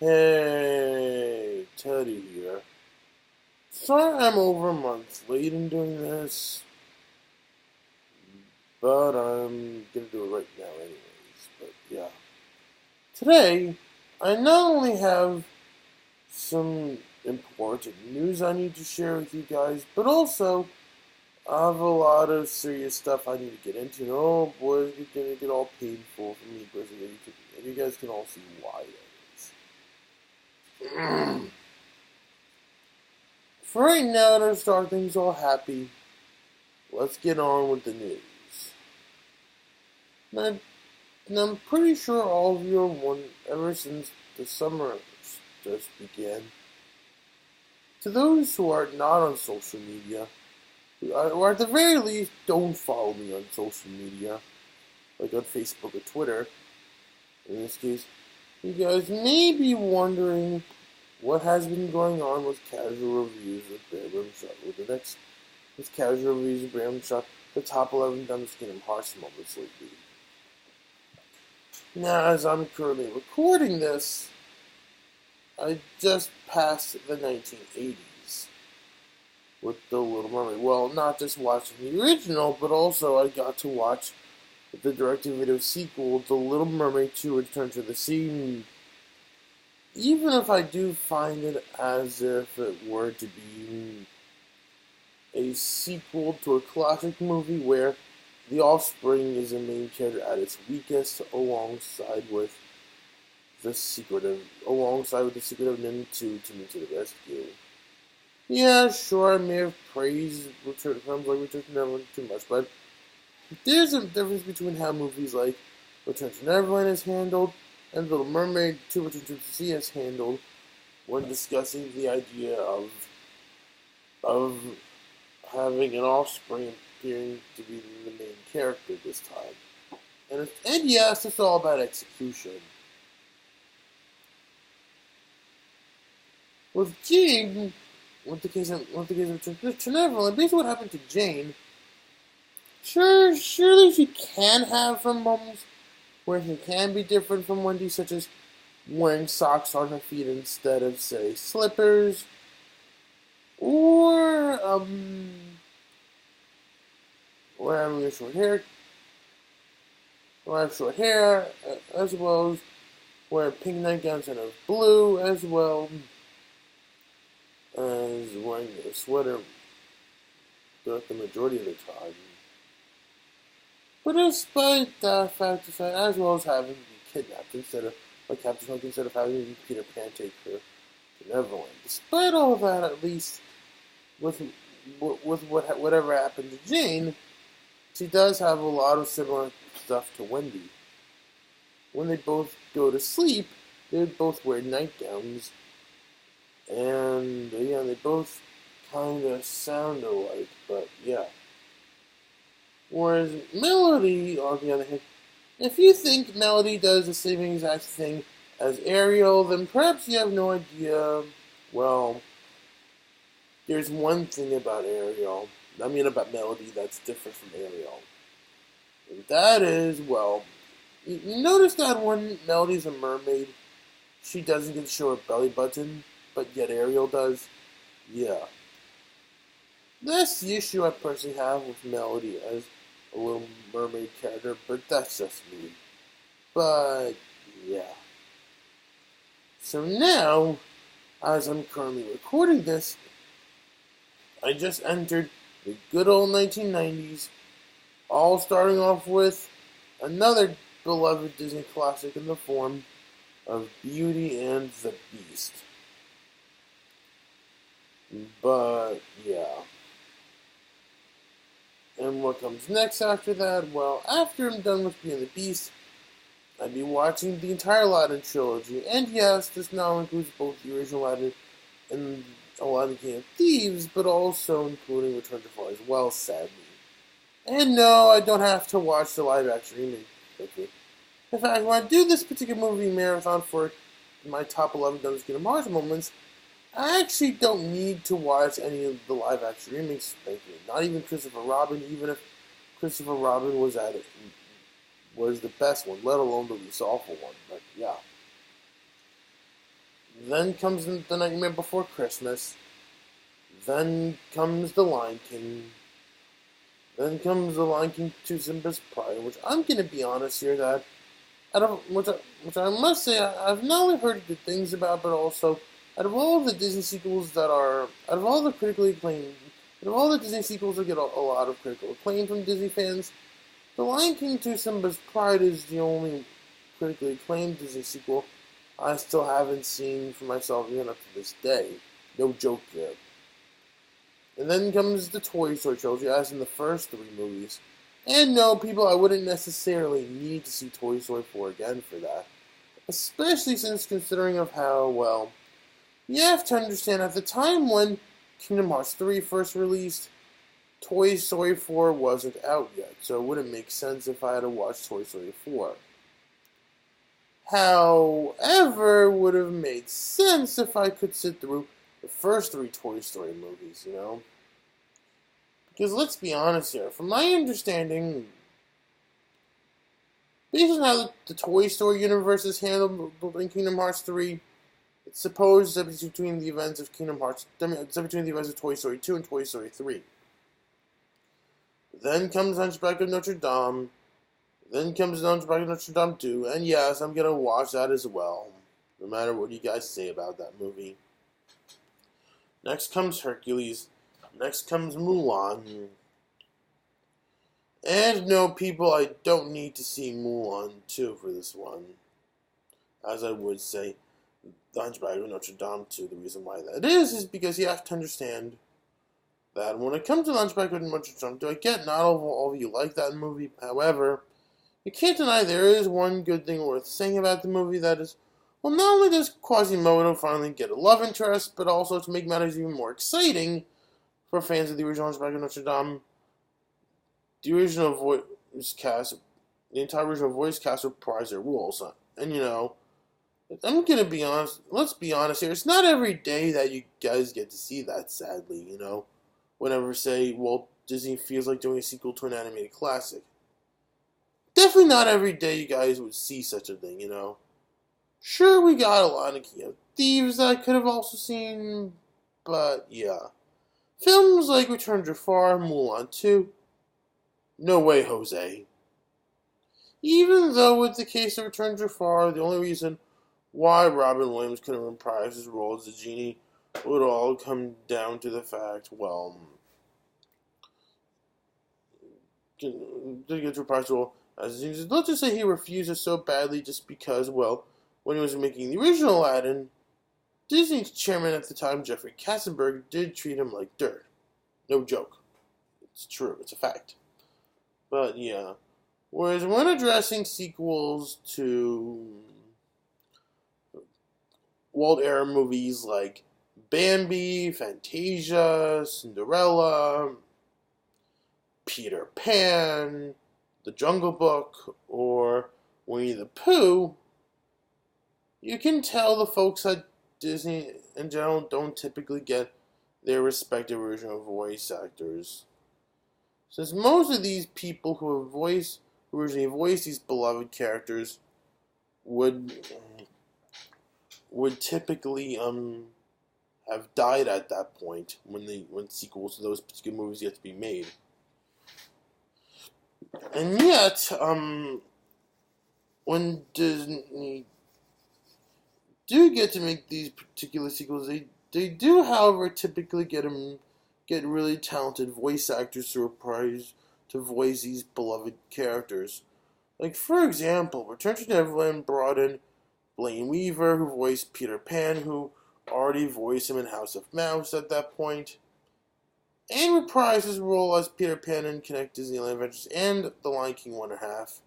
Hey, Teddy here. Sorry I'm over a month late in doing this, but I'm gonna do it right now anyways. But yeah. Today, I not only have some important news I need to share with you guys, but also I have a lot of serious stuff I need to get into. And oh boy, it's gonna get all painful for me personally. And you guys can all see why that is. For right now, to start things all happy, let's get on with the news. Now, I'm pretty sure all of you are wondering, ever since the summer just began, to those who are not on social media, or at the very least don't follow me on social media, like on Facebook or Twitter, in this case, you guys may be wondering what has been going on with casual reviews of bearRimshot. With the next is casual reviews of bearRimshot, the top 11 dumbest Kingdom Hearts moments lately. Now, as I'm currently recording this, I just passed the 1980s with The Little Mermaid. Well, not just watching the original, but also I got to watch the direct-to-video sequel, The Little Mermaid 2: Return to the Sea. Even if I do find it as if it were to be a sequel to a classic movie where the offspring is the main character at its weakest, alongside with the secret of Nim 2 to the rescue. Yeah, sure, I may have praised Return to Neverland too much, but there's a difference between how movies like Return to Neverland is handled and Little Mermaid 2: Return to the Sea is handled when discussing the idea of having an offspring appearing to be the main character this time. And yes, it's all about execution. With Jane, with the case of Return to Neverland, basically what happened to Jane, surely she can have some moments where she can be different from Wendy, such as wearing socks on her feet instead of, say, slippers, or having short hair, as well as wearing pink nightgowns instead of blue, as well as wearing a sweater throughout the majority of the time. But despite that fact aside, as well as having to be kidnapped instead of Captain Hook, instead of having to be Peter Pan take her to Neverland. Despite all that, at least with whatever happened to Jane, she does have a lot of similar stuff to Wendy. When they both go to sleep, they both wear nightgowns, and they both kind of sound alike. But yeah. Whereas Melody, on the other hand, if you think Melody does the same exact thing as Ariel, then perhaps you have no idea. Well, there's one thing about about Melody that's different from Ariel. And that is, well, you notice that when Melody's a mermaid, she doesn't get to show her belly button, but yet Ariel does? Yeah. That's the issue I personally have with Melody as a Little Mermaid character, but that's just me. But, yeah. So now, as I'm currently recording this, I just entered the good old 1990s, all starting off with another beloved Disney classic in the form of Beauty and the Beast. But, yeah. And what comes next after that? Well, after I'm done with Beauty and the Beast, I'd be watching the entire Aladdin trilogy. And yes, this now includes both the original Aladdin and Aladdin King of Thieves, but also including Return to Far as well, sadly. And no, I don't have to watch the live-action remake. Okay. In fact, when I do this particular movie marathon for my top 11 dumbest Kingdom Hearts moments, I actually don't need to watch any of the live-action remakes, frankly. Not even Christopher Robin, even if Christopher Robin was the best one, let alone the least awful one. But yeah. Then comes The Nightmare Before Christmas. Then comes The Lion King. Then comes The Lion King 2 Simba's Pride, which I'm going to be honest here that, which I must say, I've not only heard good things about, but also, out of all the Disney sequels that are, out of all the critically acclaimed, out of all the Disney sequels that get a lot of critical acclaim from Disney fans, The Lion King 2 Simba's Pride is the only critically acclaimed Disney sequel I still haven't seen for myself even up to this day. No joke there. And then comes the Toy Story trilogy, as in the first three movies. And no, people, I wouldn't necessarily need to see Toy Story 4 again for that. Especially since considering of how, well, you have to understand, at the time when Kingdom Hearts 3 first released, Toy Story 4 wasn't out yet, so it wouldn't make sense if I had to watch Toy Story 4. However, it would have made sense if I could sit through the first three Toy Story movies, you know? Because let's be honest here, from my understanding, based on how the Toy Story universe is handled in Kingdom Hearts 3, it's supposed that it's between the events of it's between the events of Toy Story 2 and Toy Story 3. Then comes Hunchback of Notre Dame. Then comes Hunchback of Notre Dame 2. And yes, I'm going to watch that as well, no matter what you guys say about that movie. Next comes Hercules. Next comes Mulan. And no, people, I don't need to see Mulan 2 for this one. As I would say, The Hunchback of Notre Dame 2, the reason why that is because you have to understand that when it comes to Hunchback of Notre Dame 2, I get not all of you like that movie. However, you can't deny there is one good thing worth saying about the movie, that is, well, not only does Quasimodo finally get a love interest, but also, to make matters even more exciting for fans of the original Hunchback of Notre Dame, the original voice cast, the entire original voice cast reprised their roles. And, you know, I'm gonna be honest, let's be honest here, it's not every day that you guys get to see that, sadly, you know? Whenever, say, Walt Disney feels like doing a sequel to an animated classic. Definitely not every day you guys would see such a thing, you know? Sure, we got a lot of Thieves that I could have also seen, but yeah. Films like Return to Jafar, Mulan 2, no way, Jose. Even though with the case of Return to Jafar, the only reason why Robin Williams couldn't reprise his role as the genie would all come down to the fact, well, to get to reprise the role as the genie. Let's just say he refuses so badly just because, well, when he was making the original Aladdin, Disney's chairman at the time, Jeffrey Katzenberg, did treat him like dirt. No joke. It's true. It's a fact. But, yeah. Whereas when addressing sequels to Walt-era movies like Bambi, Fantasia, Cinderella, Peter Pan, The Jungle Book, or Winnie the Pooh, you can tell the folks at Disney in general don't typically get their respective original voice actors. Since most of these people who originally voiced these beloved characters would typically have died at that point when sequels to those particular movies yet to be made. And yet, when Disney do get to make these particular sequels, they do, however, typically get really talented voice actors to voice these beloved characters. Like, for example, Return to Neverland brought in Blaine Weaver, who voiced Peter Pan, who already voiced him in House of Mouse at that point, and reprised his role as Peter Pan in Connect Disneyland Adventures and The Lion King 1.5,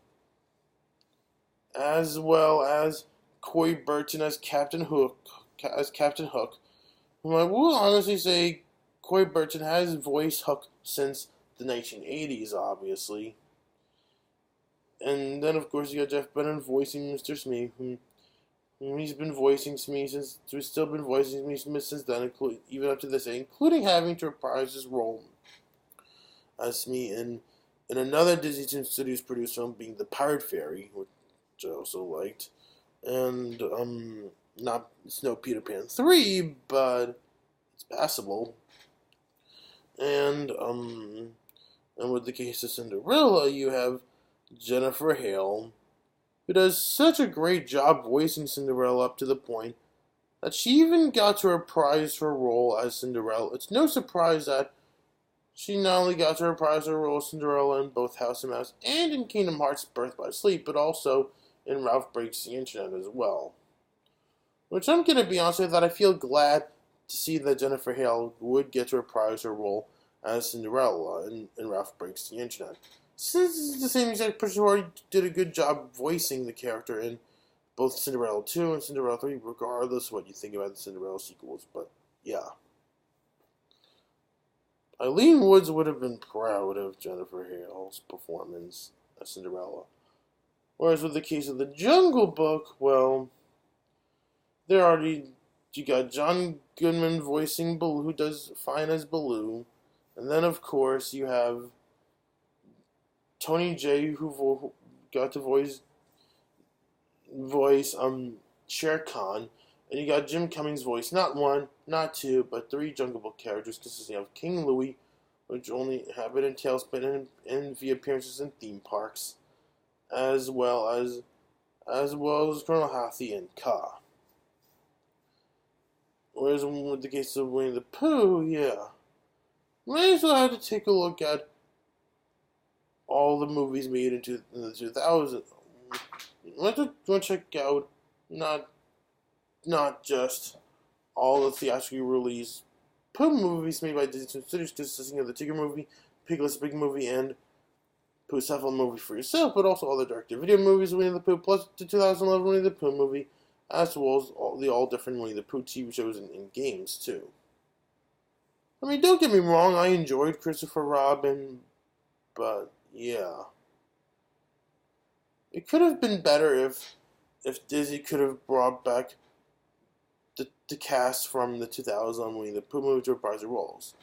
as well as Corey Burton as Captain Hook, whom I will honestly say Corey Burton has voiced Hook since the 1980s, obviously. And then, of course, you got Jeff Bennett voicing Mr. Smee, whom he's been voicing Smee since then, even up to this day, including having to reprise his role as Smee in another Disney Studios produced film, being The Pirate Fairy, which I also liked. And it's no Peter Pan 3, but it's passable. And with the case of Cinderella, you have Jennifer Hale, who does such a great job voicing Cinderella up to the point that she even got to reprise her role as Cinderella. It's no surprise that she not only got to reprise her role as Cinderella in both House of Mouse and in Kingdom Hearts Birth by Sleep, but also in Ralph Breaks the Internet as well. Which I'm going to be honest with that I feel glad to see that Jennifer Hale would get to reprise her role as Cinderella in Ralph Breaks the Internet. Since it's the same exact person who already did a good job voicing the character in both Cinderella 2 and Cinderella 3, regardless of what you think about the Cinderella sequels. But, yeah. Eileen Woods would have been proud of Jennifer Hale's performance as Cinderella. Whereas with the case of the Jungle Book, well, you got John Goodman voicing Baloo, who does fine as Baloo. And then, of course, you have Tony Jay, who got to voice Shere Khan, and you got Jim Cummings voice not one, not two, but three Jungle Book characters consisting of King Louie, which only inhabit in Tailspin and via appearances in theme parks, as well as Colonel Hathi and Kaa. Whereas with the case of Winnie the Pooh, yeah, might as well have to take a look at all the movies made in the 2000s. Let's go check out not just all the theatrically released Pooh movies made by Disney Studios, consisting of the Tigger movie, Piglet's Big Movie, and Pooh's Cephal movie for yourself, but also all the direct-to-video movies of Winnie the Pooh, plus the 2011 Winnie the Pooh movie, as well as all different Winnie the Pooh TV shows and games, too. I mean, don't get me wrong, I enjoyed Christopher Robin, but, yeah. It could have been better if Disney could have brought back the cast from the 2000 Winnie the Pooh movie to reprise their roles.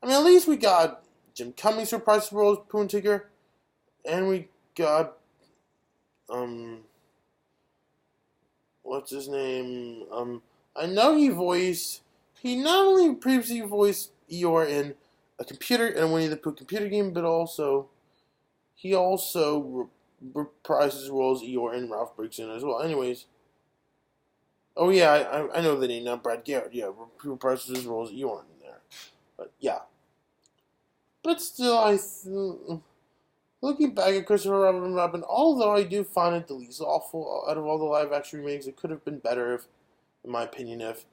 I mean, at least we got Jim Cummings to reprise the roles, Pooh and Tigger, and we got, what's his name? I know he not only previously voiced Eeyore in a Winnie the Pooh computer game, but he also reprises roles Eeyore in Ralph Breaks In as well. Anyways, oh yeah, I know the name now, Brad Garrett. Yeah, he reprises his roles Eeyore in there. But yeah. But still, looking back at Christopher Robin, although I do find it the least awful out of all the live-action remakes, it could have been better if, in my opinion, if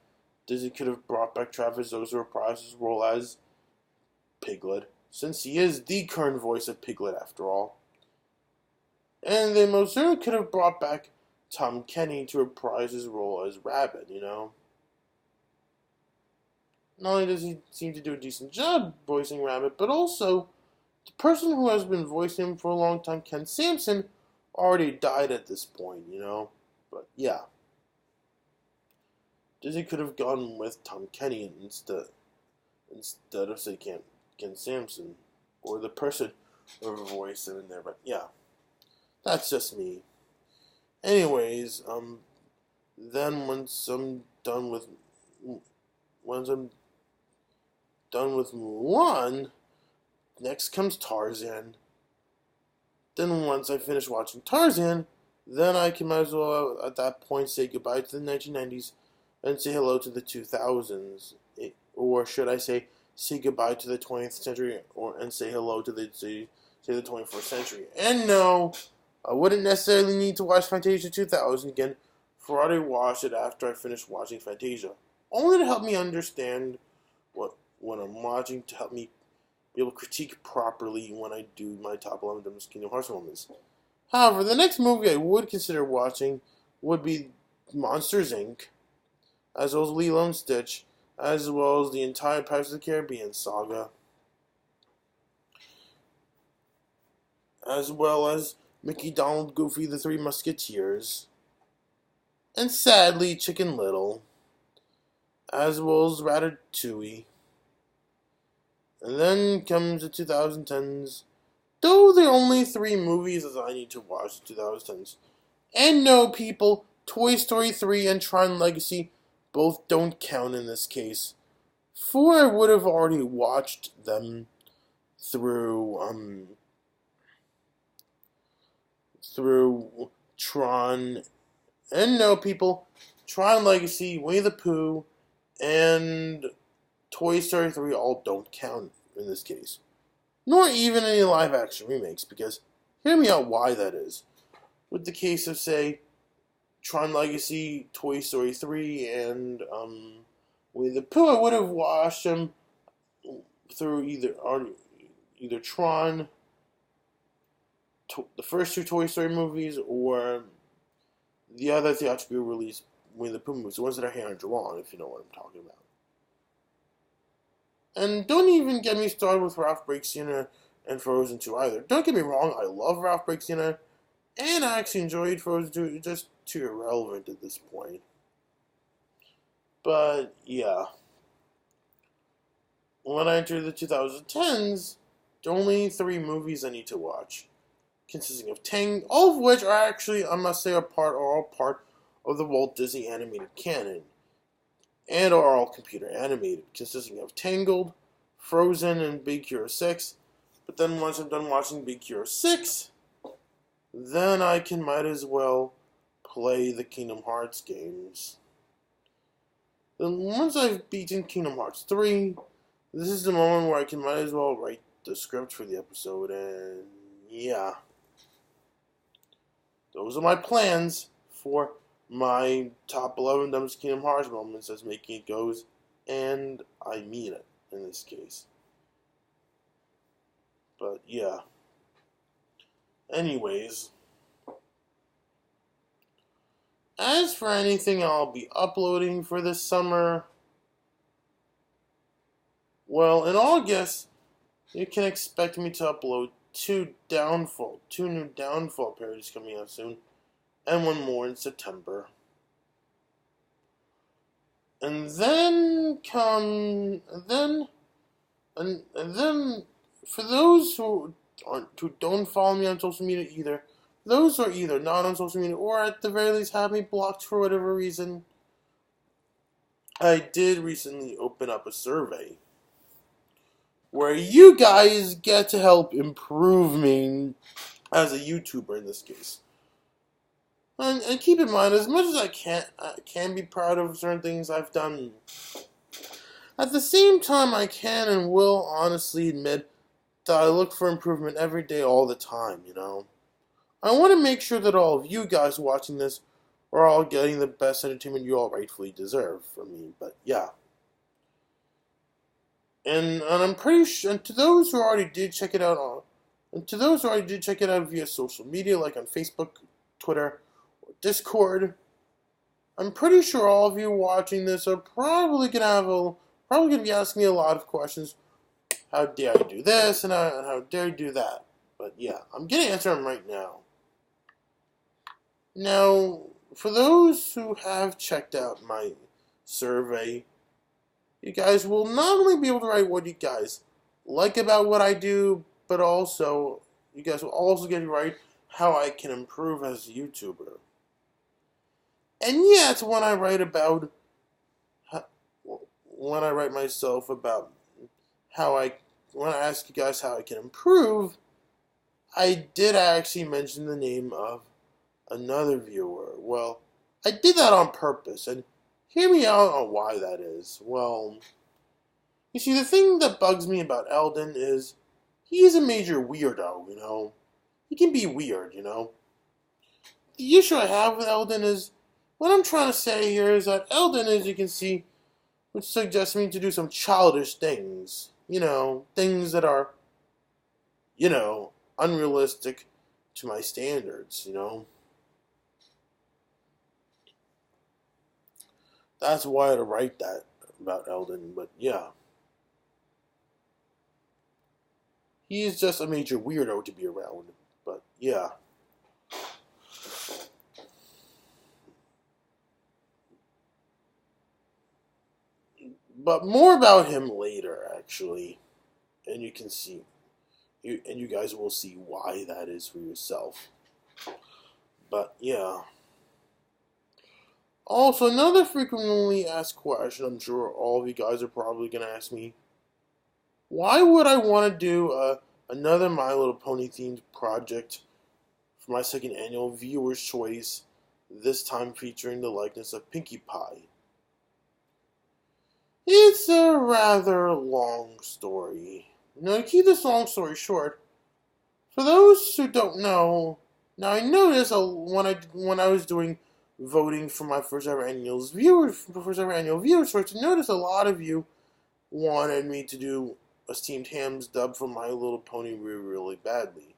Disney could have brought back Travis Oz to reprise his role as Piglet, since he is the current voice of Piglet after all. And they most certainly could have brought back Tom Kenny to reprise his role as Rabbit, you know. Not only does he seem to do a decent job voicing Rabbit, but also the person who has been voicing him for a long time, Ken Sampson, already died at this point, you know. But yeah, Disney could have gone with Tom Kenny instead of say Ken Sampson or the person who voiced him in there. But yeah, that's just me. Anyways, then once I'm done with Mulan, next comes Tarzan. Then once I finish watching Tarzan, then I can might as well at that point say goodbye to the 1990s and say hello to the 2000s. Or should I say goodbye to the 20th century and say hello to the 21st century. And no, I wouldn't necessarily need to watch Fantasia 2000 again, for I already watched it after I finished watching Fantasia. Only to help me understand what I'm watching, to help me be able to critique properly when I do my top 11 dumbest Kingdom Hearts moments. However, the next movie I would consider watching would be Monsters, Inc., as well as Lilo and Stitch, as well as the entire Pirates of the Caribbean saga, as well as Mickey, Donald, Goofy, the Three Musketeers, and sadly, Chicken Little, as well as Ratatouille. And then comes the 2010s, though there are only 3 movies that I need to watch in the 2010s. And no, people, Toy Story 3 and Tron Legacy both don't count in this case. 4, I would have already watched them through Tron. And no, people, Tron Legacy, Winnie the Pooh, and Toy Story 3 all don't count in this case. Nor even any live-action remakes, because hear me out why that is. With the case of, say, Tron Legacy, Toy Story 3, and Winnie the Pooh, I would have watched them through either Tron, the first 2 Toy Story movies, or the other theatrically released Winnie the Pooh movies, the ones that are hand-drawn, if you know what I'm talking about. And don't even get me started with Ralph Breaks the Internet and Frozen 2 either. Don't get me wrong, I love Ralph Breaks the Internet, and I actually enjoyed Frozen 2, it's just too irrelevant at this point. But, yeah. When I enter the 2010s, there are only 3 movies I need to watch, consisting of 10, all of which are actually, I must say, all part of the Walt Disney animated canon, and are all computer animated, consisting of Tangled, Frozen, and Big Hero 6. But then once I'm done watching Big Hero 6, then I might as well play the Kingdom Hearts games. Then once I've beaten Kingdom Hearts 3, this is the moment where I might as well write the script for the episode, and yeah. Those are my plans for my top 11 dumbest Kingdom Hearts moments as Making It goes, and I mean it in this case. But yeah. Anyways, as for anything I'll be uploading for this summer, well, in August, you can expect me to upload 2 new Downfall parodies coming out soon, and 1 more in September. And then for those who don't follow me on social media either, those who are either not on social media or at the very least have me blocked for whatever reason, I did recently open up a survey where you guys get to help improve me as a YouTuber in this case. And keep in mind, as much as I can be proud of certain things I've done, at the same time I can and will honestly admit that I look for improvement every day, all the time, you know. I want to make sure that all of you guys watching this are all getting the best entertainment you all rightfully deserve from me, but yeah. And I'm pretty sure, and to those who already did check it out via social media, like on Facebook, Twitter, or Discord, I'm pretty sure all of you watching this are probably gonna be asking me a lot of questions. How dare I do this, and how dare I do that? But yeah, I'm gonna answer them right now. Now, for those who have checked out my survey, you guys will not only be able to write what you guys like about what I do, but also, you guys will also get to write how I can improve as a YouTuber. And yet, when I write myself about when I ask you guys how I can improve, I did actually mention the name of another viewer. Well, I did that on purpose, and hear me out on why that is. Well, you see, the thing that bugs me about Eldon is he's a major weirdo, you know. He can be weird, you know. The issue I have with Eldon is, what I'm trying to say here is that Eldon, as you can see, would suggest me to do some childish things. You know, things that are, you know, unrealistic to my standards, you know. That's why I write that about Eldon, but yeah. He is just a major weirdo to be around, but yeah. But more about him later, actually. And you can see, and you guys will see why that is for yourself. But yeah. Also, another frequently asked question, I'm sure all of you guys are probably going to ask me, why would I want to do another My Little Pony themed project for my second annual Viewer's Choice, this time featuring the likeness of Pinkie Pie? It's a rather long story. To keep this long story short, for those who don't know, now I noticed when I was doing voting for my first ever annual viewers choice, I noticed a lot of you wanted me to do a steamed hams dub for My Little Pony really badly.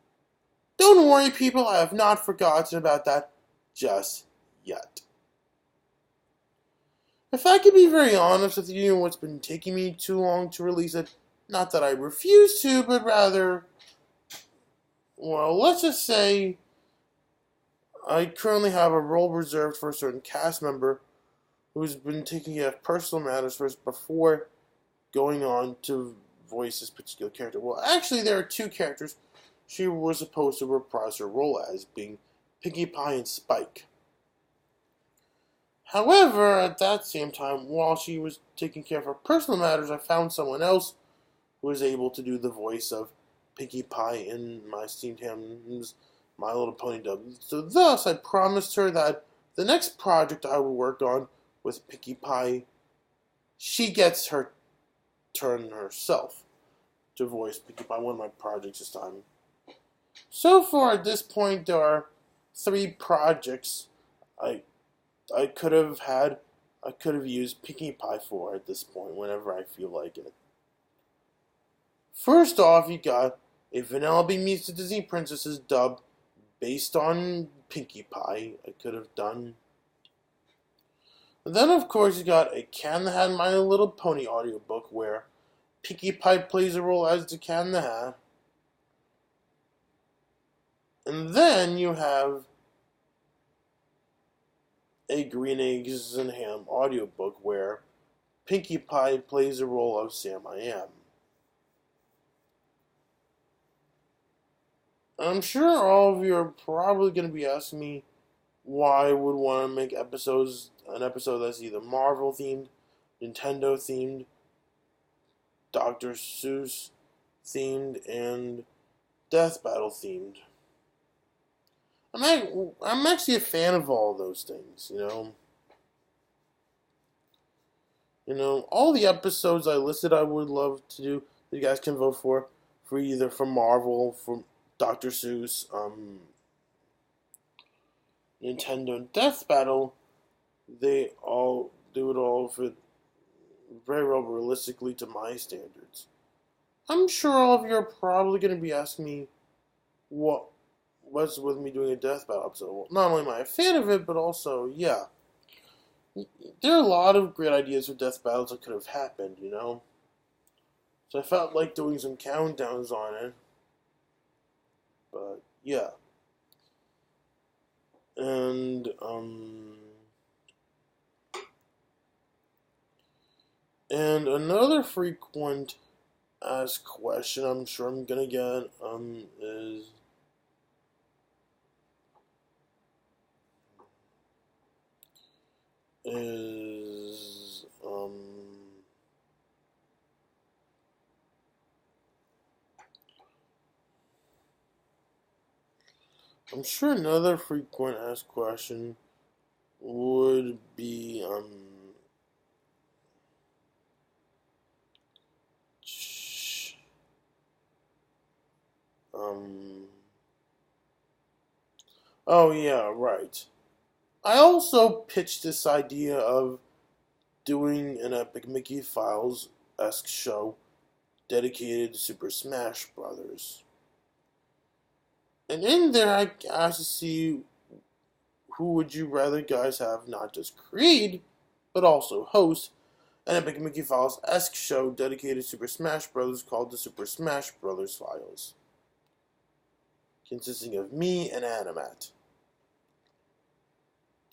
Don't worry, people, I have not forgotten about that just yet. If I could be very honest with you, it's been taking me too long to release it. Not that I refuse to, but rather, well, let's just say I currently have a role reserved for a certain cast member who's been taking care of personal matters first before going on to voice this particular character. Well, actually, there are two characters she was supposed to reprise her role as, being Pinkie Pie and Spike. However, at that same time, while she was taking care of her personal matters, I found someone else who was able to do the voice of Pinkie Pie in my steamed hams My Little Pony dub. So thus, I promised her that the next project I would work on with Pinkie Pie, she gets her turn herself to voice Pinkie Pie, one of my projects this time. So far at this point, there are 3 projects I could have used Pinkie Pie for at this point, whenever I feel like it. First off, you got a Vanellope Meets the Disney Princesses dub based on Pinkie Pie I could have done. And then, of course, you got a Cat in the Hat My Little Pony audiobook where Pinkie Pie plays a role as the Cat in the Hat. And then you have a Green Eggs and Ham audiobook where Pinkie Pie plays the role of Sam I Am. I'm sure all of you are probably going to be asking me why I would want to make an episode that's either Marvel themed, Nintendo themed, Dr. Seuss themed, and Death Battle themed. I'm actually a fan of all those things, all the episodes I listed I would love to do, you guys can vote for either from Marvel, from Dr. Seuss, Nintendo, and Death Battle. They would all fit very well realistically to my standards. I'm sure all of you are probably going to be asking me what's with me doing a Death Battle episode. Well, not only am I a fan of it, but also, yeah, there are a lot of great ideas for Death Battles that could have happened, So I felt like doing some countdowns on it. But, yeah. And, and another frequent asked question I'm sure I'm gonna get, I'm sure another frequent asked question would be, oh yeah, right. I also pitched this idea of doing an Epic Mickey Files-esque show dedicated to Super Smash Brothers. And in there, I asked to see who would you rather guys have not just create, but also host an Epic Mickey Files-esque show dedicated to Super Smash Bros. Called the Super Smash Bros. Files, consisting of me and Animat.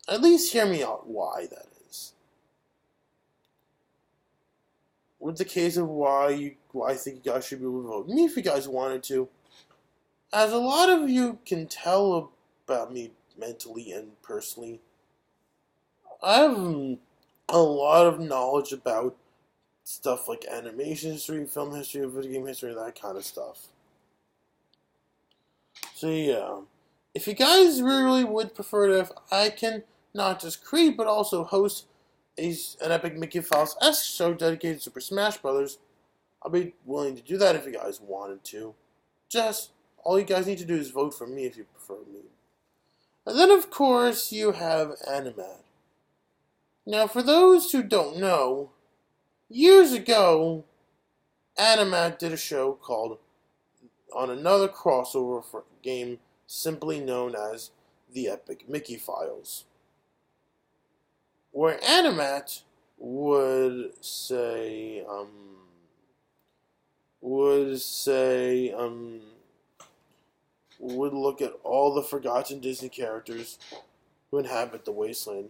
At least hear me out why that is. With the case of why I think you guys should be able to vote me if you guys wanted to. As a lot of you can tell about me mentally and personally, I have a lot of knowledge about stuff like animation history, film history, video game history, that kind of stuff. So yeah, if you guys really would prefer to, if I can not just create but also host an Epic Mickey Files-esque show dedicated to Super Smash Brothers, I'll be willing to do that if you guys wanted to. Just, all you guys need to do is vote for me if you prefer me. And then, of course, you have Animat. Now, for those who don't know, years ago, Animat did a show called, on another crossover for game simply known as the Epic Mickey Files, where Animat would look at all the forgotten Disney characters who inhabit the wasteland,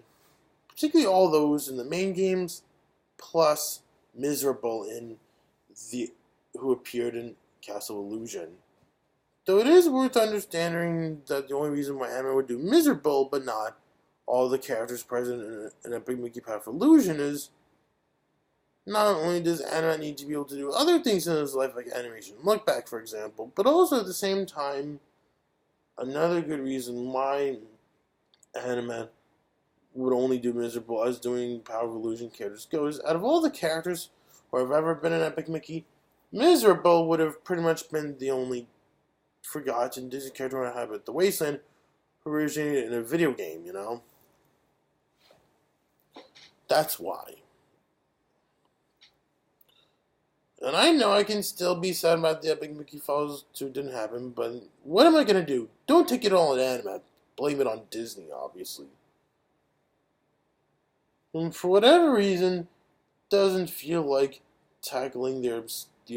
particularly all those in the main games, plus Miserable who appeared in Castle Illusion. Though it is worth understanding that the only reason why Anima would do Miserable but not all the characters present in a Big Mickey Path of Illusion is not only does Anima need to be able to do other things in his life like animation look back, for example, but also at the same time, another good reason why Anima would only do Miserable as doing Power of Illusion characters goes, out of all the characters who have ever been in Epic Mickey, Miserable would have pretty much been the only forgotten Disney character who inhabit the wasteland who originated in a video game, you know? That's why. And I know I can still be sad about the Epic Mickey Files 2 didn't happen, but what am I going to do? Don't take it all on Anima. Blame it on Disney, obviously. And for whatever reason, doesn't feel like tackling the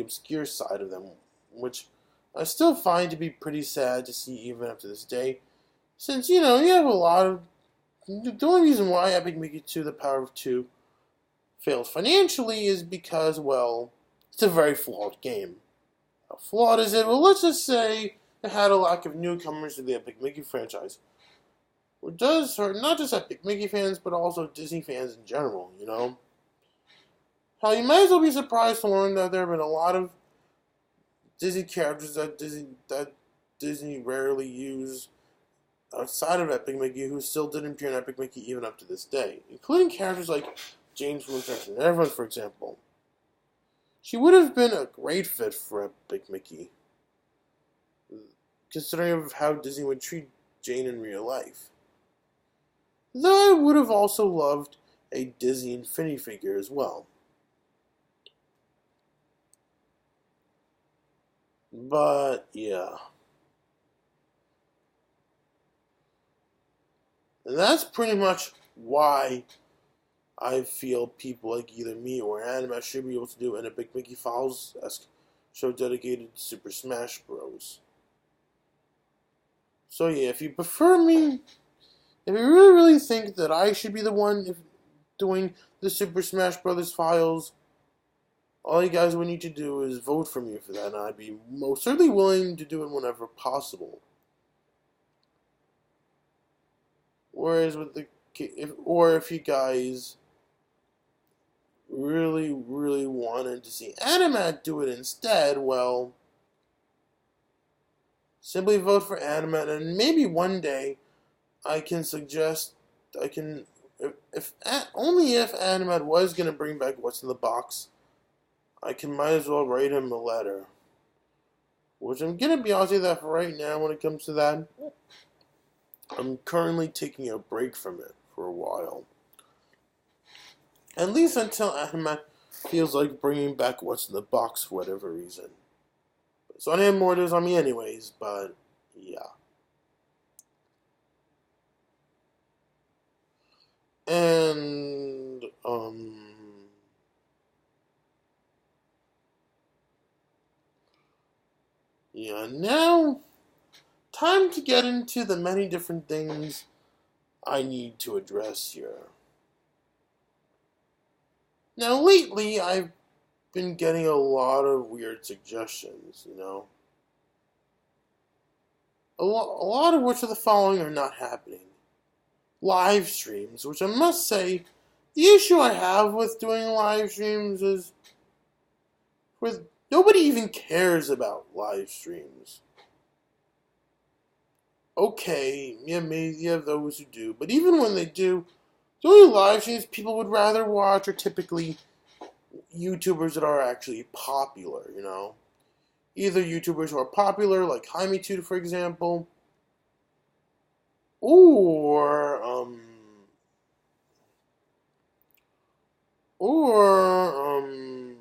obscure side of them, which I still find to be pretty sad to see even up to this day. Since, you have a lot of... The only reason why Epic Mickey 2, The Power of 2, failed financially is because, well, it's a very flawed game. How flawed is it? Well, let's just say it had a lack of newcomers to the Epic Mickey franchise. Which does hurt not just Epic Mickey fans, but also Disney fans in general, How you might as well be surprised to learn that there have been a lot of Disney characters that Disney rarely use outside of Epic Mickey who still didn't appear in Epic Mickey even up to this day, including characters like James from Attraction Everyone, for example. She would have been a great fit for Epic Mickey, considering of how Disney would treat Jane in real life. Though I would have also loved a Disney Infinity figure as well. But, yeah. And that's pretty much why I feel people like either me or Anima should be able to do an Epic Mickey Files-esque show dedicated to Super Smash Bros. So yeah, if you prefer me, if you really think that I should be the one doing the Super Smash Bros. Files, all you guys would need to do is vote for me for that, and I'd be most certainly willing to do it whenever possible. Whereas if you guys really, really wanted to see Animat do it instead, well, simply vote for Animat, and maybe one day I can suggest, if Animat was going to bring back What's in the Box, might as well write him a letter. Which I'm going to be honest with you that for right now, when it comes to that, I'm currently taking a break from it for a while. At least until Animat feels like bringing back What's in the Box for whatever reason. So I have more news on me anyways, but yeah. And, yeah, now, time to get into the many different things I need to address here. Now, lately, I've been getting a lot of weird suggestions, A lot of which of the following are not happening. live streams, which I must say, the issue I have with doing live streams is with nobody even cares about live streams. Okay, yeah, maybe you have those who do, but even when they do, the only live streams people would rather watch are typically YouTubers that are actually popular, you know? Either YouTubers who are popular, like Jaime2, for example, or, or,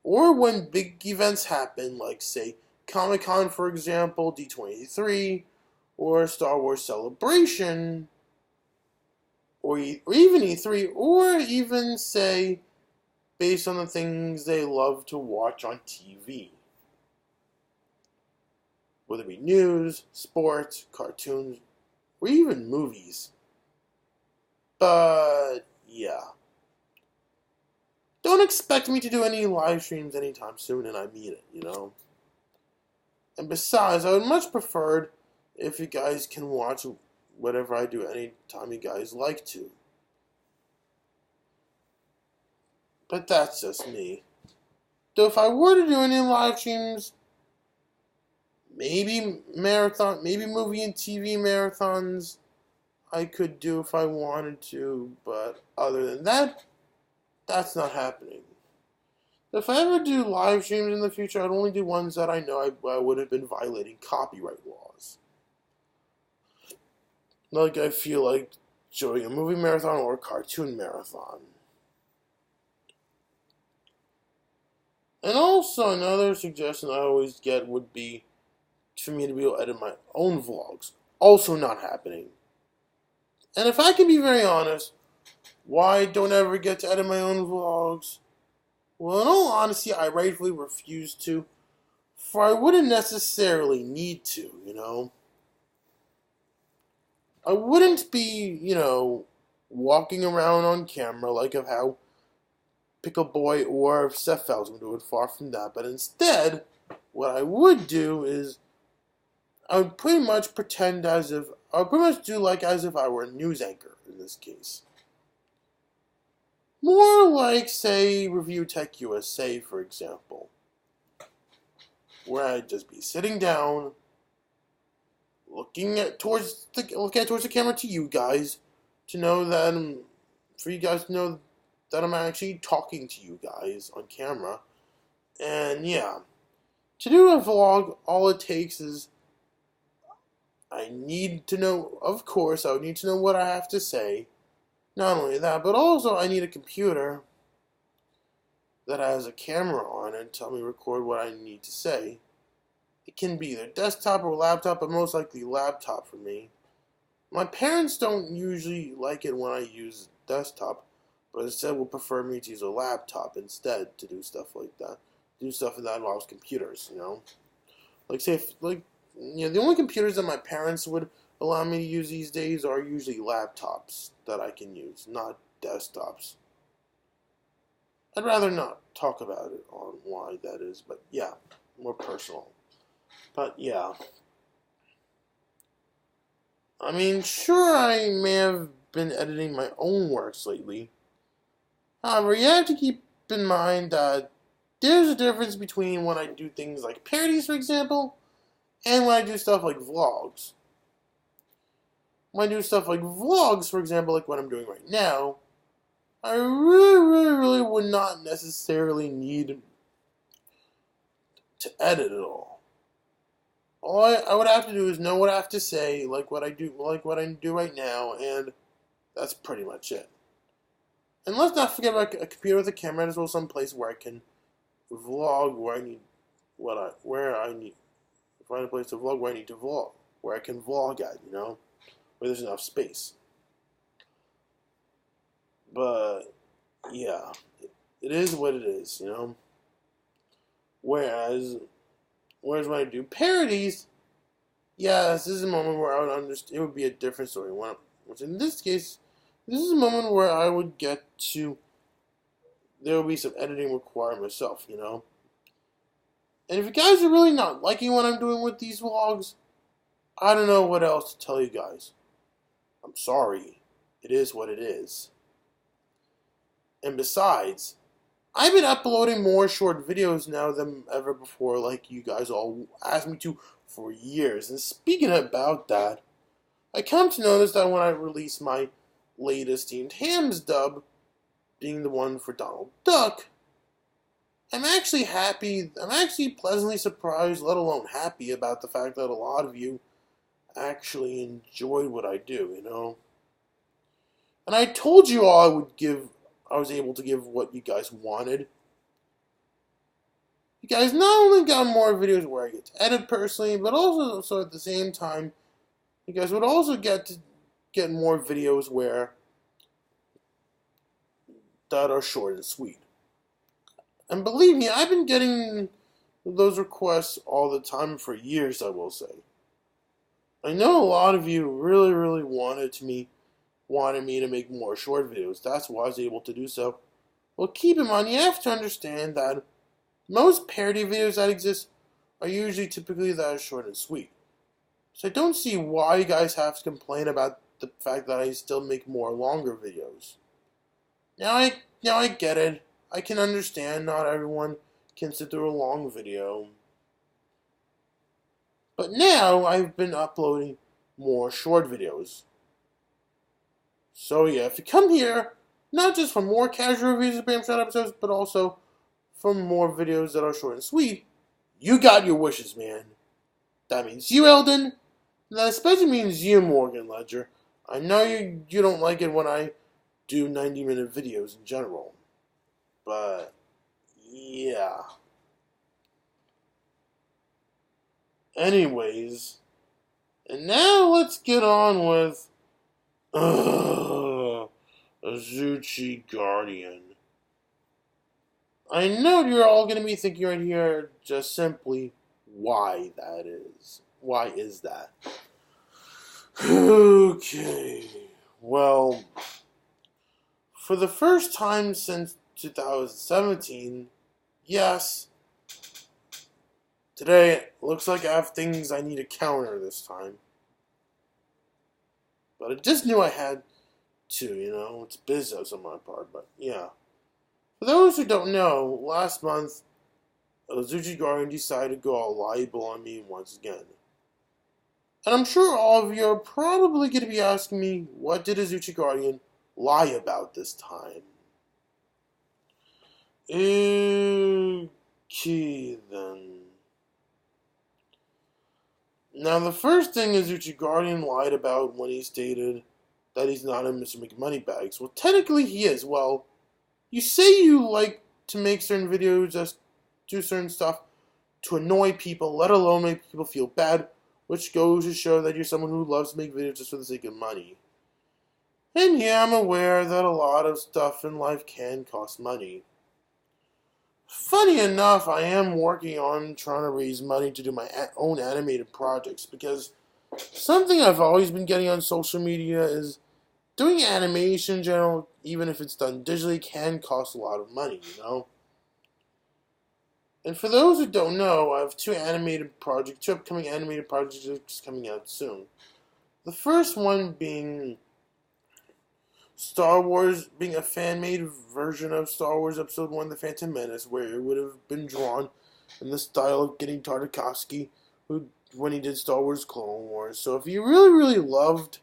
or when big events happen, like, say, Comic-Con, for example, D23, or Star Wars Celebration, or even E3, or even, say, based on the things they love to watch on TV. Whether it be news, sports, cartoons, or even movies. But, yeah. Don't expect me to do any live streams anytime soon, and I mean it, you know? And besides, I would much prefer if you guys can watch whatever I do anytime you guys like to. But that's just me. Though if I were to do any live streams, maybe movie and TV marathons I could do if I wanted to, but other than that, that's not happening. If I ever do live streams in the future, I'd only do ones that I know I would have been violating copyright laws. Like I feel like doing a movie marathon or a cartoon marathon. And also another suggestion I always get would be for me to be able to edit my own vlogs. Also not happening. And if I can be very honest, why don't I ever get to edit my own vlogs? Well, in all honesty, I rightfully refuse to, for I wouldn't necessarily need to, you know? I wouldn't be, walking around on camera like of how Pickle Boy or Seth Fels would do it, far from that. But instead, what I would do is, I would pretty much do like as if I were a news anchor in this case. More like, say, Review Tech USA, for example, where I'd just be sitting down, looking towards the camera to you guys, to know that, for you guys to know that I'm actually talking to you guys on camera. And yeah, to do a vlog, all it takes is, I need to know, of course, I would need to know what I have to say. Not only that, but also I need a computer that has a camera on it to help me record what I need to say. It can be either desktop or laptop, but most likely laptop for me. My parents don't usually like it when I use desktop, but instead would prefer me to use a laptop instead to do stuff like that. Do stuff that involves computers, you know? The only computers that my parents would allow me to use these days are usually laptops that I can use, not desktops. I'd rather not talk about it on why that is, but yeah, more personal. But yeah. I mean, sure, I may have been editing my own works lately. However, you have to keep in mind that there's a difference between when I do things like parodies, for example, and when I do stuff like vlogs. When I do stuff like vlogs, for example, like what I'm doing right now, I really would not necessarily need to edit at all. All I would have to do is know what I have to say, like what I do right now, and that's pretty much it. And let's not forget about a computer with a camera as well, some place where I can vlog find a place to vlog where I need to vlog, where I can vlog at, where there's enough space. But yeah, it is what it is, Whereas when I do parodies, yes, this is a moment where I would understand. It would be a different story. Which in this case, this is a moment where I would get to. There will be some editing required myself, And if you guys are really not liking what I'm doing with these vlogs, I don't know what else to tell you guys. I'm sorry. It is what it is. And besides, I've been uploading more short videos now than ever before, like you guys all asked me to for years. And speaking about that, I come to notice that when I release my latest Team Hams dub, being the one for Donald Duck, I'm actually happy, I'm actually pleasantly surprised, let alone happy, about the fact that a lot of you actually enjoyed what I do, you know? And I told you all I was able to give what you guys wanted. You guys not only got more videos where I get to edit personally, but also at the same time, you guys would also get to get more videos that are short and sweet. And believe me, I've been getting those requests all the time for years, I will say. I know a lot of you really wanted me to make more short videos. That's why I was able to do so. Well, keep in mind, you have to understand that most parody videos that exist are usually typically that short and sweet. So I don't see why you guys have to complain about the fact that I still make more longer videos. Now I get it. I can understand not everyone can sit through a long video. But now I've been uploading more short videos. So yeah, if you come here, not just for more casual reviews of bearRimshot episodes, but also for more videos that are short and sweet, you got your wishes, man. That means you, Eldon. That especially means you, Morgan Ledger. I know you don't like it when I do 90-minute videos in general. But, yeah. Anyways, and now let's get on with AzuchiGuardian. I know you're all going to be thinking right here just simply why that is. Why is that? Okay. Well, for the first time since 2017, yes, today it looks like I have things I need to counter this time. But I just knew I had to, you know, it's business on my part, but yeah. For those who don't know, last month, AzuchiGuardian decided to go all liable on me once again. And I'm sure all of you are probably going to be asking me, what did AzuchiGuardian lie about this time? Okay, then. Now, the first thing AzuchiGuardian lied about when he stated that he's not in Mr. McMoneybags. Well, technically he is. Well, you say you like to make certain videos, just do certain stuff to annoy people, let alone make people feel bad, which goes to show that you're someone who loves to make videos just for the sake of money. And yeah, I'm aware that a lot of stuff in life can cost money. Funny enough, I am working on trying to raise money to do my own animated projects, because something I've always been getting on social media is doing animation in general, even if it's done digitally, can cost a lot of money, you know? And for those who don't know, I have two upcoming animated projects coming out soon. The first one being Star Wars, being a fan-made version of Star Wars Episode 1, The Phantom Menace, where it would have been drawn in the style of Genndy Tartakovsky, when he did Star Wars Clone Wars. So if you really loved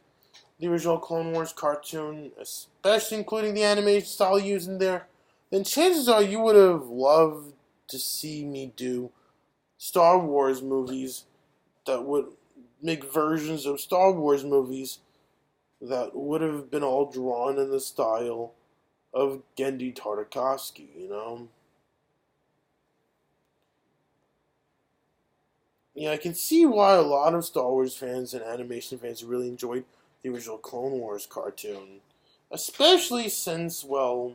the original Clone Wars cartoon, especially including the animation style used in there, then chances are you would have loved to see me do Star Wars movies that would make versions of Star Wars movies that would have been all drawn in the style of Genndy Tartakovsky, you know? Yeah, I can see why a lot of Star Wars fans and animation fans really enjoyed the original Clone Wars cartoon. Especially since, well,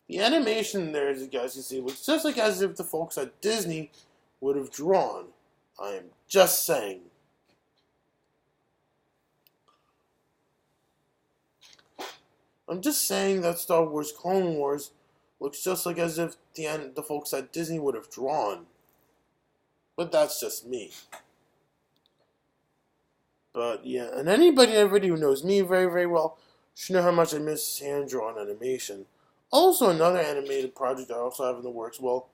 the animation there, as you guys can see, looks just like as if the folks at Disney would have drawn. I am just saying. I'm just saying that Star Wars Clone Wars looks just like as if the folks at Disney would have drawn. But that's just me. But yeah, and anybody already who knows me very, very well should know how much I miss hand-drawn animation. Also, another animated project I also have in the works. Well,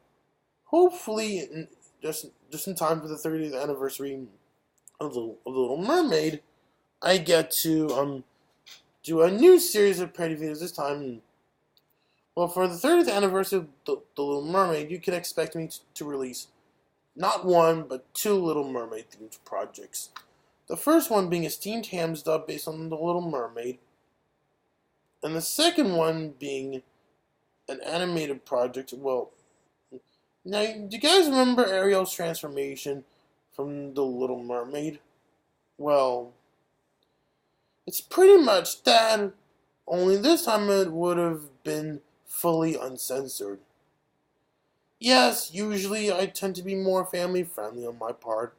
hopefully, just in time for the 30th anniversary of the Little Mermaid, I get to do a new series of parody videos this time. Well, for the 30th anniversary of the Little Mermaid, you can expect me to release not one, but two Little Mermaid themed projects. The first one being a steamed hams dub based on the Little Mermaid, and the second one being an animated project. Well, now, do you guys remember Ariel's transformation from the Little Mermaid? Well, it's pretty much that, only this time it would have been fully uncensored. Yes, usually I tend to be more family friendly on my part,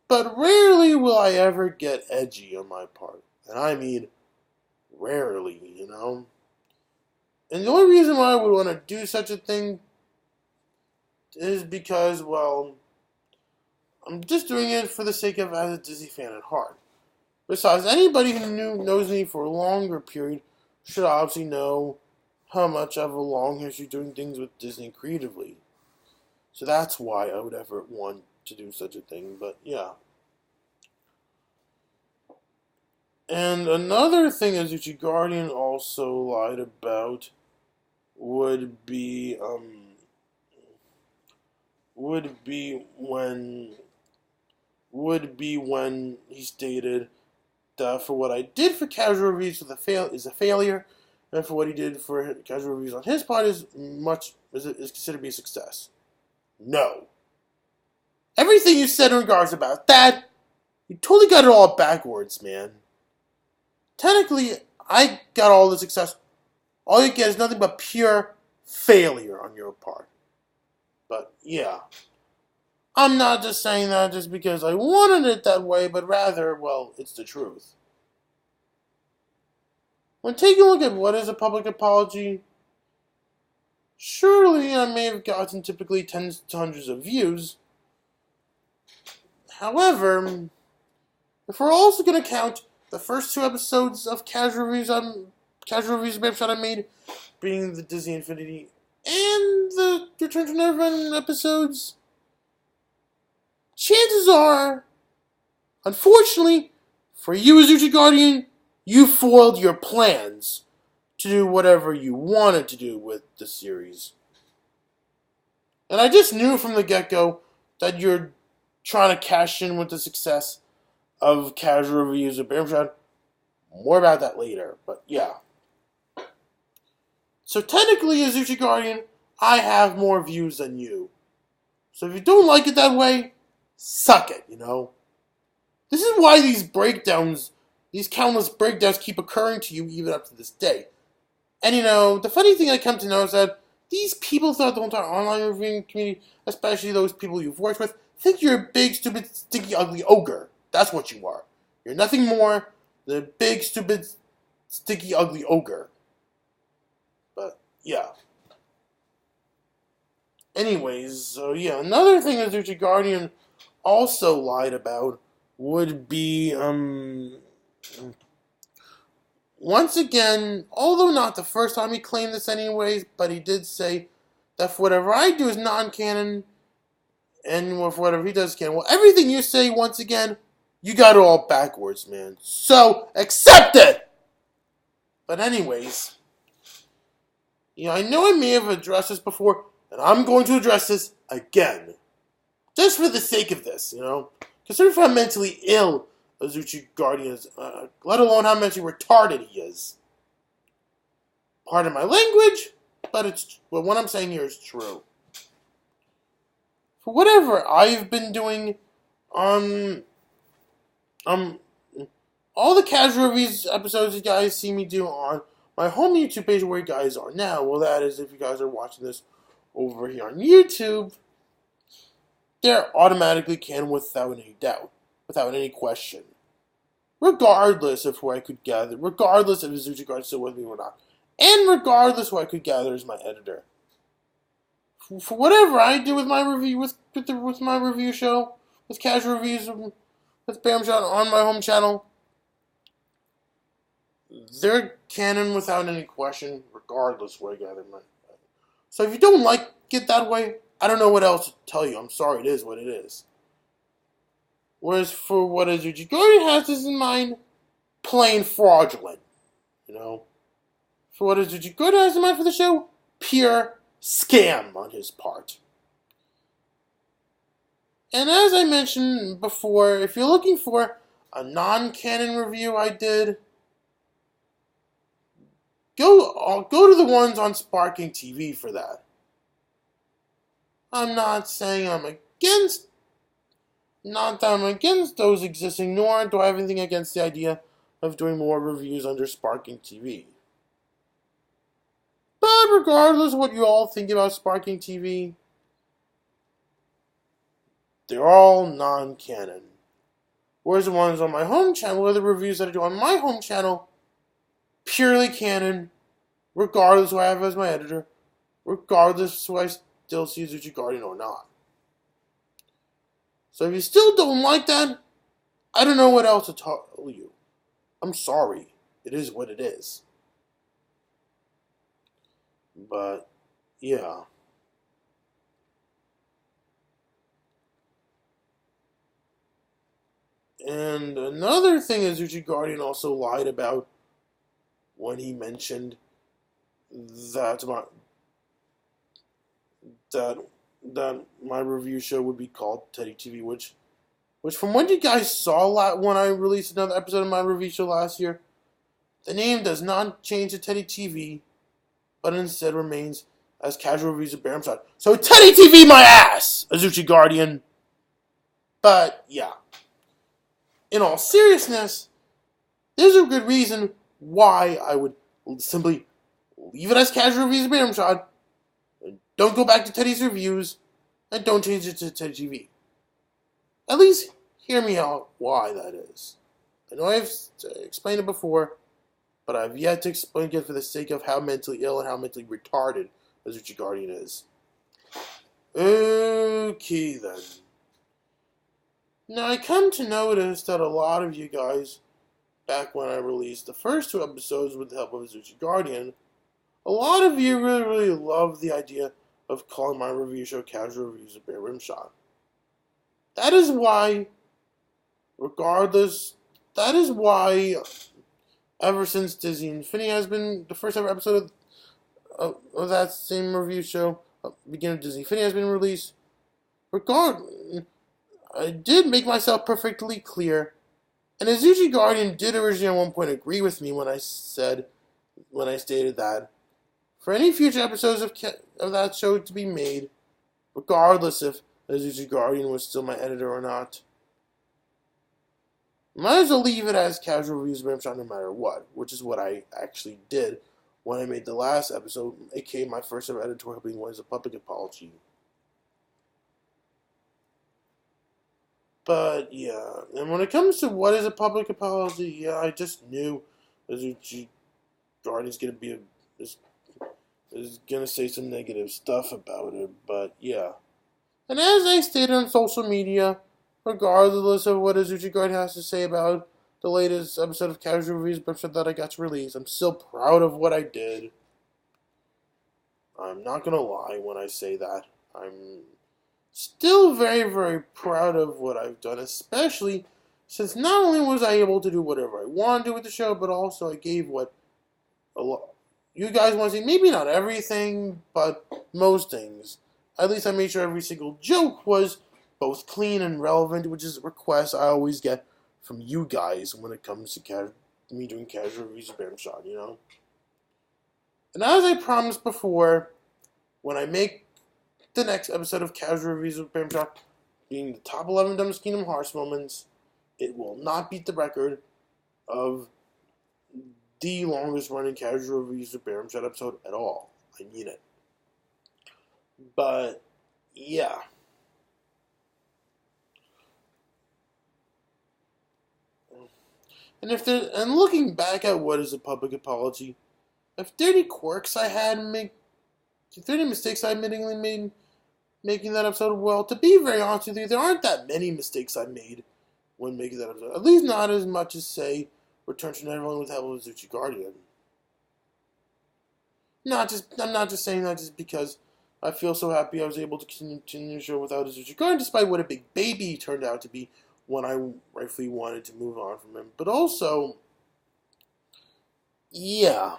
but rarely will I ever get edgy on my part. And I mean, rarely, you know? And the only reason why I would want to do such a thing is because, well, I'm just doing it for the sake of as a Disney fan at heart. Besides, anybody who knows me for a longer period should obviously know how much I have a long history doing things with Disney creatively. So that's why I would ever want to do such a thing, but yeah. And another thing AzuchiGuardian also lied about would be when he stated that for what I did for casual reviews is a failure, and for what he did for casual reviews on his part is considered to be a success. No. Everything you said in regards about that, you totally got it all backwards, man. Technically, I got all the success. All you get is nothing but pure failure on your part. But yeah. I'm not just saying that just because I wanted it that way, but rather, well, it's the truth. When taking a look at what is a public apology, surely I may have gotten typically tens to hundreds of views. However, if we're also going to count the first two episodes of casual reviews of bearRimshot I made, being the Disney Infinity and the Return to Neverland episodes, chances are, unfortunately, for you AzuchiGuardian, you foiled your plans to do whatever you wanted to do with the series. And I just knew from the get-go that you're trying to cash in with the success of casual reviews of bearRimshot. More about that later, but yeah. So technically, AzuchiGuardian, I have more views than you. So if you don't like it that way, suck it, you know? This is why these countless breakdowns keep occurring to you even up to this day. And you know, the funny thing I come to know is that these people throughout the entire online reviewing community, especially those people you've worked with, think you're a big, stupid, stinky, ugly ogre. That's what you are. You're nothing more than a big, stupid, stinky, ugly ogre. But, yeah. Anyways, so yeah, another thing that AzuchiGuardian also lied about would be, once again, although not the first time he claimed this anyways, but he did say that for whatever I do is non-canon, and for whatever he does is canon. Well, everything you say, once again, you got it all backwards, man. So, accept it! But anyways, you know, I know I may have addressed this before, and I'm going to address this again. Just for the sake of this, you know. Consider how mentally ill AzuchiGuardian is, let alone how mentally retarded he is. Pardon my language, but what I'm saying here is true. For whatever I've been doing, all the casual reviews episodes you guys see me do on my home YouTube page where you guys are now, well, that is if you guys are watching this over here on YouTube, they're automatically canon without any doubt, without any question. Regardless of who I could gather, regardless if AzuchiGuardian is still with me or not, and regardless who I could gather as my editor. For whatever I do with my review, with my review show, with casual reviews, with with bearRimshot on my home channel, they're canon without any question, regardless where I gather my. So if you don't like it that way, I don't know what else to tell you. I'm sorry, it is what it is. Whereas for what AzuchiGuardian has this in mind, plain fraudulent. You know? For what AzuchiGuardian has in mind for the show, pure scam on his part. And as I mentioned before, if you're looking for a non-canon review I did, go to the ones on Sparking TV for that. I'm not saying not that I'm against those existing, nor do I have anything against the idea of doing more reviews under Sparking TV. But regardless of what you all think about Sparking TV, they're all non-canon. Whereas the ones on my home channel, or the reviews that I do on my home channel, purely canon, regardless who I have as my editor, regardless who I still see AzuchiGuardian or not. So if you still don't like that, I don't know what else to tell you. I'm sorry. It is what it is. But, yeah. And another thing AzuchiGuardian also lied about when he mentioned that my review show would be called Teddy TV, which from what you guys saw when I released another episode of my review show last year, the name does not change to Teddy TV, but instead remains as Casual Reviews of bearRimshot. So Teddy TV my ass, AzuchiGuardian. But yeah, in all seriousness, there's a good reason why I would simply leave it as Casual Reviews of bearRimshot. Don't go back to Teddy's reviews, and don't change it to Teddy TV. At least hear me out why that is. I know I've explained it before, but I've yet to explain it for the sake of how mentally ill and how mentally retarded AzuchiGuardian is. Okay then. Now I come to notice that a lot of you guys, back when I released the first 2 episodes with the help of AzuchiGuardian, a lot of you really love the idea of calling my review show Casual Reviews of bearRimshot. That is why, ever since Disney Infinity has been the first ever episode of that same review show, beginning of Disney Infinity has been released, I did make myself perfectly clear, and AzuchiGuardian did originally at one point agree with me when I stated that for any future episodes of that show to be made, regardless if AzuchiGuardian was still my editor or not, might as well leave it as Casual Reviews of bearRimshot no matter what, which is what I actually did when I made the last episode, aka my first ever editorial being what is a public apology. But yeah, and when it comes to what is a public apology, yeah, I just knew AzuchiGuardian's is gonna say some negative stuff about it, but yeah. And as I stated on social media, regardless of what AzuchiGuardian has to say about the latest episode of Casual Reviews that I got to release, I'm still proud of what I did. I'm not gonna lie when I say that. I'm still very, very proud of what I've done, especially since not only was I able to do whatever I wanted to do with the show, but also I gave what you guys want to see. Maybe not everything, but most things. At least I made sure every single joke was both clean and relevant, which is a request I always get from you guys when it comes to me doing Casual Reviews of bearRimshot, you know? And as I promised before, when I make the next episode of Casual Reviews of bearRimshot being the top 11 dumbest Kingdom Hearts moments, it will not beat the record of the longest running Casual Reviews of bearRimshot episode at all. I mean it. But, yeah. And looking back at what is a public apology, if there are any quirks I had if there are any mistakes I admittingly made making that episode, well, to be very honest with you, there aren't that many mistakes I made when making that episode. At least not as much as, say, Return to Neverland with the help of AzuchiGuardian. I'm not just saying that just because I feel so happy I was able to continue the show without AzuchiGuardian, despite what a big baby he turned out to be when I rightfully wanted to move on from him. But also, yeah,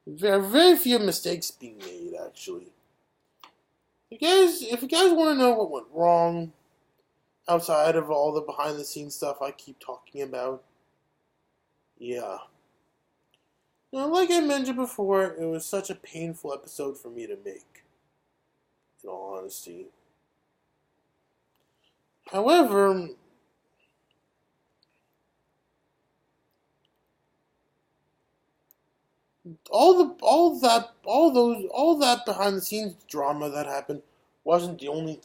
there are very few mistakes being made, actually. If you guys want to know what went wrong, outside of all the behind-the-scenes stuff I keep talking about, yeah. Now, like I mentioned before, it was such a painful episode for me to make, in all honesty. However, all that behind the scenes drama that happened wasn't the only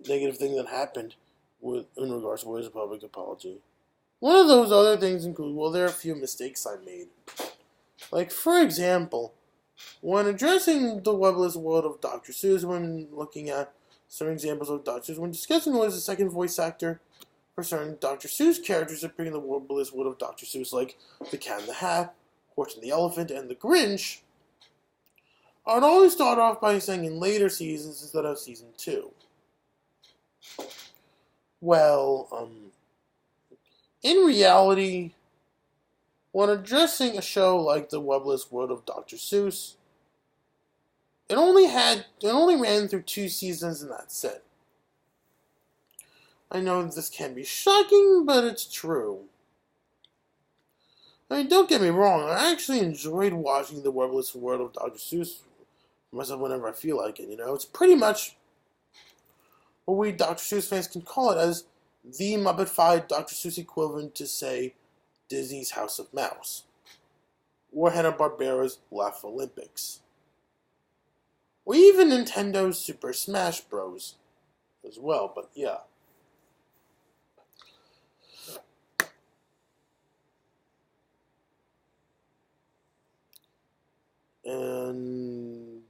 negative thing that happened in regards to what is a public apology. One of those other things include, well, there are a few mistakes I made. Like, for example, when addressing the webless world of Dr. Seuss, when looking at some examples of Dr. Seuss, when discussing what is the second voice actor for certain Dr. Seuss characters appearing in the webless world of Dr. Seuss, like the Cat in the Hat, Horton the Elephant, and the Grinch, I would always start off by saying in later seasons instead of season 2. Well, in reality, when addressing a show like the webless world of Dr. Seuss, it only ran through 2 seasons and that's it. I know this can be shocking, but it's true. I mean, don't get me wrong, I actually enjoyed watching the webless world of Dr. Seuss for myself whenever I feel like it, It's pretty much what we Dr. Seuss fans can call it as the Muppet-fied Dr. Seuss equivalent to, say, Disney's House of Mouse, or Hanna-Barbera's Laugh Olympics, or even Nintendo's Super Smash Bros. As well, but yeah. And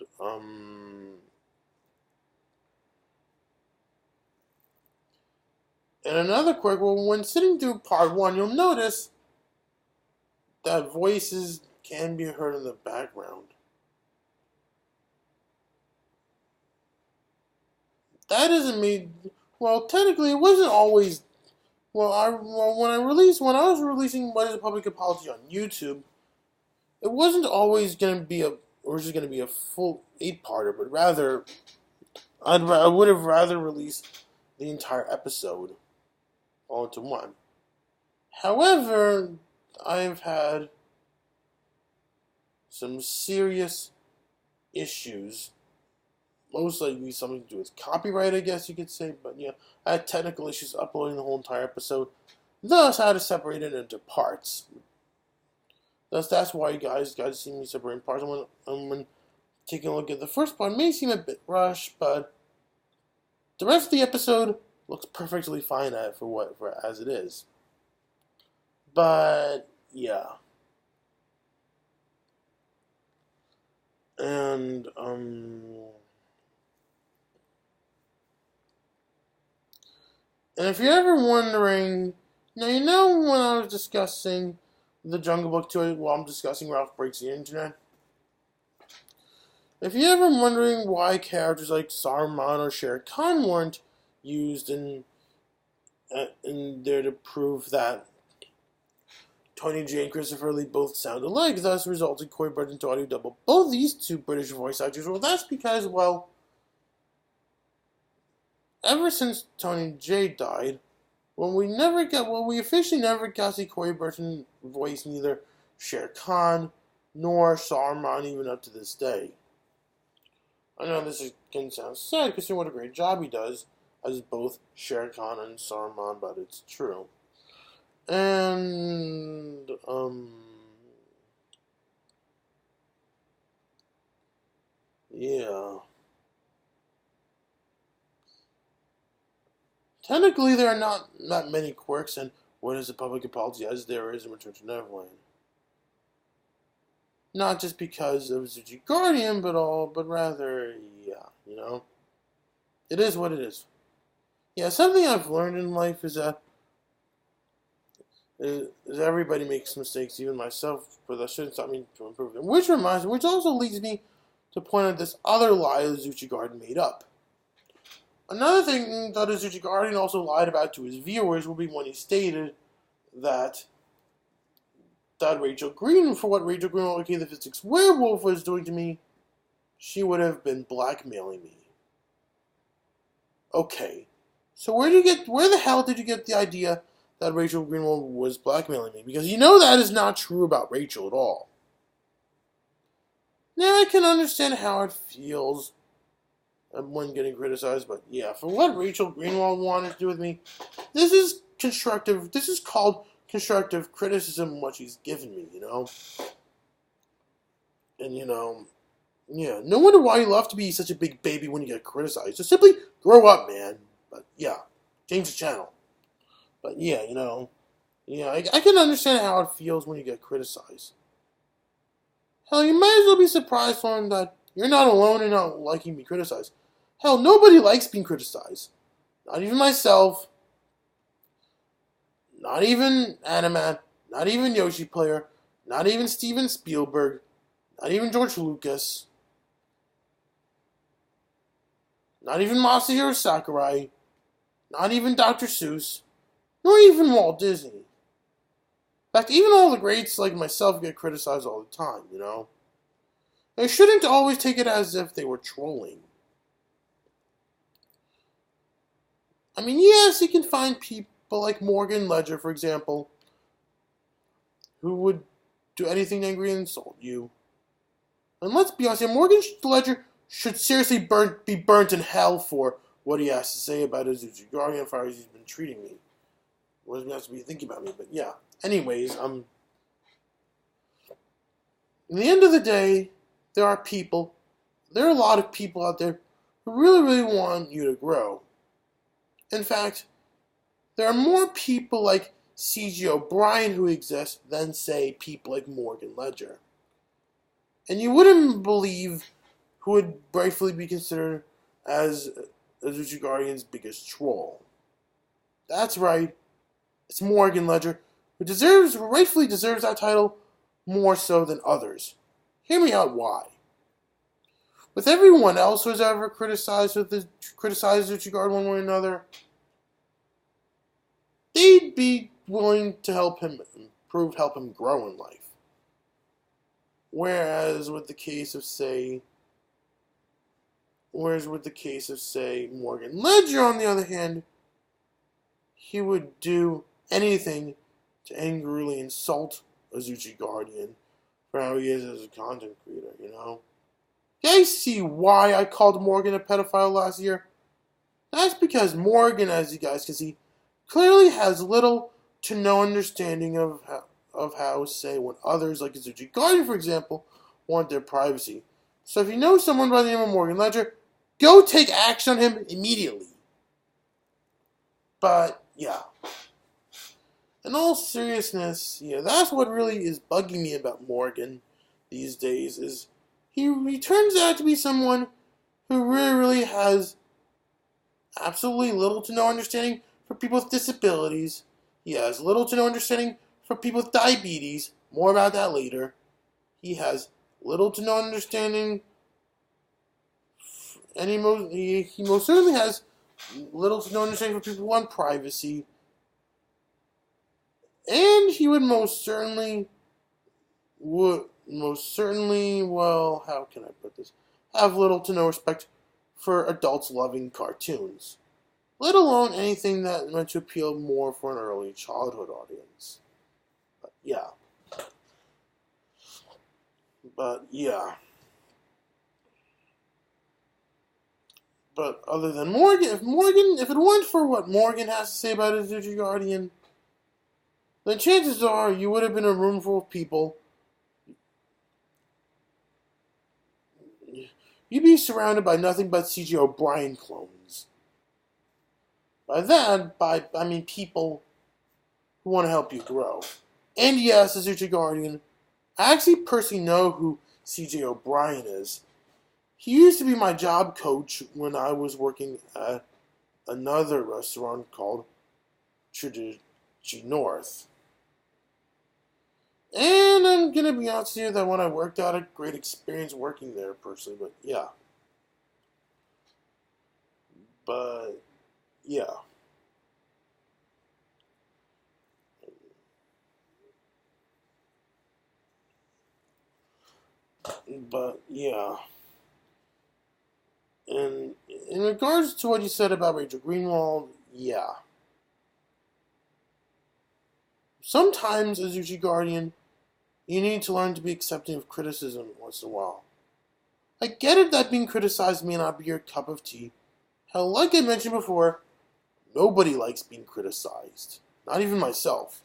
another quick one, when sitting through part 1, you'll notice that voices can be heard in the background. That doesn't mean, well, technically it wasn't always, when I was releasing What is a Public Apology on YouTube, it wasn't always going to be a full 8-parter, but rather, I would have rather released the entire episode all into one. However, I've had some serious issues, most likely something to do with copyright, I guess you could say, but yeah, I had technical issues uploading the whole entire episode, thus I had to separate it into parts. Thus, that's why you guys got to see me separating parts. When taking a look at the first part, it may seem a bit rushed, but the rest of the episode looks perfectly fine as it is. But yeah, and if you're ever wondering, now when I was discussing the Jungle Book 2 while I'm discussing Ralph Breaks the Internet. If you're ever wondering why characters like Saruman or Shere Khan weren't used in there to prove that Tony J and Christopher Lee both sound alike, thus resulting Corey Burton to audio double both these 2 British voice actors, well, that's because, well, ever since Tony J died, we officially never got to see Corey Burton voice neither Shere Khan nor Saruman even up to this day. I know this can sound sad considering what a great job he does as both Shere Khan and Saruman, but it's true. And yeah. Technically, there are not many quirks in What is a Public Apology as there is in Return to Neverland. Not just because of AzuchiGuardian, but rather, yeah, It is what it is. Yeah, something I've learned in life is that everybody makes mistakes, even myself, but that shouldn't stop me from improving. Which also leads me to point out this other lie that AzuchiGuardian made up. Another thing that AzuchiGuardian also lied about to his viewers will be when he stated that Rachel Green, for what Rachel Green, aka the Physics Werewolf, was doing to me, she would have been blackmailing me. Okay, so where the hell did you get the idea that Rachel Greenwald was blackmailing me? Because you know that is not true about Rachel at all. Now I can understand how it feels when getting criticized, but yeah, for what Rachel Greenwald wanted to do with me, this is constructive. This is called constructive criticism, what she's given me, you know? And, you know, yeah, no wonder why you love to be such a big baby when you get criticized. Just simply grow up, man. But, yeah, change the channel. But, yeah, you know, yeah, I can understand how it feels when you get criticized. Hell, you might as well be surprised to learn that you're not alone in not liking being criticized. Hell, nobody likes being criticized. Not even myself. Not even Animat. Not even Yoshi Player. Not even Steven Spielberg. Not even George Lucas. Not even Masahiro Sakurai. Not even Dr. Seuss. Nor even Walt Disney. In fact, even all the greats like myself get criticized all the time, you know? They shouldn't always take it as if they were trolling. I mean, yes, you can find people like Morgan Ledger, for example, who would do anything to angry and insult you. And let's be honest, Morgan Ledger should seriously be burnt in hell for what he has to say about AzuchiGuardian for how he's been treating me. What does he have to be thinking about me? But yeah. Anyways, in the end of the day, there are a lot of people out there who really, really want you to grow. In fact, there are more people like C.G. O'Brien who exist than, say, people like Morgan Ledger. And you wouldn't believe who would rightfully be considered as AzuchiGuardian's biggest troll. That's right, it's Morgan Ledger, who rightfully deserves that title more so than others. Hear me out why. With everyone else who's ever criticized AzuchiGuardian one way or another, they'd be willing to help him improve, help him grow in life. Whereas with the case of, say, Morgan Ledger, on the other hand, he would do anything to angrily insult AzuchiGuardian for how he is as a content creator, you know? You guys see why I called Morgan a pedophile last year? That's because Morgan, as you guys can see, clearly has little to no understanding of how, say, when others, like AzuchiGuardian, for example, want their privacy. So if you know someone by the name of Morgan Ledger, go take action on him immediately. But, yeah. In all seriousness, yeah, that's what really is bugging me about Morgan these days, is he turns out to be someone who really has absolutely little to no understanding for people with disabilities. He has little to no understanding for people with diabetes. More about that later. He has little to no understanding, and he most certainly has little to no understanding for people who want privacy. And he would most certainly, well, how can I put this? Have little to no respect for adults loving cartoons, let alone anything that meant to appeal more for an early childhood audience. But yeah. But other than Morgan, if it weren't for what Morgan has to say about AzuchiGuardian, then chances are you would have been a room full of people. You'd be surrounded by nothing but C.G. O'Brien clones. By that, I mean people who want to help you grow. And yes, AzuchiGuardian, I actually personally know who C.J. O'Brien is. He used to be my job coach when I was working at another restaurant called Trilogy North. And I'm gonna be honest here that when I worked out, I had a great experience working there personally, but yeah. But yeah. But yeah. And in regards to what you said about Rachel Greenwald, yeah. Sometimes, as AzuchiGuardian, you need to learn to be accepting of criticism once in a while. I get it that being criticized may not be your cup of tea. Hell, like I mentioned before, nobody likes being criticized. Not even myself.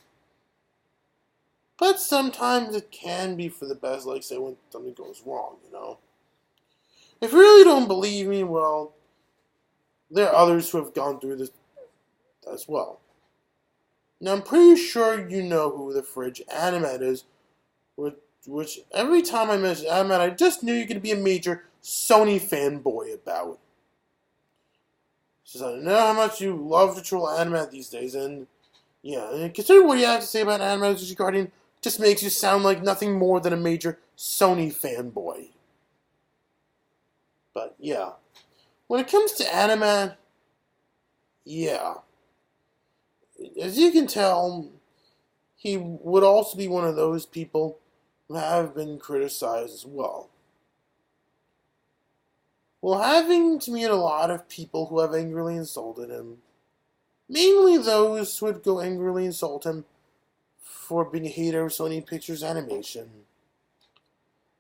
But sometimes it can be for the best, like say when something goes wrong, you know? If you really don't believe me, well, there are others who have gone through this as well. Now, I'm pretty sure you know who the fridge Animat is, which every time I mention Animat, I just knew you're going to be a major Sony fanboy about. Says, I know how much you love to troll Animat these days, and yeah, and consider what you have to say about Animat AzuchiGuardian just makes you sound like nothing more than a major Sony fanboy. But yeah, when it comes to Animat, yeah. As you can tell, he would also be one of those people who have been criticized as well. Well, having to meet a lot of people who have angrily insulted him, mainly those who would go angrily insult him for being a hater of Sony Pictures Animation.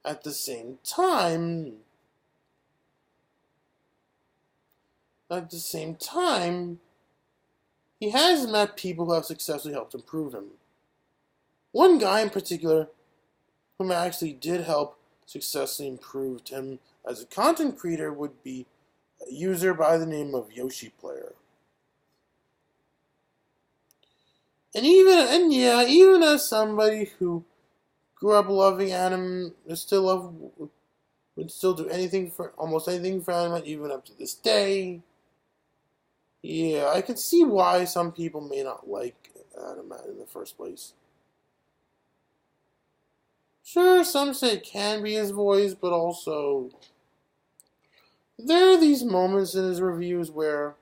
At the same time, he has met people who have successfully helped improve him. One guy in particular, whom actually did help successfully improve him as a content creator, would be a user by the name of YoshiPlayer. And even as somebody who grew up loving anime, would still do almost anything for anime, even up to this day. Yeah, I can see why some people may not like anime in the first place. Sure, some say it can be his voice, but also there are these moments in his reviews where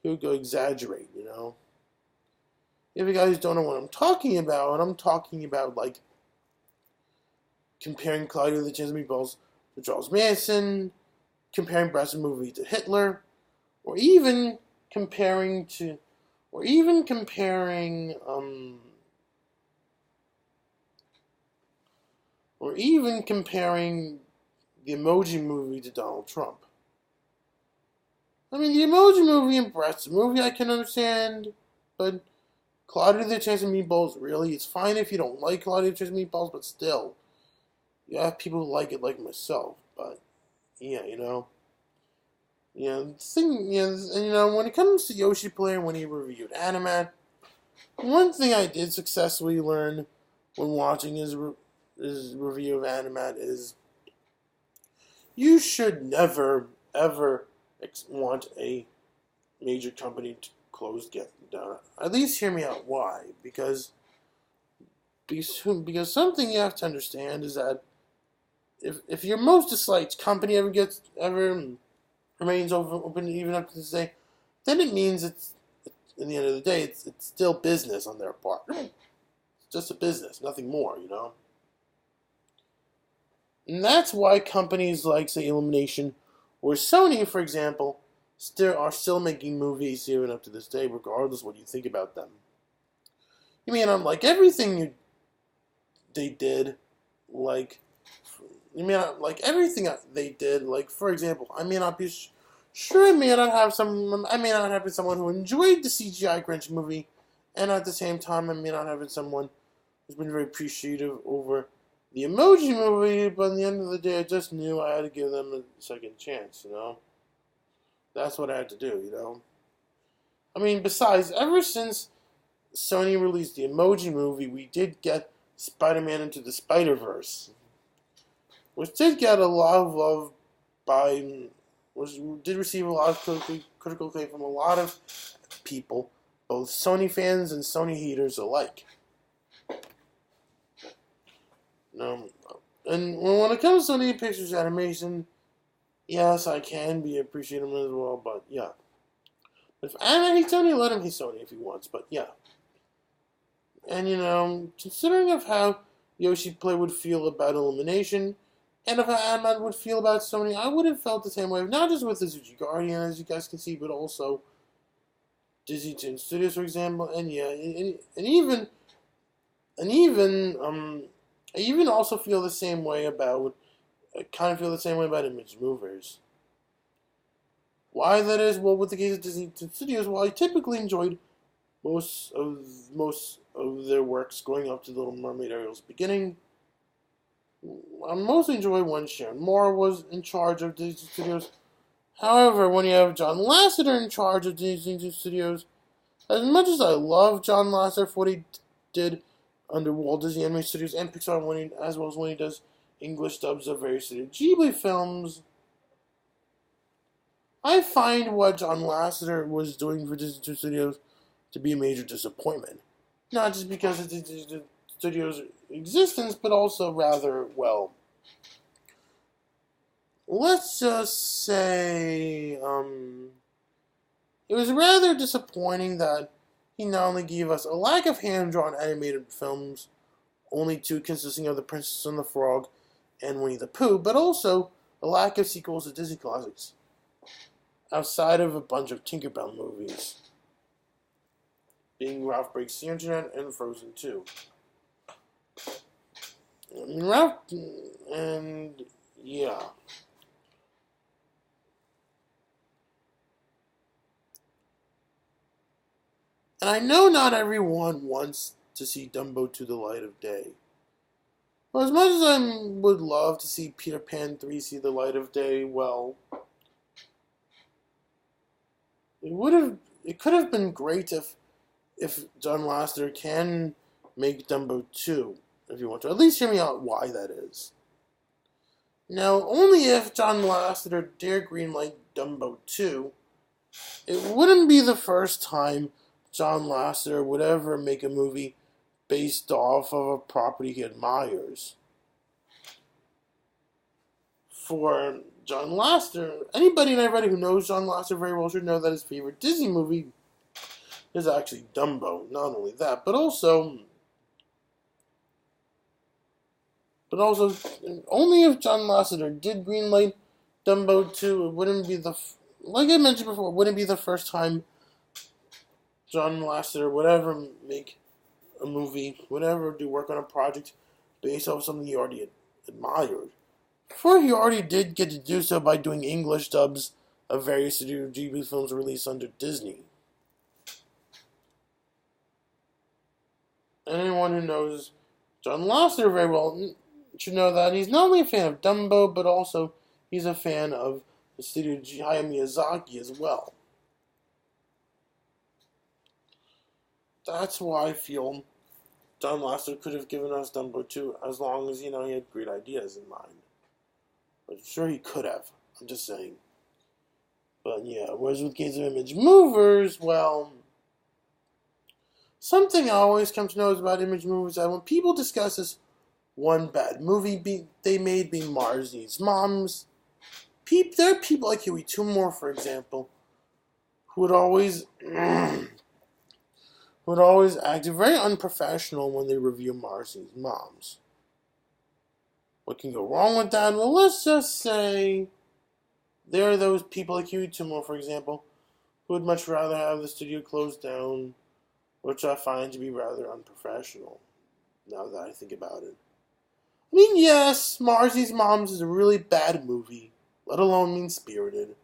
he would go exaggerate, you know? If you guys don't know what I'm talking about like comparing Claudia the Chance Meatballs to Charles Manson, comparing Bresson movie to Hitler, or even comparing the Emoji Movie to Donald Trump. I mean, the Emoji Movie and Bresson movie I can understand, but Claudia the Chance Meatballs, really, it's fine if you don't like Claudia the Chance Meatballs, but still, you have people who like it like myself, but yeah, you know. Yeah, the thing is, and, you know, when it comes to YoshiPlayer, when he reviewed Animat, one thing I did successfully learn when watching his review of Animat is you should never, ever want a major company to close down. At least hear me out why. Because something you have to understand is that if your most disliked company ever remains open even up to this day, then it means it's in the end of the day it's still business on their part. It's just a business, nothing more, you know. And that's why companies like, say, Illumination or Sony, for example, are still making movies even up to this day, regardless of what you think about them. You mean unlike everything they did, like for example, I may not be sure. I may not have been someone who enjoyed the CGI Grinch movie, and at the same time, I may not have been someone who's been very appreciative over the Emoji Movie. But at the end of the day, I just knew I had to give them a second chance. You know, that's what I had to do. You know, I mean, besides, ever since Sony released the Emoji Movie, we did get Spider-Man Into the Spider-Verse, which did get a lot of love by did receive a lot of critical acclaim from a lot of people, both Sony fans and Sony haters alike. And when it comes to Sony Pictures animation, yes, I can be appreciative as well, but yeah. If anime hates Sony, let him hate Sony if he wants, but yeah. And considering of how Yoshi Play would feel about Illumination, and if Ahmad would feel about Sony, I would have felt the same way, not just with AzuchiGuardian, as you guys can see, but also Disney Toon Studios, for example, and yeah, I even also feel the same way about, Image Movers. Why that is? Well, with the case of Disney Toon Studios, while I typically enjoyed most of their works going up to Little Mermaid Ariel's beginning, I mostly enjoyed when Sharon Moore was in charge of Disney Studios. However, when you have John Lasseter in charge of Disney Studios, as much as I love John Lasseter for what he did under Walt Disney Animation Studios and Pixar, as well as when he does English dubs of various Studio Ghibli films, I find what John Lasseter was doing for Disney Studios to be a major disappointment. Not just because of Disney Studios' existence, but also rather, well, let's just say, it was rather disappointing that he not only gave us a lack of hand-drawn animated films, only two consisting of The Princess and the Frog and Winnie the Pooh, but also a lack of sequels to Disney classics, outside of a bunch of Tinkerbell movies, being Ralph Breaks the Internet and Frozen 2. Yeah. And I know not everyone wants to see Dumbo to the light of day. But as much as I would love to see Peter Pan 3 see the light of day, well, it could have been great if John Lasseter can make Dumbo 2, if you want to. At least hear me out why that is. Now, only if John Lasseter dare greenlight Dumbo 2, it wouldn't be the first time John Lasseter would ever make a movie based off of a property he admires. For John Lasseter, anybody and everybody who knows John Lasseter very well should know that his favorite Disney movie is actually Dumbo. Not only that, but also only if John Lasseter did greenlight Dumbo 2, it wouldn't be like I mentioned before, it wouldn't be the first time John Lasseter would ever make a movie, would ever do work on a project based off something he already admired. Before he already did get to do so by doing English dubs of various Studio Ghibli films released under Disney. Anyone who knows John Lasseter very well should know that he's not only a fan of Dumbo, but also he's a fan of the Studio Hayao Miyazaki as well. That's why I feel John Lasseter could have given us Dumbo 2 as long as, he had great ideas in mind. But sure he could have. I'm just saying. But yeah, whereas with case of Image Movers, well, something I always come to know about Image Movers is that when people discuss this one bad movie they made being Mars Needs Moms, there are people like Huey Tumor, for example, who would always act very unprofessional when they review Mars Needs Moms. What can go wrong with that? Well, let's just say there are those people like Huey Tumor, for example, who would much rather have the studio closed down, which I find to be rather unprofessional, now that I think about it. I mean, yes, Mars Needs Moms is a really bad movie, let alone mean-spirited.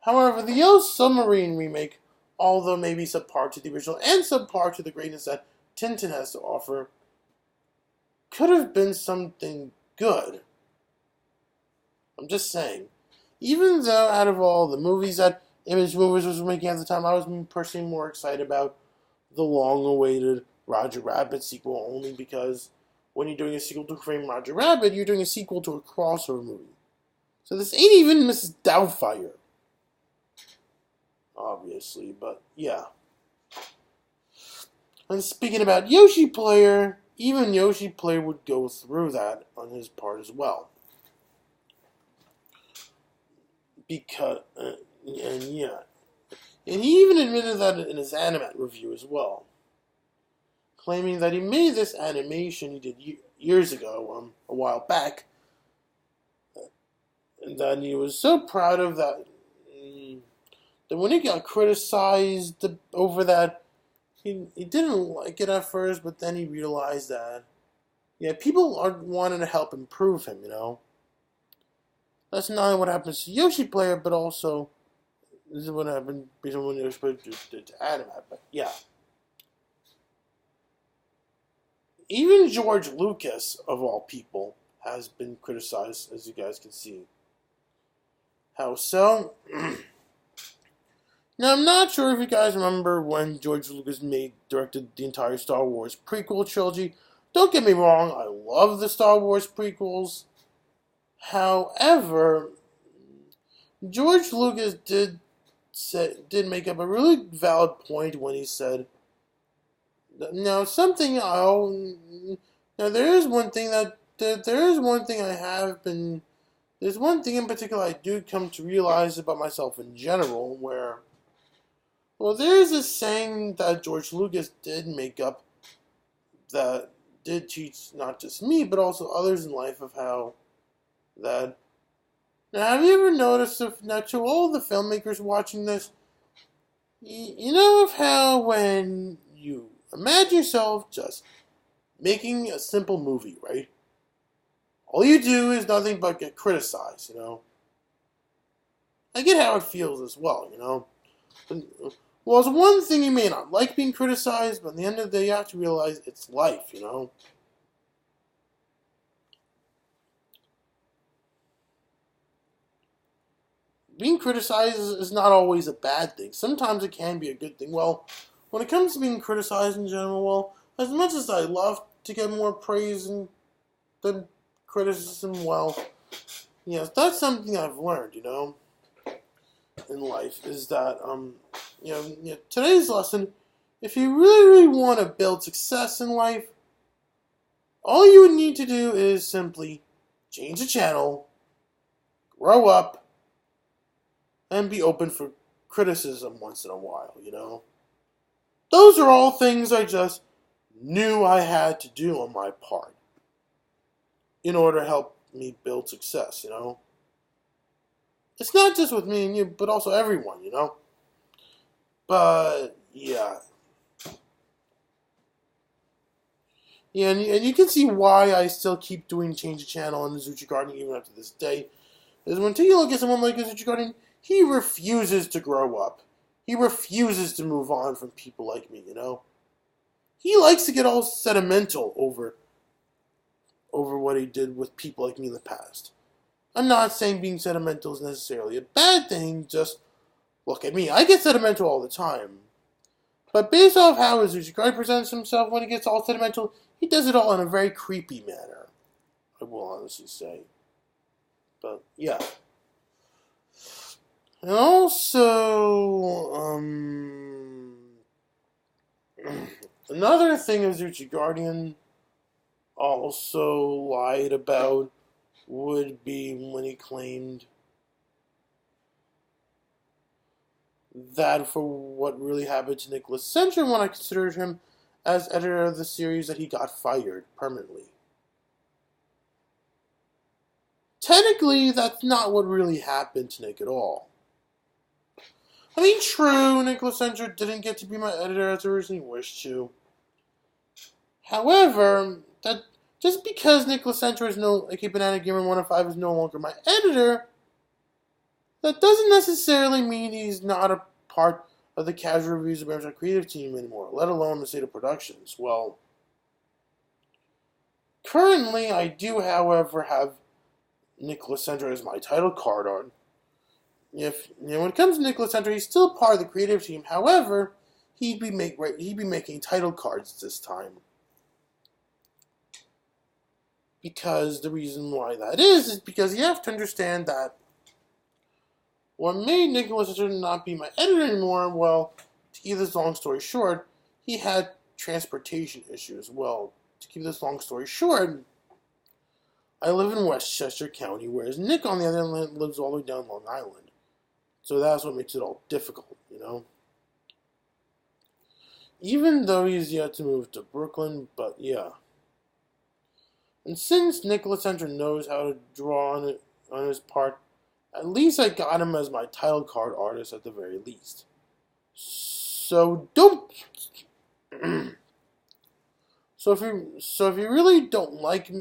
However, the Yellow Submarine remake, although maybe subpar to the original and subpar to the greatness that Tintin has to offer, could have been something good. I'm just saying. Even though out of all the movies that Image Movers was making at the time, I was personally more excited about the long-awaited Roger Rabbit sequel, only because when you're doing a sequel to Frame Roger Rabbit, you're doing a sequel to a crossover movie. So this ain't even Mrs. Doubtfire. Obviously, but yeah. And speaking about Yoshi Player, even Yoshi Player would go through that on his part as well. Because, and yeah. And he even admitted that in his Animat review as well. Claiming that he made this animation he did years ago, a while back, and that he was so proud of that, that when he got criticized over that, he didn't like it at first, but then he realized that, yeah, people are wanting to help improve him, you know? That's not only what happens to Yoshi Player, but also, this is what happened based on when Yoshi Player did to Animat, but yeah. Even George Lucas, of all people, has been criticized, as you guys can see. How so? Now, I'm not sure if you guys remember when George Lucas directed the entire Star Wars prequel trilogy. Don't get me wrong, I love the Star Wars prequels. However, George Lucas did make up a really valid point when he said, now there is one thing there's one thing in particular I do come to realize about myself in general, where, well, there is a saying that George Lucas did make up that did teach not just me, but also others in life of how that. Now, have you ever noticed, to all the filmmakers watching this, you know of how when you imagine yourself just making a simple movie, right? All you do is nothing but get criticized, you know? I get how it feels as well, you know? Well, it's one thing you may not like being criticized, but at the end of the day, you have to realize it's life, you know? Being criticized is not always a bad thing. Sometimes it can be a good thing. Well, when it comes to being criticized in general, well, as much as I love to get more praise than criticism, well, yes, that's something I've learned, you know, in life, is that, today's lesson, if you really, really want to build success in life, all you would need to do is simply change the channel, grow up, and be open for criticism once in a while, you know? Those are all things I just knew I had to do on my part in order to help me build success, you know? It's not just with me and you, but also everyone, you know? But, yeah. Yeah, and you can see why I still keep doing Change the Channel and AzuchiGuardian even up to this day. Is when you look at someone like AzuchiGuardian, he refuses to grow up. He refuses to move on from people like me, you know? He likes to get all sentimental over what he did with people like me in the past. I'm not saying being sentimental is necessarily a bad thing, just look at me. I get sentimental all the time. But based off how AzuchiGuardian presents himself when he gets all sentimental, he does it all in a very creepy manner, I will honestly say. But, yeah. And also, another thing AzuchiGuardian also lied about would be when he claimed that for what really happened to Nicholas Century, when I considered him as editor of the series, that he got fired permanently. Technically, that's not what really happened to Nick at all. I mean, true, Nicholas Century didn't get to be my editor as I originally wished to. However, that just because Nicholas Century aka Banana Gamer 105 is no longer my editor, that doesn't necessarily mean he's not a part of the casual reviews of bearRimshot creative team anymore, let alone the state of productions. Well, currently I do, however, have Nicholas Century as my title card on. When it comes to Nicholas Century, he's still part of the creative team. However, he'd be making title cards this time. Because the reason why that is because you have to understand that what made Nicholas not be my editor anymore, well, to keep this long story short, he had transportation issues. Well, to keep this long story short, I live in Westchester County, whereas Nick, on the other hand, lives all the way down Long Island. So that's what makes it all difficult, you know? Even though he's yet to move to Brooklyn, but yeah. And since Nicholas Center knows how to draw on his part, at least I got him as my title card artist at the very least. So don't... So if you really don't like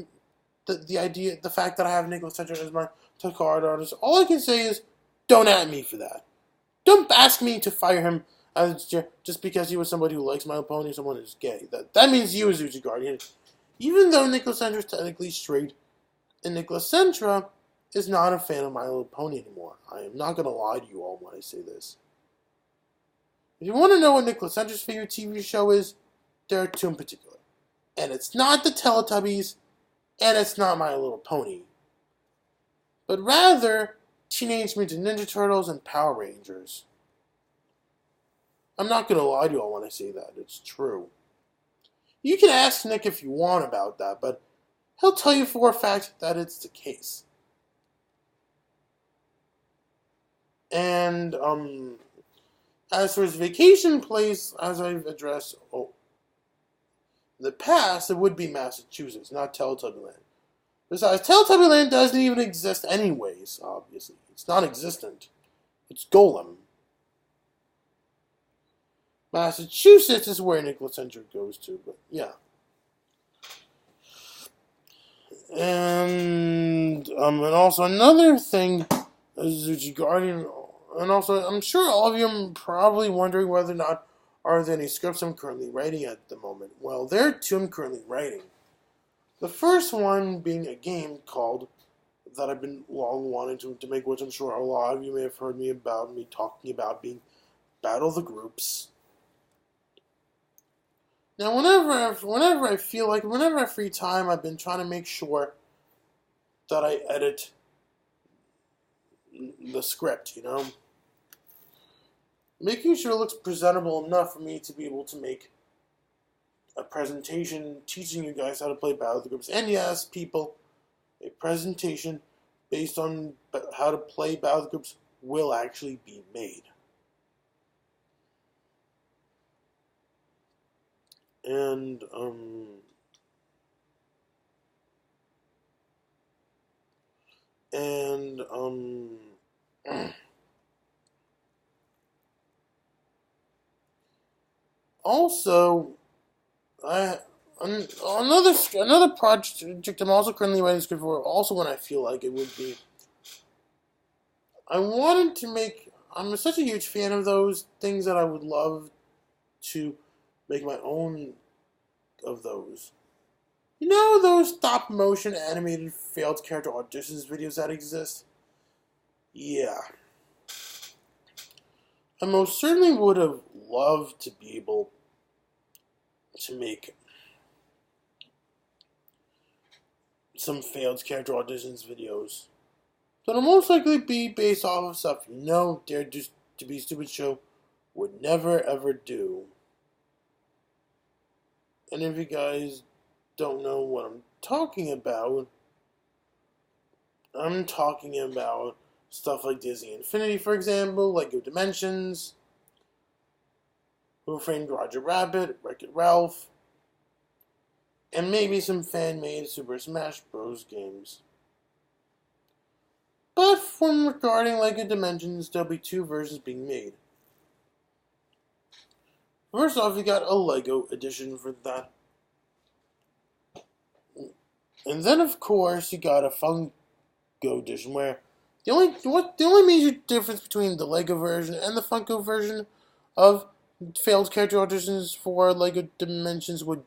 the fact that I have Nicholas Center as my title card artist, all I can say is, don't at me for that. Don't ask me to fire him just because he was somebody who likes My Little Pony, someone who's gay. That means you, AzuchiGuardian. Even though Nicholas Centra is technically straight, and Nicholas Centra is not a fan of My Little Pony anymore. I am not going to lie to you all when I say this. If you want to know what Nicholas Centra's favorite TV show is, there are two in particular. And it's not the Teletubbies, and it's not My Little Pony. But rather, Teenage Mutant Ninja Turtles and Power Rangers. I'm not going to lie to you all when I say that. It's true. You can ask Nick if you want about that, but he'll tell you for a fact that it's the case. And, as for his vacation place, as I've addressed in the past, it would be Massachusetts, not Teletubbyland. Besides, Teletubbyland doesn't even exist anyways, obviously. It's non-existent. It's Golem. Massachusetts is where Nicholas Centra goes to, but yeah. And also another thing, AzuchiGuardian, and also I'm sure all of you are probably wondering whether or not are there any scripts I'm currently writing at the moment. Well, there are two I'm currently writing. The first one being a game called, that I've been long wanting to make, which I'm sure a lot of you may have heard me talking about, being Battle of the Groups. Now, whenever I feel like, whenever I have free time, I've been trying to make sure that I edit the script, you know? Making sure it looks presentable enough for me to be able to make a presentation teaching you guys how to play Battle of the Groups. And yes, people, a presentation based on how to play Battle of the Groups will actually be made. And, also, another project I'm also currently writing script for, also when I feel like it would be, I wanted to make, I'm such a huge fan of those things that I would love to make my own of those. You know those stop motion animated failed character auditions videos that exist? Yeah. I most certainly would have loved to be able to make some failed character auditions videos. But it'll most likely be based off of stuff you know Dare to Be Stupid show would never ever do. And if you guys don't know what I'm talking about stuff like Disney Infinity, for example, Lego Dimensions, Who Framed Roger Rabbit, Wreck-It Ralph, and maybe some fan-made Super Smash Bros. Games. But from regarding Lego Dimensions, there'll be two versions being made. First off, you got a Lego edition for that. And then, of course, you got a Funko edition, where the only major difference between the Lego version and the Funko version of failed character auditions for Lego Dimensions would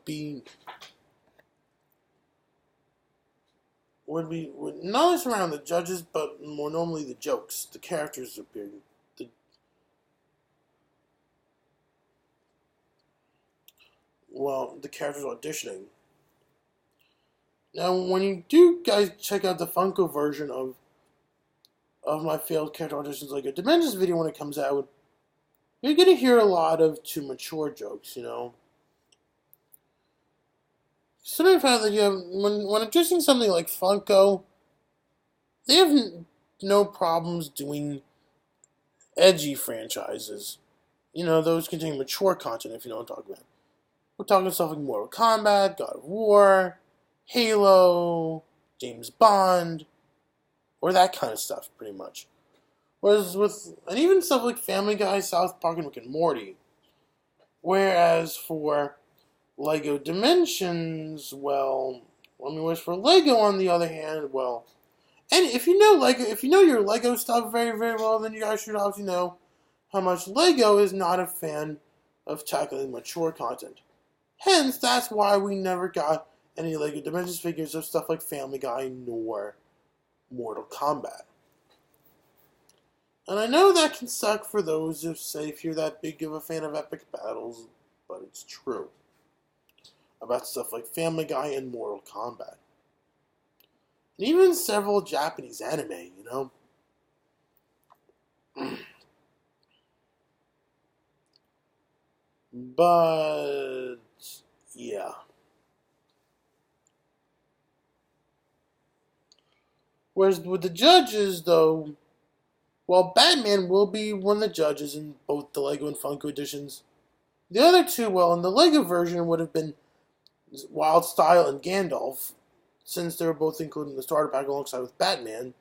not just around the judges, but more normally the jokes, the characters appearing, the characters auditioning. Now, when you do guys check out the Funko version of my failed character auditions Lego Dimensions video when it comes out, you're going to hear a lot of too mature jokes, you know. Considering the fact that you have, when addressing something like Funko, they have no problems doing edgy franchises. You know, those containing mature content, if you know what I'm talking about. We're talking stuff like Mortal Kombat, God of War, Halo, James Bond, or that kind of stuff, pretty much. Whereas and even stuff like Family Guy, South Park, and Rick and Morty. Whereas for Lego Dimensions, whereas for Lego, on the other hand, and if you know your Lego stuff very, very well, then you guys should obviously know how much Lego is not a fan of tackling mature content. Hence, that's why we never got any Lego Dimensions figures of stuff like Family Guy nor Mortal Kombat. And I know that can suck for those who say if you're that big of a fan of epic battles, but it's true. About stuff like Family Guy and Mortal Kombat. And even several Japanese anime, you know? But, yeah. Whereas with the judges, though, while Batman will be one of the judges in both the Lego and Funko editions, the other two, in the Lego version would have been Wildstyle and Gandalf, since they were both included in the starter pack alongside with Batman.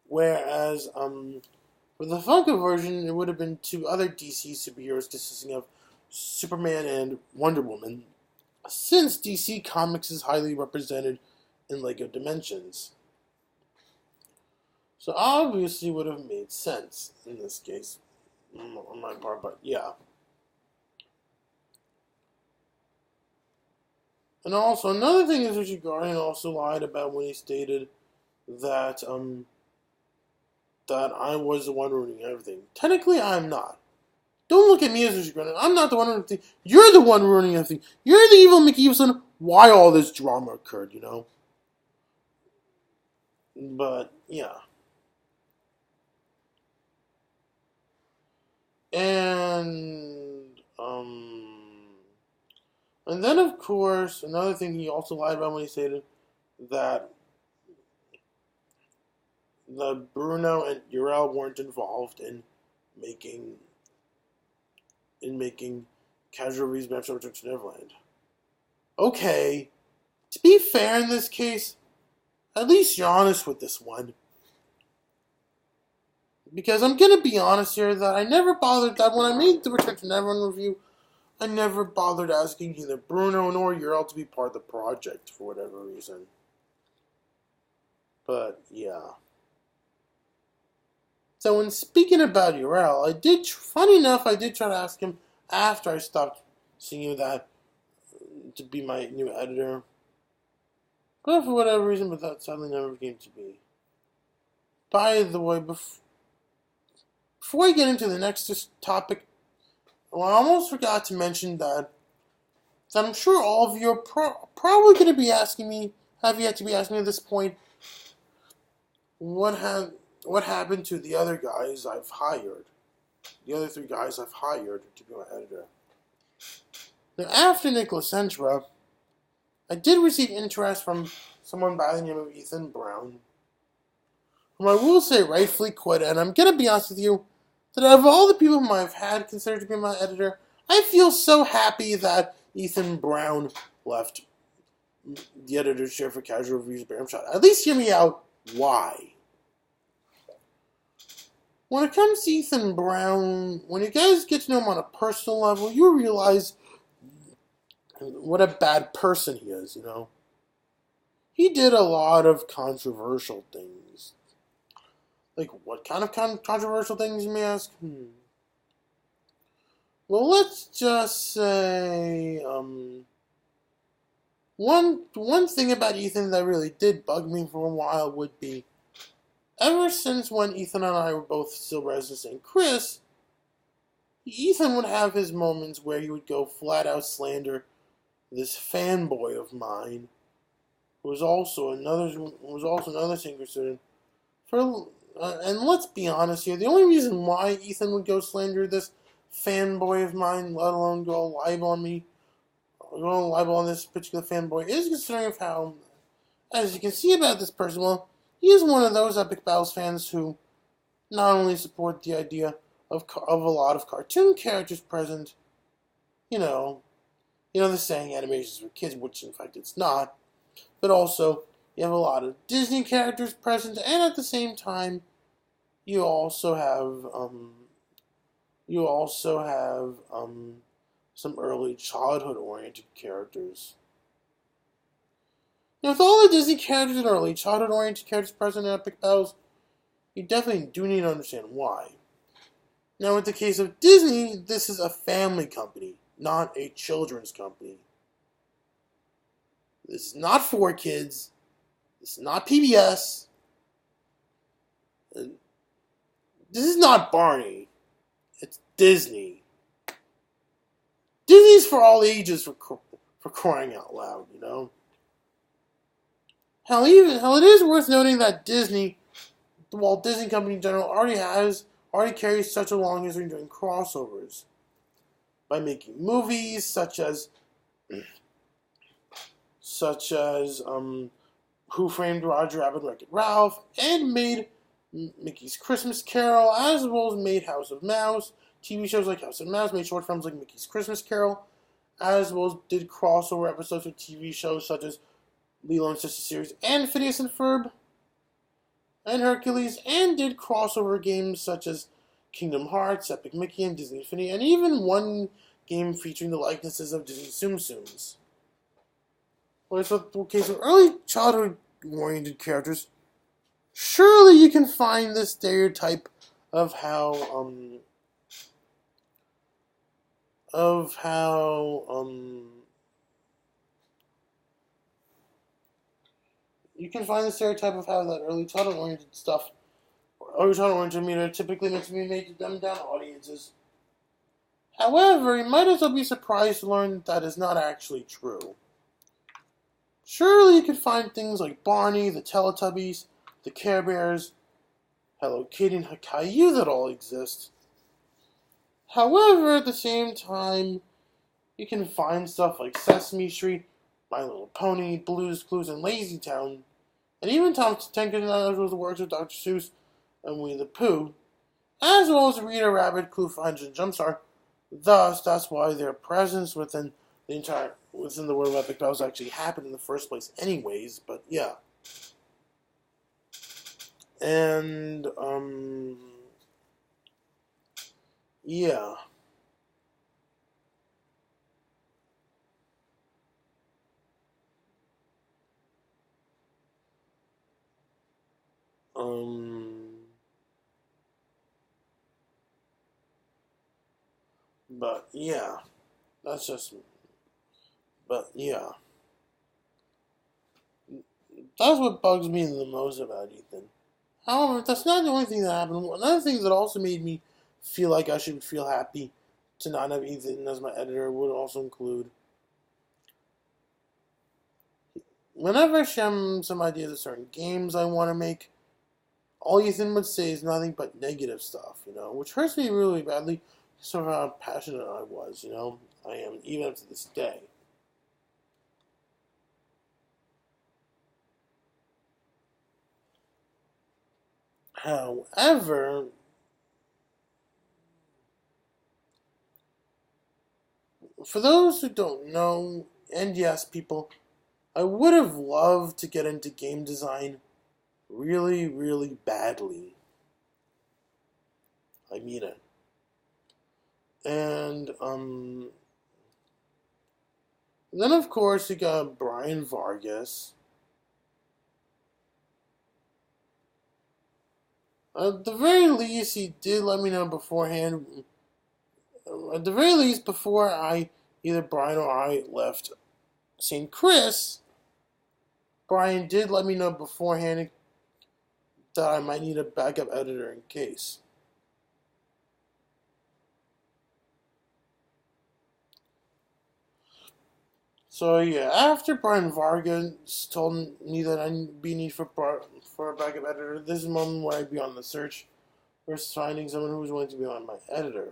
Whereas, for the Funko version, it would have been two other DC superheroes consisting of Superman and Wonder Woman, since DC Comics is highly represented in Lego Dimensions. So obviously would have made sense in this case, on my part, but yeah. And also, another thing is AzuchiGuardian also lied about when he stated that, that I was the one ruining everything. Technically, I'm not. Don't look at me as AzuchiGuardian. I'm not the one ruining everything. You're the one ruining everything. You're the evil Mickey Evilson. Why all this drama occurred, you know? But, yeah. And then, of course, another thing he also lied about when he stated that Bruno and Uriel weren't involved in making Casual Reads Maps Return to Neverland. Okay, to be fair in this case, at least you're honest with this one. Because I'm gonna be honest here that I never bothered that when I made the Return to Neverland review, I never bothered asking either Bruno nor Uriel to be part of the project for whatever reason. But, yeah. So, when speaking about Uriel, funny enough, I did try to ask him after I stopped seeing that to be my new editor. But for whatever reason, that sadly never came to be. By the way, before I get into the next topic, I almost forgot to mention that I'm sure all of you are probably going to be asking me, have yet to be asking me at this point, what happened to the other guys I've hired? The other 3 guys I've hired to be my editor. Now, after Nicholas Sentra, I did receive interest from someone by the name of Ethan Brown, whom I will say rightfully quit, and I'm going to be honest with you, that out of all the people whom I've had considered to be my editor, I feel so happy that Ethan Brown left the editor's chair for Casual Reviews of bearRimshot. At least hear me out, why? When it comes to Ethan Brown, when you guys get to know him on a personal level, you realize what a bad person he is, you know? He did a lot of controversial things. Like, what kind of controversial things, you may ask? Well, let's just say, one thing about Ethan that really did bug me for a while would be, ever since when Ethan and I were both still residents in Chris, Ethan would have his moments where he would go flat out slander this fanboy of mine, another thing considered. And let's be honest here, the only reason why Ethan would go slander this fanboy of mine, let alone go libel on me, go libel on this particular fanboy, is considering of how, as you can see about this person, well, he is one of those Epic Battles fans who not only support the idea of a lot of cartoon characters present, you know the saying animations for kids, which in fact it's not, but also you have a lot of Disney characters present, and at the same time, you also have some early childhood-oriented characters. Now, with all the Disney characters and early childhood-oriented characters present in Epic Battles, you definitely do need to understand why. Now, with the case of Disney, this is a family company, not a children's company. This is not for kids. This is not PBS. This is not Barney. It's Disney. Disney's for all ages, for crying out loud, Hell, it is worth noting that Disney, the Walt Disney Company in general, already carries such a long history in doing crossovers by making movies such as Who Framed Roger Rabbit, Wreck-It Ralph, and made Mickey's Christmas Carol, as well as made House of Mouse. TV shows like House of Mouse made short films like Mickey's Christmas Carol, as well as did crossover episodes with TV shows such as Lilo and Stitch series and Phineas and Ferb and Hercules, and did crossover games such as Kingdom Hearts, Epic Mickey, and Disney Infinity, and even one game featuring the likenesses of Disney Tsum Tsums. Whereas with the case of early childhood-oriented characters, surely you can find this stereotype of how you can find the stereotype of how that early childhood-oriented stuff, or early childhood-oriented media, typically meant to be made to dumb down audiences. However, you might as well be surprised to learn that is not actually true. Surely you could find things like Barney, the Teletubbies, the Care Bears, Hello Kitty, and Caillou that all exist. However, at the same time, you can find stuff like Sesame Street, My Little Pony, Blue's Clues, and Lazy Town, and even Tom Tankin and the works of Dr. Seuss and Winnie the Pooh, as well as Rita Rabbit, Clue 500, and Jumpstart. Thus, that's why their presence within the world of Epic Battles actually happened in the first place anyways, but yeah. And, yeah. But yeah, that's what bugs me the most about Ethan. However, that's not the only thing that happened. Another thing that also made me feel like I should feel happy to not have Ethan as my editor would also include whenever I share some ideas of certain games I want to make, all Ethan would say is nothing but negative stuff, which hurts me really badly because of how passionate I was, I am, even up to this day. However, for those who don't know, and yes, people, I would have loved to get into game design really, really badly. I mean it. And, then of course you got Brian Vargas. At the very least, he did let me know beforehand. At the very least, before either Brian or I left St. Chris, Brian did let me know beforehand that I might need a backup editor in case. So yeah, after Brian Vargas told me that I'd be need for a backup editor, this is the moment where I'd be on the search for finding someone who was willing to be on my editor.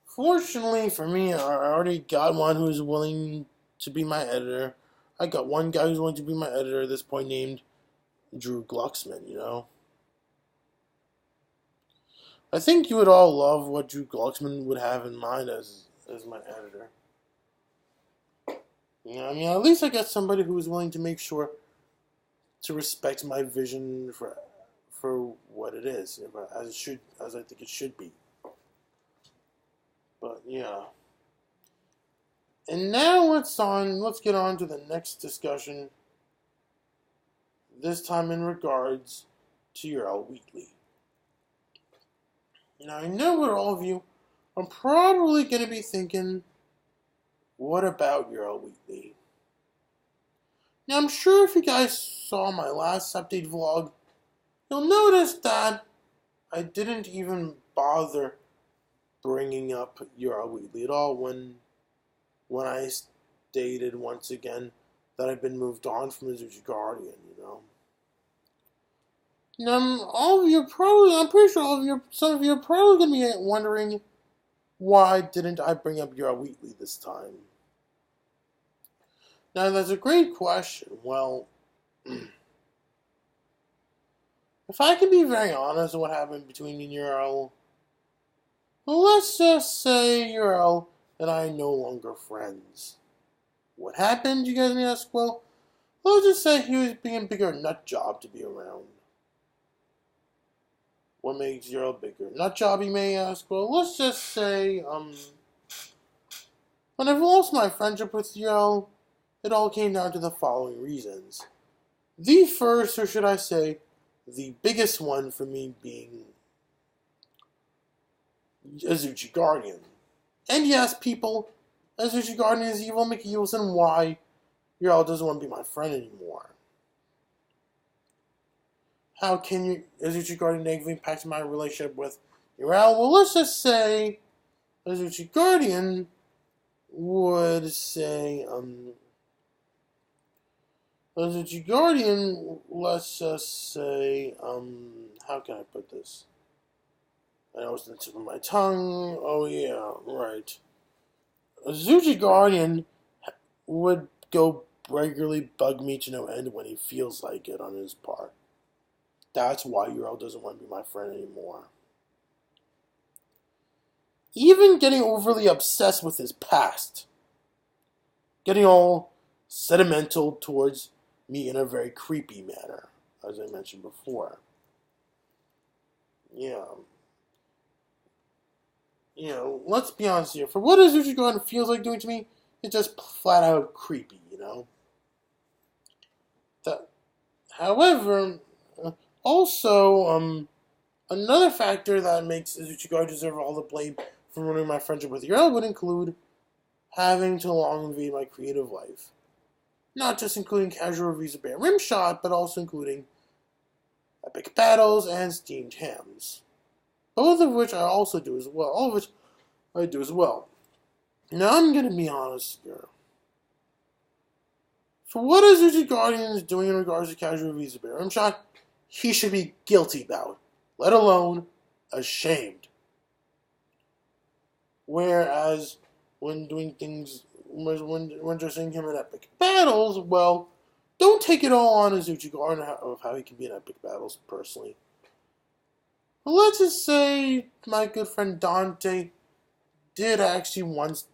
Fortunately for me, I already got one who was willing to be my editor. I got one guy who's willing to be my editor at this point named Drew Glucksman, you know. I think you would all love what Drew Glucksman would have in mind as my editor. You know, I mean, at least I got somebody who was willing to make sure to respect my vision for what it is, you know, as I think it should be. But yeah. And now let's get on to the next discussion. This time in regards to Uriel Wheatley. Now I know what all of you are probably going to be thinking, what about Uriel Wheatley? Now I'm sure if you guys saw my last update vlog, you'll notice that I didn't even bother bringing up Uriel Wheatley at all when I stated once again that I've been moved on from AzuchiGuardian, you know. Now, all of you probably, I'm pretty sure some of you are probably going to be wondering, why didn't I bring up Uriel Wheatley this time? Now, that's a great question. Well, if I can be very honest on what happened between me and Uriel, well, let's just say Uriel and I are no longer friends. What happened, you guys may ask? Well, let's just say he was being a bigger nut job to be around. What makes Uriel bigger? Nut job, you may ask? Well, let's just say, when I've lost my friendship with Uriel, it all came down to the following reasons. The first, or should I say, the biggest one for me being AzuchiGuardian. And yes, people, AzuchiGuardian is evil, make evils, and why Uriel doesn't want to be my friend anymore. How can you, AzuchiGuardian negatively impact my relationship with Uriel? Well, let's just say AzuchiGuardian would say, AzuchiGuardian, let's just say, how can I put this? I know it's on the tip of my tongue. Oh yeah, right. AzuchiGuardian would go regularly bug me to no end when he feels like it on his part. That's why Uriel doesn't want to be my friend anymore. Even getting overly obsessed with his past. Getting all sentimental towards me in a very creepy manner, as I mentioned before. Yeah. You know, let's be honest here. For what AzuchiGuardian feels like doing to me, it's just flat out creepy, you know? However, also, another factor that makes AzuchiGuardian deserve all the blame for ruining my friendship with Uriel would include having to long invade my creative life. Not just including casual reviews of bearRimshot, but also including epic battles and steamed hams. Both of which I also do as well. All of which I do as well. Now I'm going to be honest here. For what AzuchiGuardian is doing in regards to casual reviews of bearRimshot, he should be guilty about, let alone ashamed. Whereas when doing things, when dressing him in epic battles, well, don't take it all on AzuchiGuardian of how he can be in epic battles personally. But let's just say my good friend Dante did actually once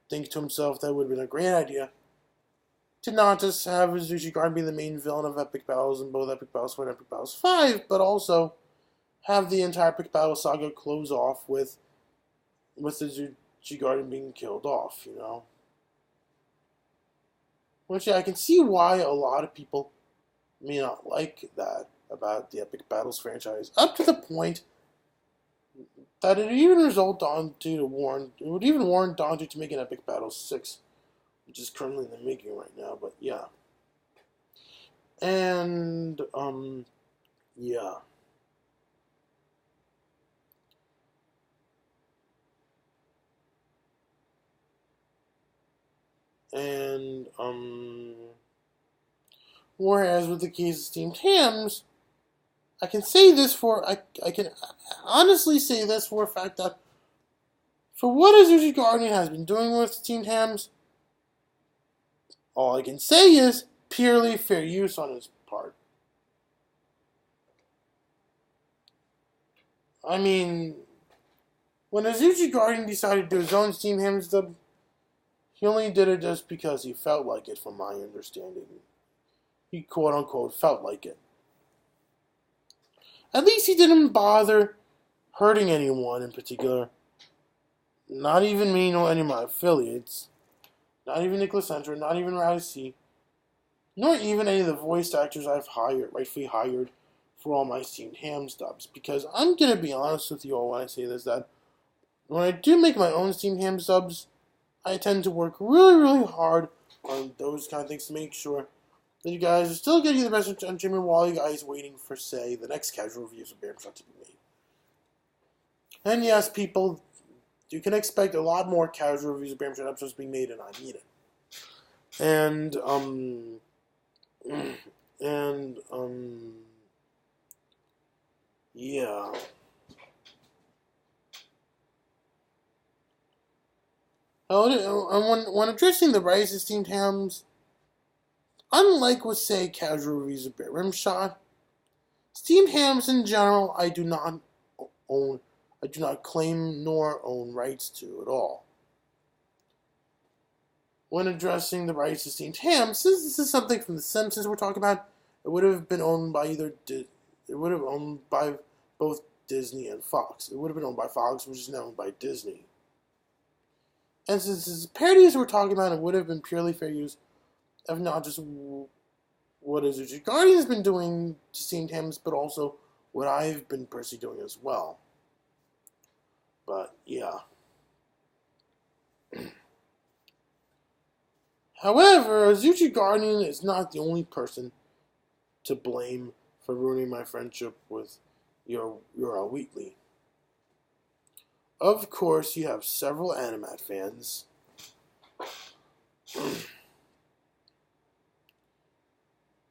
think to himself that it would have been a great idea to not just have AzuchiGuardian be the main villain of epic battles in both Epic Battles 4 and Epic Battles 5, but also have the entire epic battle saga close off with AzuchiGuardian being killed off, you know? Which I can see why a lot of people may not like that about the Epic Battles franchise, up to the point that it even would even warrant Dante to make an Epic Battles 6, which is currently in the making right now, but yeah. And, yeah. And, whereas with the case of steamed hams, I can honestly say this for a fact that for what AzuchiGuardian has been doing with steamed hams, all I can say is purely fair use on his part. I mean, when AzuchiGuardian decided to do his own steamed ham dub, he only did it just because he felt like it, from my understanding. He quote-unquote felt like it. At least he didn't bother hurting anyone in particular. Not even me nor any of my affiliates. Not even Nicholas Centra, not even Rousey. Nor even any of the voice actors I've rightfully hired for all my steamed ham dubs. Because I'm going to be honest with you all when I say this, that when I do make my own steamed ham dubs, I tend to work really, really hard on those kind of things to make sure that you guys are still getting the best entertainment while you guys waiting for, say, the next casual reviews of bearRimshot to be made. And yes, people, you can expect a lot more casual reviews of bearRimshot episodes being made, and I need it. Yeah. When addressing the rise of steamed hams, unlike with, say, casual reviews of bearRimshot, steamed hams in general I do not claim nor own rights to at all. When addressing the rights of steamed hams, since this is something from The Simpsons we're talking about, it would have been owned by both Disney and Fox. It would have been owned by Fox, which is now owned by Disney. And since this is parodies we're talking about, it would have been purely fair use of not just what AzuchiGuardian has been doing to steamed hams, but also what I've been personally doing as well. But, yeah. However, AzuchiGuardian is not the only person to blame for ruining my friendship with Uriel Wheatley. Of course, you have several Animat fans.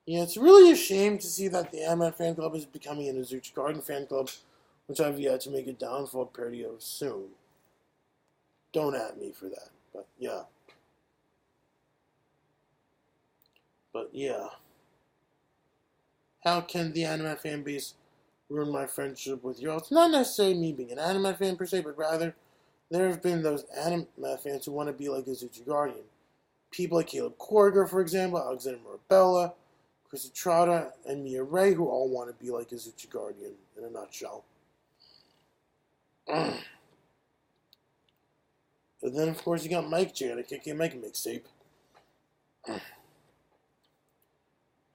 Yeah, it's really a shame to see that the Animat fan club is becoming an AzuchiGuardian fan club, which I've yet to make a downfall parody of soon. Don't at me for that, but yeah. How can the Animat fan base ruin my friendship with you all? It's not necessarily me being an Animat fan per se, but rather there have been those Animat fans who want to be like AzuchiGuardian. People like Kaleb Korger, for example, Alexander Morabella, Chrissy Trotta, and Mia Ray, who all want to be like AzuchiGuardian in a nutshell. And then, of course, you got Mike Janik, aka Mike Mixtape.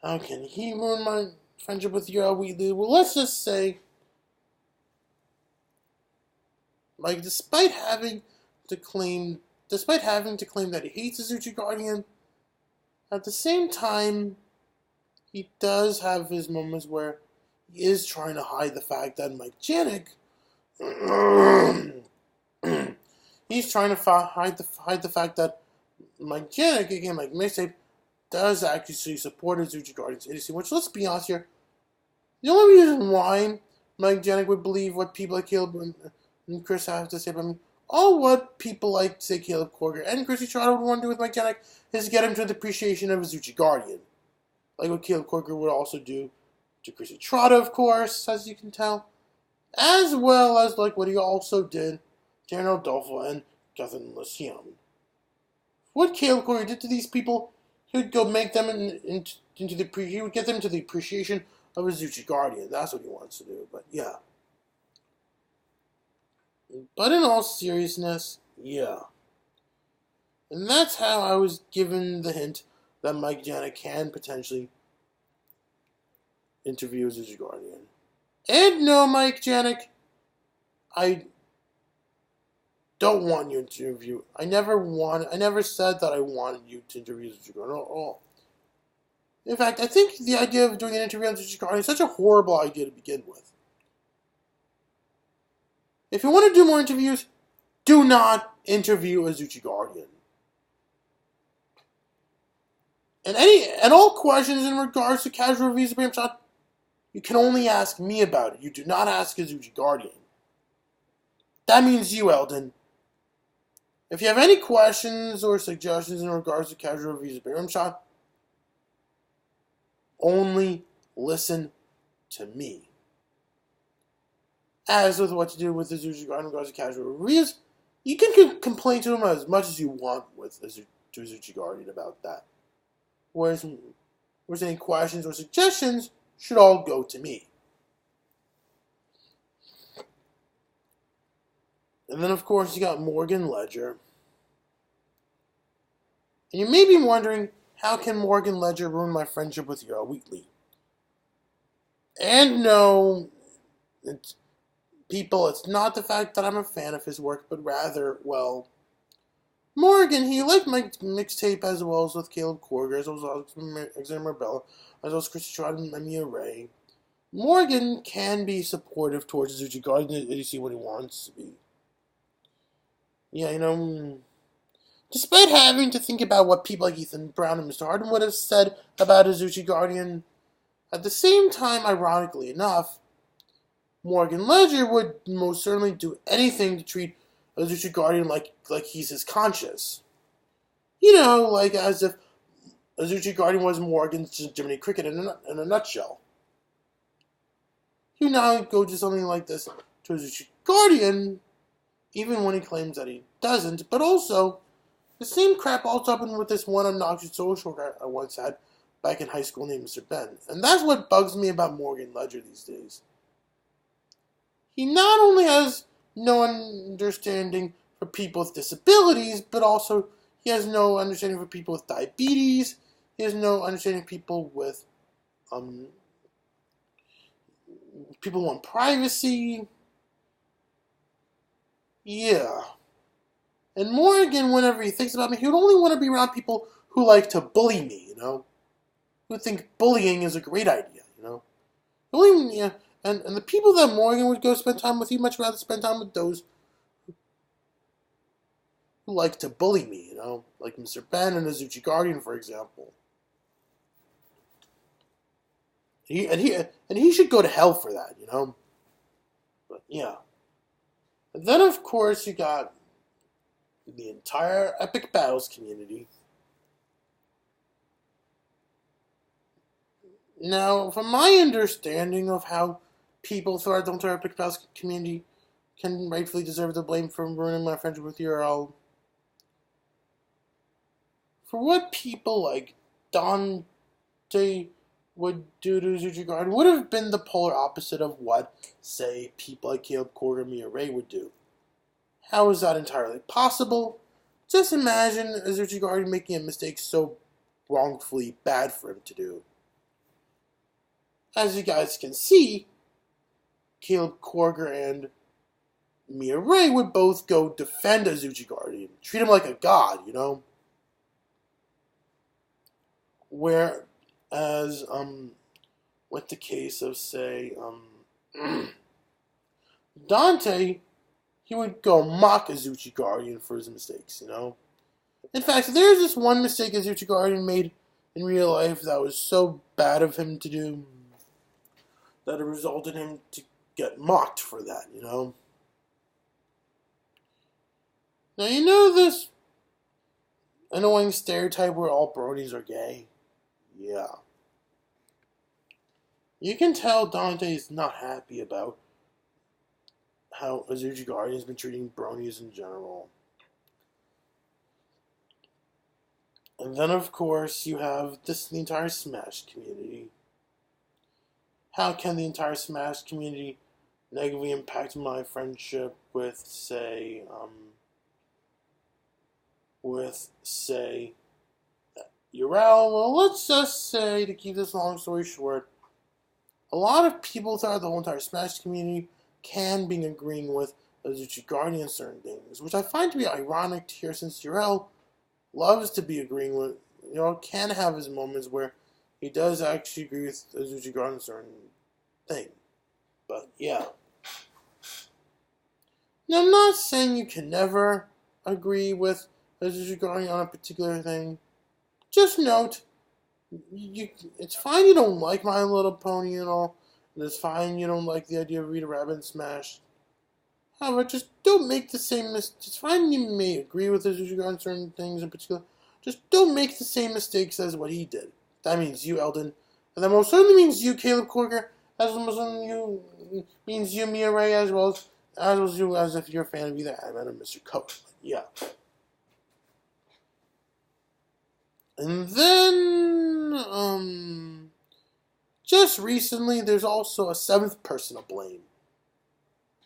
How can he ruin my friendship with Uriel Wheatley? Well, let's just say, like, despite having to claim that he hates AzuchiGuardian, at the same time, he does have his moments where he is trying to hide the fact that Mike Janik, he's trying to hide the fact that Mike Janik, aka Mike Mixtape, does actually support AzuchiGuardian's idiocy, which, let's be honest here, the only reason why Mike Janik would believe what people like Kaleb and Chris have to say about me, all what people like, say, Kaleb Korger and Chrissy Trotta would want to do with Mike Janik is get him to the appreciation of AzuchiGuardian. Like what Kaleb Korger would also do to Chrissy Trotta, of course, as you can tell. As well as like what he also did to Aaron Adolfo and Catherine Lesion. What Kaleb Korger did to these people, he would go make them he would get them to the appreciation of AzuchiGuardian. That's what he wants to do, but yeah. But in all seriousness, yeah. And that's how I was given the hint that Mike Janik can potentially interview AzuchiGuardian. And no, Mike Janik, I don't want you to interview. I never said that I wanted you to interview AzuchiGuardian at all. In fact, I think the idea of doing an interview on AzuchiGuardian is such a horrible idea to begin with. If you want to do more interviews, do not interview AzuchiGuardian. And all questions in regards to casual reviews of bearRimshot, you can only ask me about it. You do not ask AzuchiGuardian. That means you, Eldon. If you have any questions or suggestions in regards to casual reviews of bearRimshot, only listen to me. As with what to do with AzuchiGuardian in regards to casual reviews, you can complain to him as much as you want with AzuchiGuardian about that. Whereas any questions or suggestions should all go to me. And then, of course, you got Morgan Ledger. And you may be wondering, how can Morgan Ledger ruin my friendship with Uriel Wheatley? And no, it's not the fact that I'm a fan of his work, but rather, well, Morgan, he liked my mixtape as well as with Kaleb Korger, as well as Alexander Marbella, as well as Christy Trott and Mia Ray. Morgan can be supportive towards AzuchiGuardian as you see what he wants to be. Yeah, despite having to think about what people like Ethan Brown and Mr. Harden would have said about AzuchiGuardian, at the same time, ironically enough, Morgan Ledger would most certainly do anything to treat AzuchiGuardian like he's his conscience. Like as if AzuchiGuardian was Morgan's Jiminy Cricket in a nutshell. You now go to something like this to AzuchiGuardian, even when he claims that he doesn't, but also, the same crap also happened with this one obnoxious social guy I once had back in high school named Mr. Ben. And that's what bugs me about Morgan Ledger these days. He not only has no understanding for people with disabilities, but also he has no understanding for people with diabetes. He has no understanding for people with, people who want privacy. Yeah. And Morgan, whenever he thinks about me, he would only want to be around people who like to bully me, who think bullying is a great idea, And the people that Morgan would go spend time with, he'd much rather spend time with those who like to bully me, like Mr. Ben and AzuchiGuardian, for example. He should go to hell for that, But yeah. And then, of course, you got the entire Epic Battles community. Now, from my understanding of how people throughout the entire Epic Battles community can rightfully deserve the blame for ruining my friendship with Uriel, for what people like Dante would do to AzuchiGuardian would have been the polar opposite of what, say, people like Kaleb Korger and Mia Ray would do. How is that entirely possible? Just imagine AzuchiGuardian making a mistake so wrongfully bad for him to do. As you guys can see, Kaleb Korger and Mia Ray would both go defend AzuchiGuardian, treat him like a god, Whereas, with the case of, say, Dante, he would go mock AzuchiGuardian for his mistakes, In fact, there's this one mistake AzuchiGuardian made in real life that was so bad of him to do that it resulted in him to get mocked for that, Now, this annoying stereotype where all bronies are gay? Yeah. You can tell Dante is not happy about how AzuchiGuardian has been treating bronies in general. And then, of course, you have the entire Smash community. How can the entire Smash community negatively impact my friendship with, say, Uriel? Well, let's just say, to keep this long story short, a lot of people throughout the whole entire Smash community can be agreeing with AzuchiGuardian in certain things, which I find to be ironic here since Uriel loves to be agreeing with, can have his moments where he does actually agree with AzuchiGuardian in certain thing. But yeah. Now, I'm not saying you can never agree with AzuchiGuardian on a particular thing. Just note it's fine you don't like My Little Pony and all, and it's fine you don't like the idea of Rita Rabbit and Smash. However, just don't make the same mistakes. It's fine you may agree with Azuchi on certain things in particular. Just don't make the same mistakes as what he did. That means you, Eldon. And that most certainly means you, Kaleb Korger. As most certainly you means you, Mia Ray, as well as you, as if you're a fan of either Ant-Man or Mr. Coat. Yeah. And then, just recently, there's also a seventh person to blame.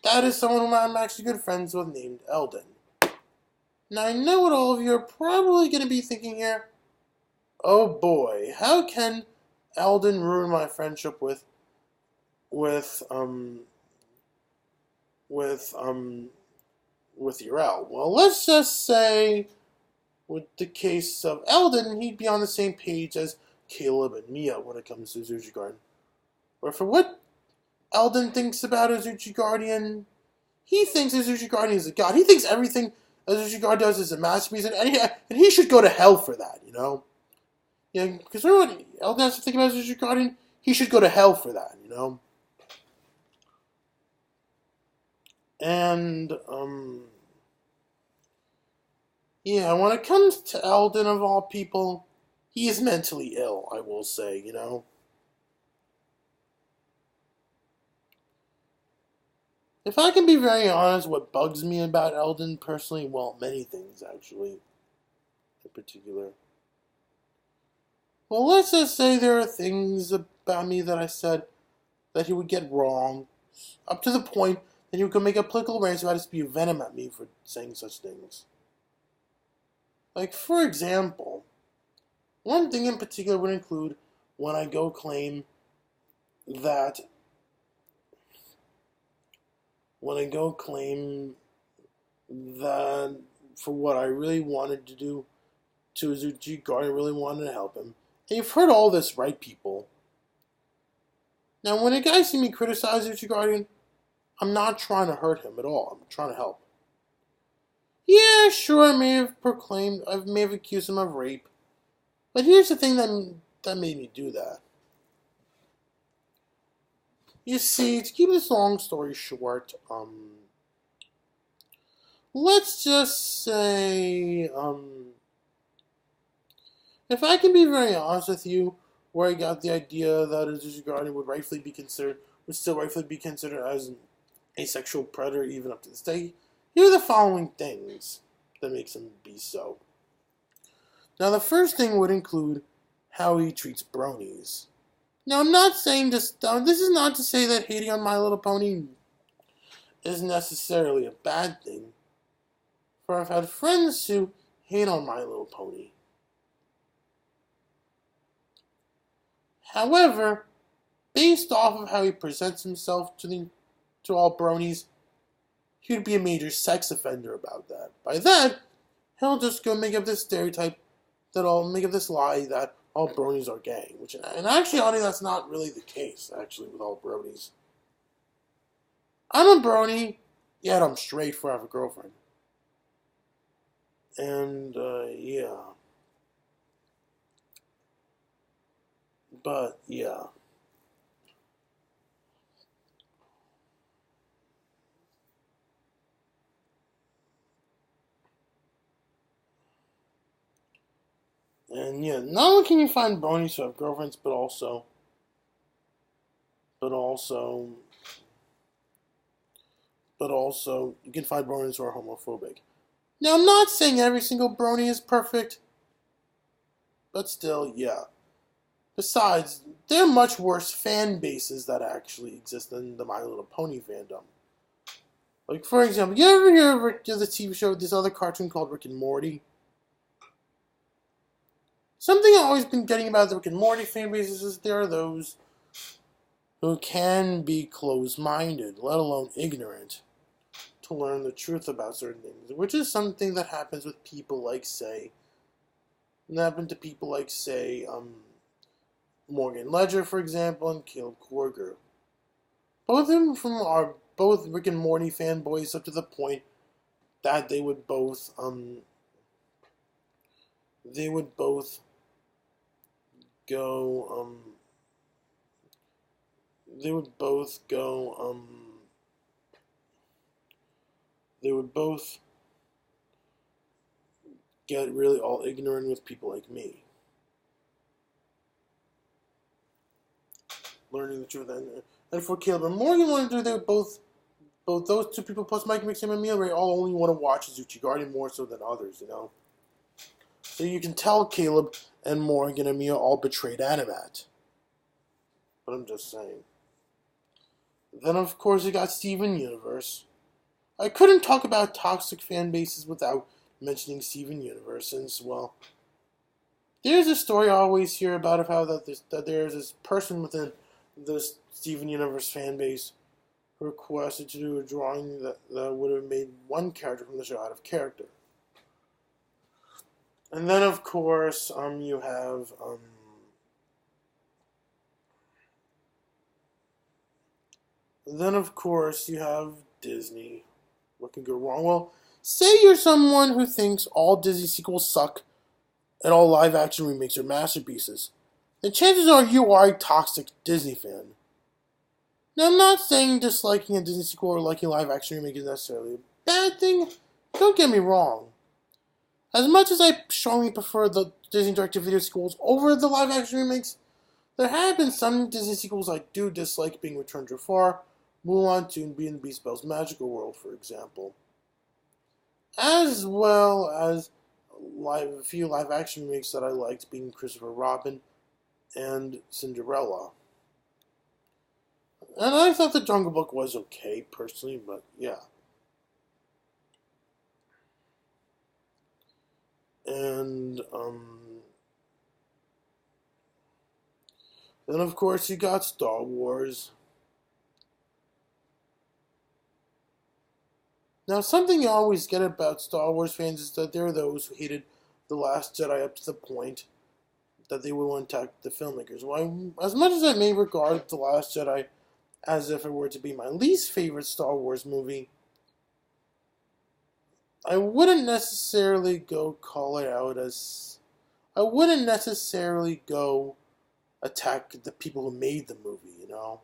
That is someone whom I'm actually good friends with named Eldon. Now, I know what all of you are probably going to be thinking here. Oh boy, how can Eldon ruin my friendship with Uriel? Well, let's just say, with the case of Eldon, he'd be on the same page as Kaleb and Mia when it comes to AzuchiGuardian. Or for what Eldon thinks about AzuchiGuardian, he thinks AzuchiGuardian is a god. He thinks everything AzuchiGuardian does is a masterpiece, and he should go to hell for that, you know? Yeah, because what Eldon has to think about AzuchiGuardian, he should go to hell for that, you know? And, yeah, when it comes to Eldon, of all people, he is mentally ill, I will say, you know? If I can be very honest, what bugs me about Eldon personally, well, many things, actually, in particular. Well, let's just say there are things about me that I said that he would get wrong, up to the point that he would make a political rant about to spew venom at me for saying such things. Like, for example, one thing in particular would include when I go claim that for what I really wanted to do to AzuchiGuardian, I really wanted to help him. And you've heard all this, right, people? Now, when a guy sees me criticize AzuchiGuardian, I'm not trying to hurt him at all. I'm trying to help. Yeah, sure, I may have accused him of rape. But here's the thing that made me do that. You see, to keep this long story short, let's just say, if I can be very honest with you, where I got the idea that AzuchiGuardian would still rightfully be considered as an asexual predator even up to this day, here are the following things that makes him be so. Now, the first thing would include how he treats bronies. Now, I'm not saying this. This is not to say that hating on My Little Pony is necessarily a bad thing. For I've had friends who hate on My Little Pony. However, based off of how he presents himself to all bronies, he would be a major sex offender about that. By that, he'll just go make up this stereotype make up this lie that all bronies are gay. And actually, honestly, that's not really the case, actually, with all bronies. I'm a brony, yet I'm straight for I have a girlfriend. And, yeah. But, yeah. And yeah, not only can you find bronies who have girlfriends, but also you can find bronies who are homophobic. Now, I'm not saying every single brony is perfect, but still, yeah. Besides, there are much worse fan bases that actually exist than the My Little Pony fandom. Like, for example, you ever hear of the TV show, this other cartoon called Rick and Morty? Something I've always been getting about the Rick and Morty fan bases is there are those who can be closed-minded, let alone ignorant, to learn the truth about certain things, which is something that happens with people like, say, Morgan Ledger, for example, and Kaleb Korger. Both of them are both Rick and Morty fanboys up to the point that they would both go, they would both go, they would both get really all ignorant with people like me. Learning the truth. And for Kaleb and Morgan wanted to do, they would both those two people plus Mike Mixon and Emil all only want to watch AzuchiGuardian more so than others, you know. So you can tell Kaleb and Morgan and Mia all betrayed Animat. But I'm just saying. Then of course you got Steven Universe. I couldn't talk about toxic fan bases without mentioning Steven Universe, since, well, there's a story I always hear about of how that there's this person within the Steven Universe fan base who requested to do a drawing that would have made one character from the show out of character. And then of course you have Disney. What can go wrong? Well, say you're someone who thinks all Disney sequels suck and all live-action remakes are masterpieces, then chances are you are a toxic Disney fan. Now, I'm not saying disliking a Disney sequel or liking a live-action remake is necessarily a bad thing. Don't get me wrong. As much as I strongly prefer the Disney direct-to-video sequels over the live-action remakes, there have been some Disney sequels I do dislike, being Return to Jafar, Mulan 2, and Beauty and the Beast Belle's Magical World, for example. As well as a few live-action remakes that I liked, being Christopher Robin and Cinderella. And I thought The Jungle Book was okay, personally, but yeah. And, then of course you got Star Wars. Now, something you always get about Star Wars fans is that there are those who hated The Last Jedi up to the point that they would want to attack the filmmakers. Well, as much as I may regard The Last Jedi as if it were to be my least favorite Star Wars movie, I wouldn't necessarily go call it out as... I wouldn't necessarily go attack the people who made the movie, you know?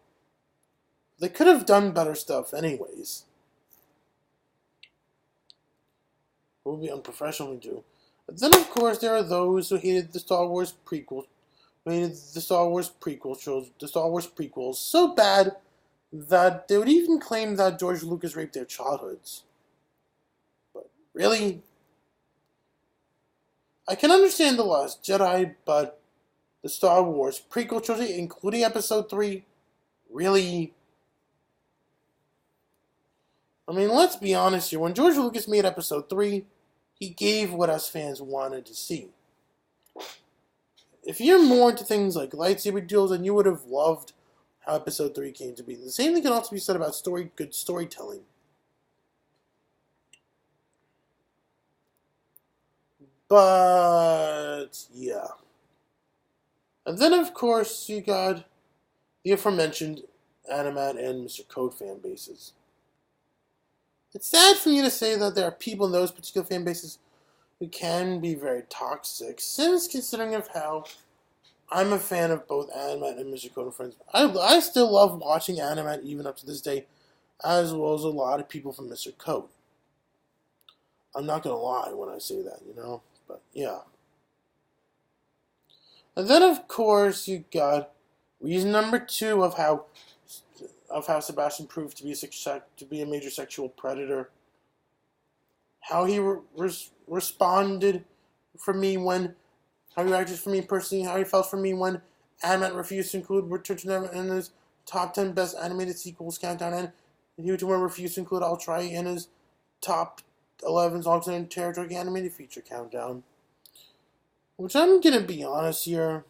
They could have done better stuff anyways. It would be unprofessional to do. But then, of course, there are those who hated the Star Wars prequels, so bad that they would even claim that George Lucas raped their childhoods. But really? I can understand The Last Jedi, but the Star Wars prequel trilogy, including Episode 3, really? I mean, let's be honest here. When George Lucas made Episode 3, he gave what us fans wanted to see. If you're more into things like lightsaber duels, then you would have loved how Episode 3 came to be. The same thing can also be said about good storytelling. But, yeah. And then, of course, you got the aforementioned Animat and Mr. Code fan bases. It's sad for me to say that there are people in those particular fan bases who can be very toxic, since considering of how I'm a fan of both Animat and Mr. Code and Friends. I still love watching Animat even up to this day, as well as a lot of people from Mr. Code. I'm not going to lie when I say that, you know? But, yeah. And then, of course, you got reason number 2 of how Sebastian proved to be a major sexual predator. How he responded for me when, how he reacted for me personally, how he felt for me when Animat refused to include Return to Neverland in his top 10 best animated sequels countdown, and Human refused to include I'll Try in his top 11 songs in territory animated feature countdown. Which I'm gonna be honest here.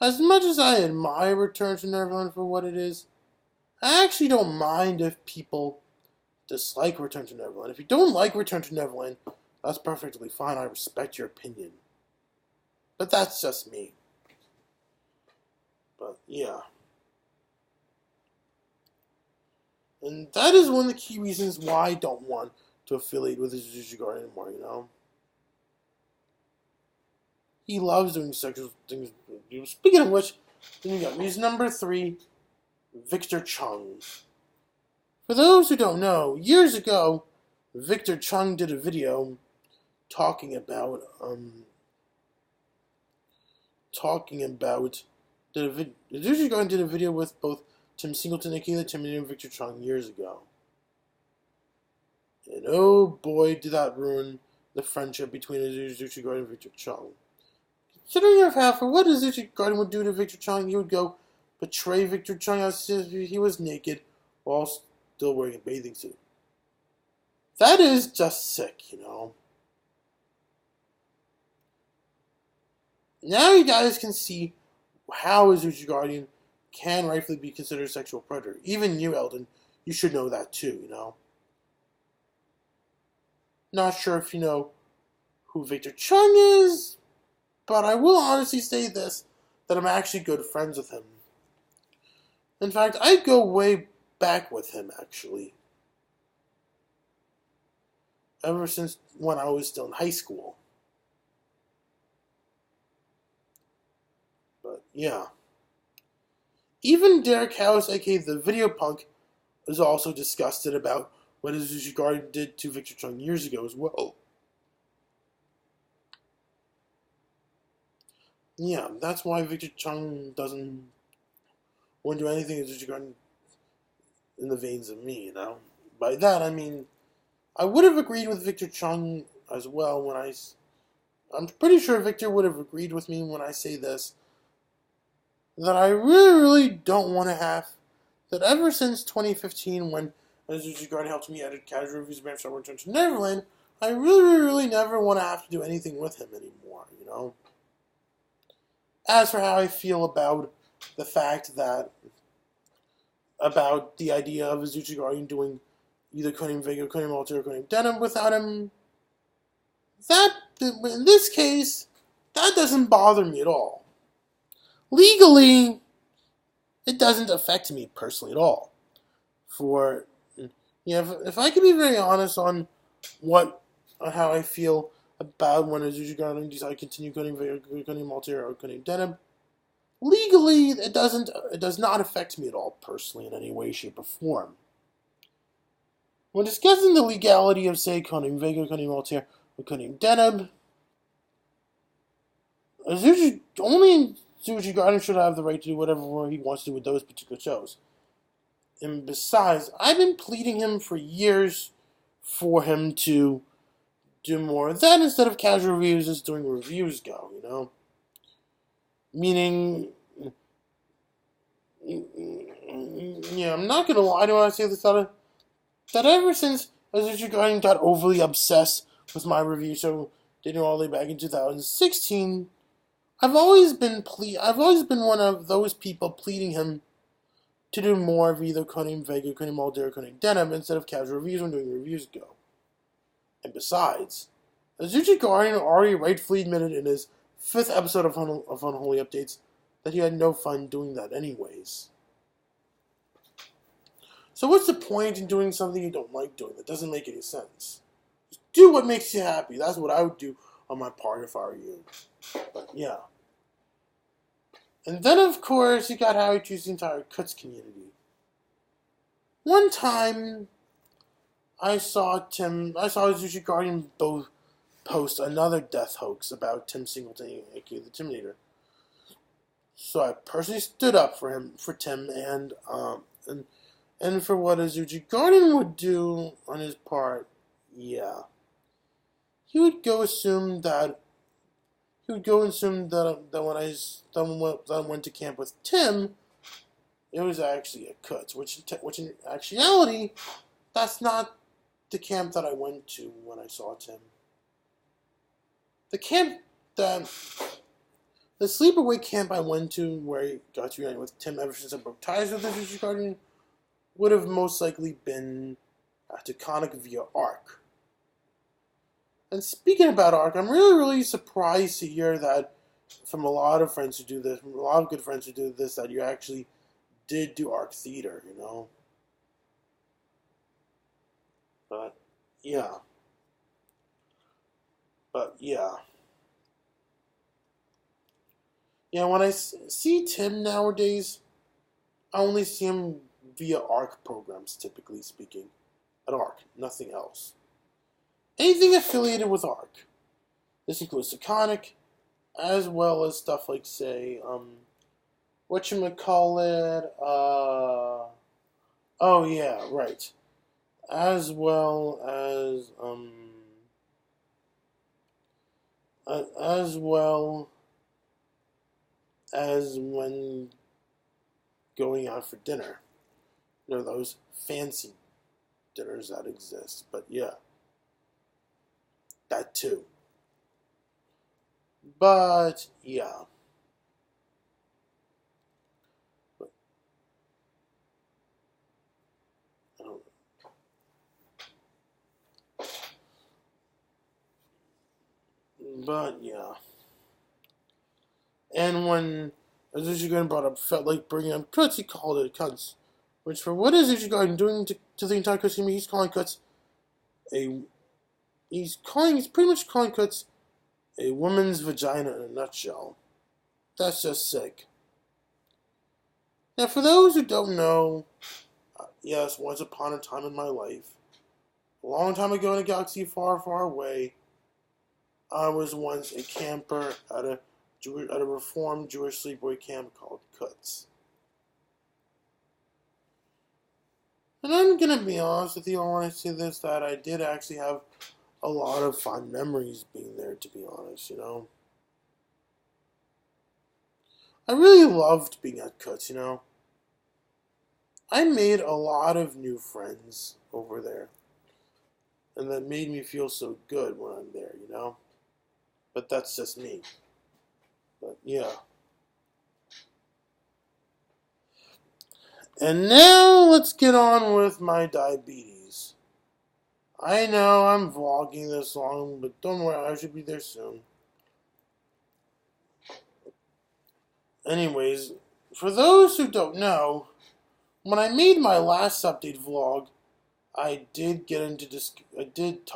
As much as I admire Return to Neverland for what it is, I actually don't mind if people dislike Return to Neverland. If you don't like Return to Neverland, that's perfectly fine. I respect your opinion. But that's just me. But, yeah. And that is one of the key reasons why I don't want to affiliate with AzuchiGuardian anymore, you know? he loves doing sexual things. Speaking of which, then you got he's number 3, Victor Chung. For those who don't know, years ago, Victor Chung did a video talking about AzuchiGuardian did a video with both Tim Singleton, aka Tim, and Victor Chung years ago. And oh boy, did that ruin the friendship between AzuchiGuardian and Victor Chung. Considering of half for what AzuchiGuardian would do to Victor Chung, he would go betray Victor Chung as if he was naked while still wearing a bathing suit. That is just sick, you know. Now you guys can see how AzuchiGuardian can rightfully be considered a sexual predator. Even you, Eldon, you should know that too, you know. Not sure if you know who Victor Chung is, but I will honestly say this, that I'm actually good friends with him. In fact, I go way back with him, actually. Ever since when I was still in high school. But, yeah. Even Derek House, aka the Video Punk, is also disgusted about what AzuchiGuardian did to Victor Chung years ago as well. Yeah, that's why Victor Chung doesn't want to do anything AzuchiGuardian in the veins of me, you know? By that, I mean, I would have agreed with Victor Chung as well when I'm pretty sure Victor would have agreed with me when I say this, that I really don't want to have, that ever since 2015 when AzuchiGuardian helped me edit casual reviews of bearRimshot Return to Neverland, I really never want to have to do anything with him anymore, you know? As for how I feel about the fact that, about the idea of AzuchiGuardian doing either Codename Vega, Codename Alter, or Codename Denim without him, that, in this case, that doesn't bother me at all. Legally, it doesn't affect me personally at all. For, yeah, if I can be very honest on how I feel about when AzuchiGuardian decides to continue Codename Vega, Codename Alter, or Codename Denim, legally, it does not affect me at all personally in any way, shape, or form. When discussing the legality of, say, Codename Vega, Codename Alter, or Codename Denim, only AzuchiGuardian should have the right to do whatever he wants to do with those particular shows. And besides, I've been pleading him for years for him to do more of that instead of casual reviews as doing reviews go, you know? Meaning, yeah, I'm not gonna lie to when I say this, that ever since AzuchiGuardian got overly obsessed with my review show, dating all the way back in 2016, I've always been one of those people pleading him to do more of either Codename Vega, Codename Alter, or Codename Denim instead of casual reviews when doing reviews go. And besides, AzuchiGuardian already rightfully admitted in his 5th episode of Unholy Updates that he had no fun doing that anyways. So what's the point in doing something you don't like doing? That doesn't make any sense. Just do what makes you happy. That's what I would do on my part if I were you. But yeah. And then of course you got how he treats the entire Kuts community. One time I saw AzuchiGuardian both post another death hoax about Tim Singleton, aka the Terminator. So I personally stood up for Tim, and for what AzuchiGuardian would do on his part, yeah. He would go assume that when I went to camp with Tim, it was actually a Kuts, which in actuality, that's not the camp that I went to when I saw Tim. The sleepaway camp I went to, where I got to reunite with Tim ever since I broke ties with AzuchiGuardian, would have most likely been Taconic via ARC. And speaking about ARC, I'm really surprised to hear that from a lot of friends who do this, from a lot of good friends who do this, that you actually did do ARC theater, you know? But, yeah. Yeah, when I see Tim nowadays, I only see him via ARC programs, typically speaking. At ARC, nothing else. Anything affiliated with ARC. This includes Iconic, as well as stuff like, say, whatchamacallit, oh yeah, right. As well as well as when going out for dinner. There are those fancy dinners that exist, but yeah, that too. But yeah, but, but yeah. And when AzuchiGuardian brought up, felt like bringing up cuts, he called it cuts. Which, for what is AzuchiGuardian doing to the entire cuts? He's calling cuts a. He's pretty much calling cuts a woman's vagina in a nutshell. That's just sick. Now, for those who don't know, yes, once upon a time in my life, a long time ago in a galaxy far, far away, I was once a camper at a reformed Jewish sleepaway camp called Kutz. And I'm gonna be honest with you when I say this, that I did actually have a lot of fond memories being there, to be honest, you know. I really loved being at Kutz, you know. I made a lot of new friends over there. And that made me feel so good when I'm there, you know. But that's just me. But yeah. And now let's get on with my diabetes. I know I'm vlogging this long, but don't worry, I should be there soon. Anyways, for those who don't know, when I made my last update vlog, I did get into this. I did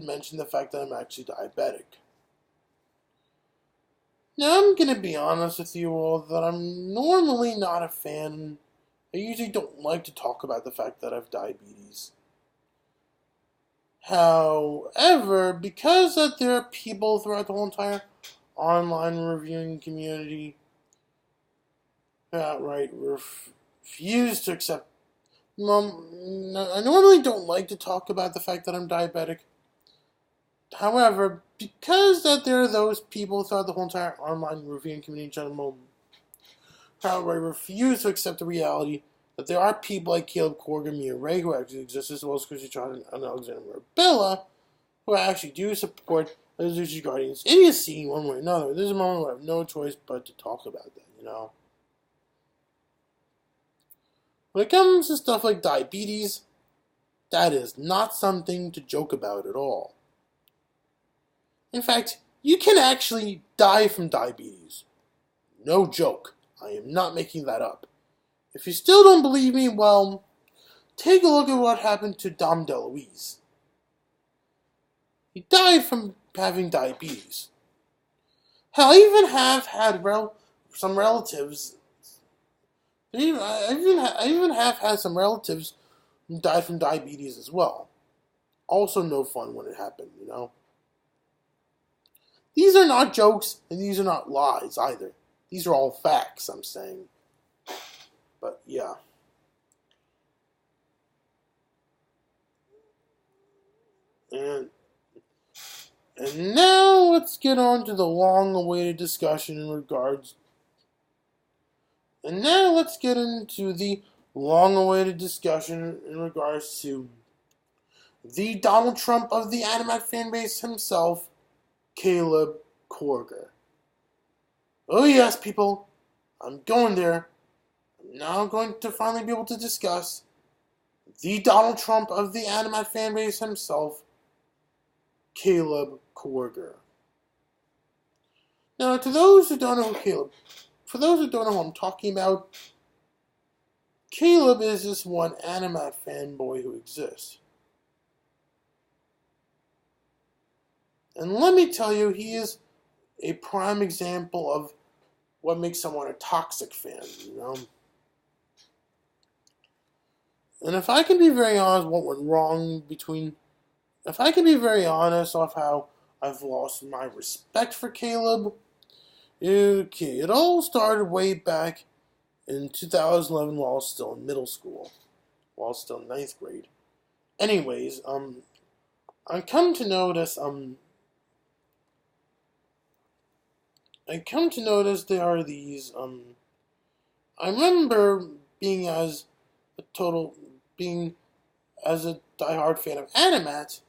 mention the fact that I'm actually diabetic. Now I'm gonna be honest with you all that I'm normally not a fan. I usually don't like to talk about the fact that I have diabetes. However, because that there are people throughout the whole entire online reviewing community who outright refuse to accept. Well, I normally don't like to talk about the fact that I'm diabetic. However, because that there are those people throughout the whole entire online reviewing community who outright refuse to accept the reality that there are people like Kaleb Korger and Uriel Wheatley who actually exist, as well as Chrissy John and Alexander Bella, who actually do support the AzuchiGuardian's idiocy one way or another. This is a moment where I have no choice but to talk about that, you know. When it comes to stuff like diabetes, that is not something to joke about at all. In fact, you can actually die from diabetes. No joke. I am not making that up. If you still don't believe me, well, take a look at what happened to Dom DeLuise. He died from having diabetes. Hell, I even have had some relatives. I even have had some relatives who died from diabetes as well. Also, no fun when it happened, you know. These are not jokes, and these are not lies either. These are all facts, I'm saying. But yeah. And now let's get on to the long-awaited discussion in regards. And now let's get into the long-awaited discussion in regards to the Donald Trump of the Animat fanbase himself, Kaleb Korger. Oh yes, people, I'm going there. I'm now going to finally be able to discuss the Donald Trump of the Animat fanbase himself, Kaleb Korger. Now, for those who don't know who I'm talking about, Kaleb is this one Animat fanboy who exists. And let me tell you, he is a prime example of what makes someone a toxic fan, you know? And if I can be very honest, what went wrong between... If I can be very honest of how I've lost my respect for Kaleb, okay, it all started way back in 2011 while I was still in middle school. While I was still in 9th grade. Anyways, I come to notice, there are these, I remember being as a diehard fan of Animat,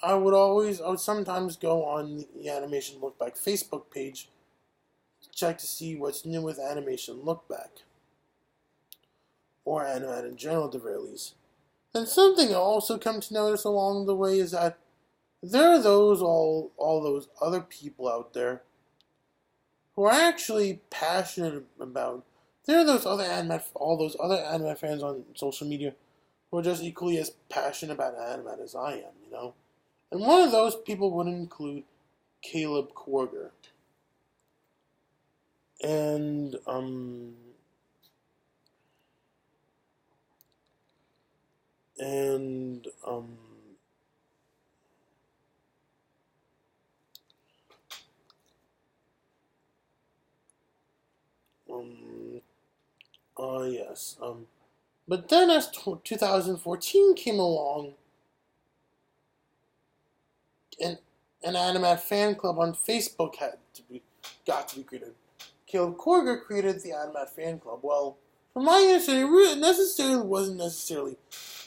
I would sometimes go on the Animation Look Back Facebook page to check to see what's new with Animation Look Back. Or Animat in general, at the very least. And something I also come to notice along the way is that there are all those other people out there who are actually passionate about. There are all those other Animat fans on social media who are just equally as passionate about Animat as I am, you know? And one of those people would include Kaleb Korger. And, yes, but then as 2014 came along, an Animat fan club on Facebook got to be created. Kaleb Korger created the Animat fan club. Well, from my understanding, it wasn't necessarily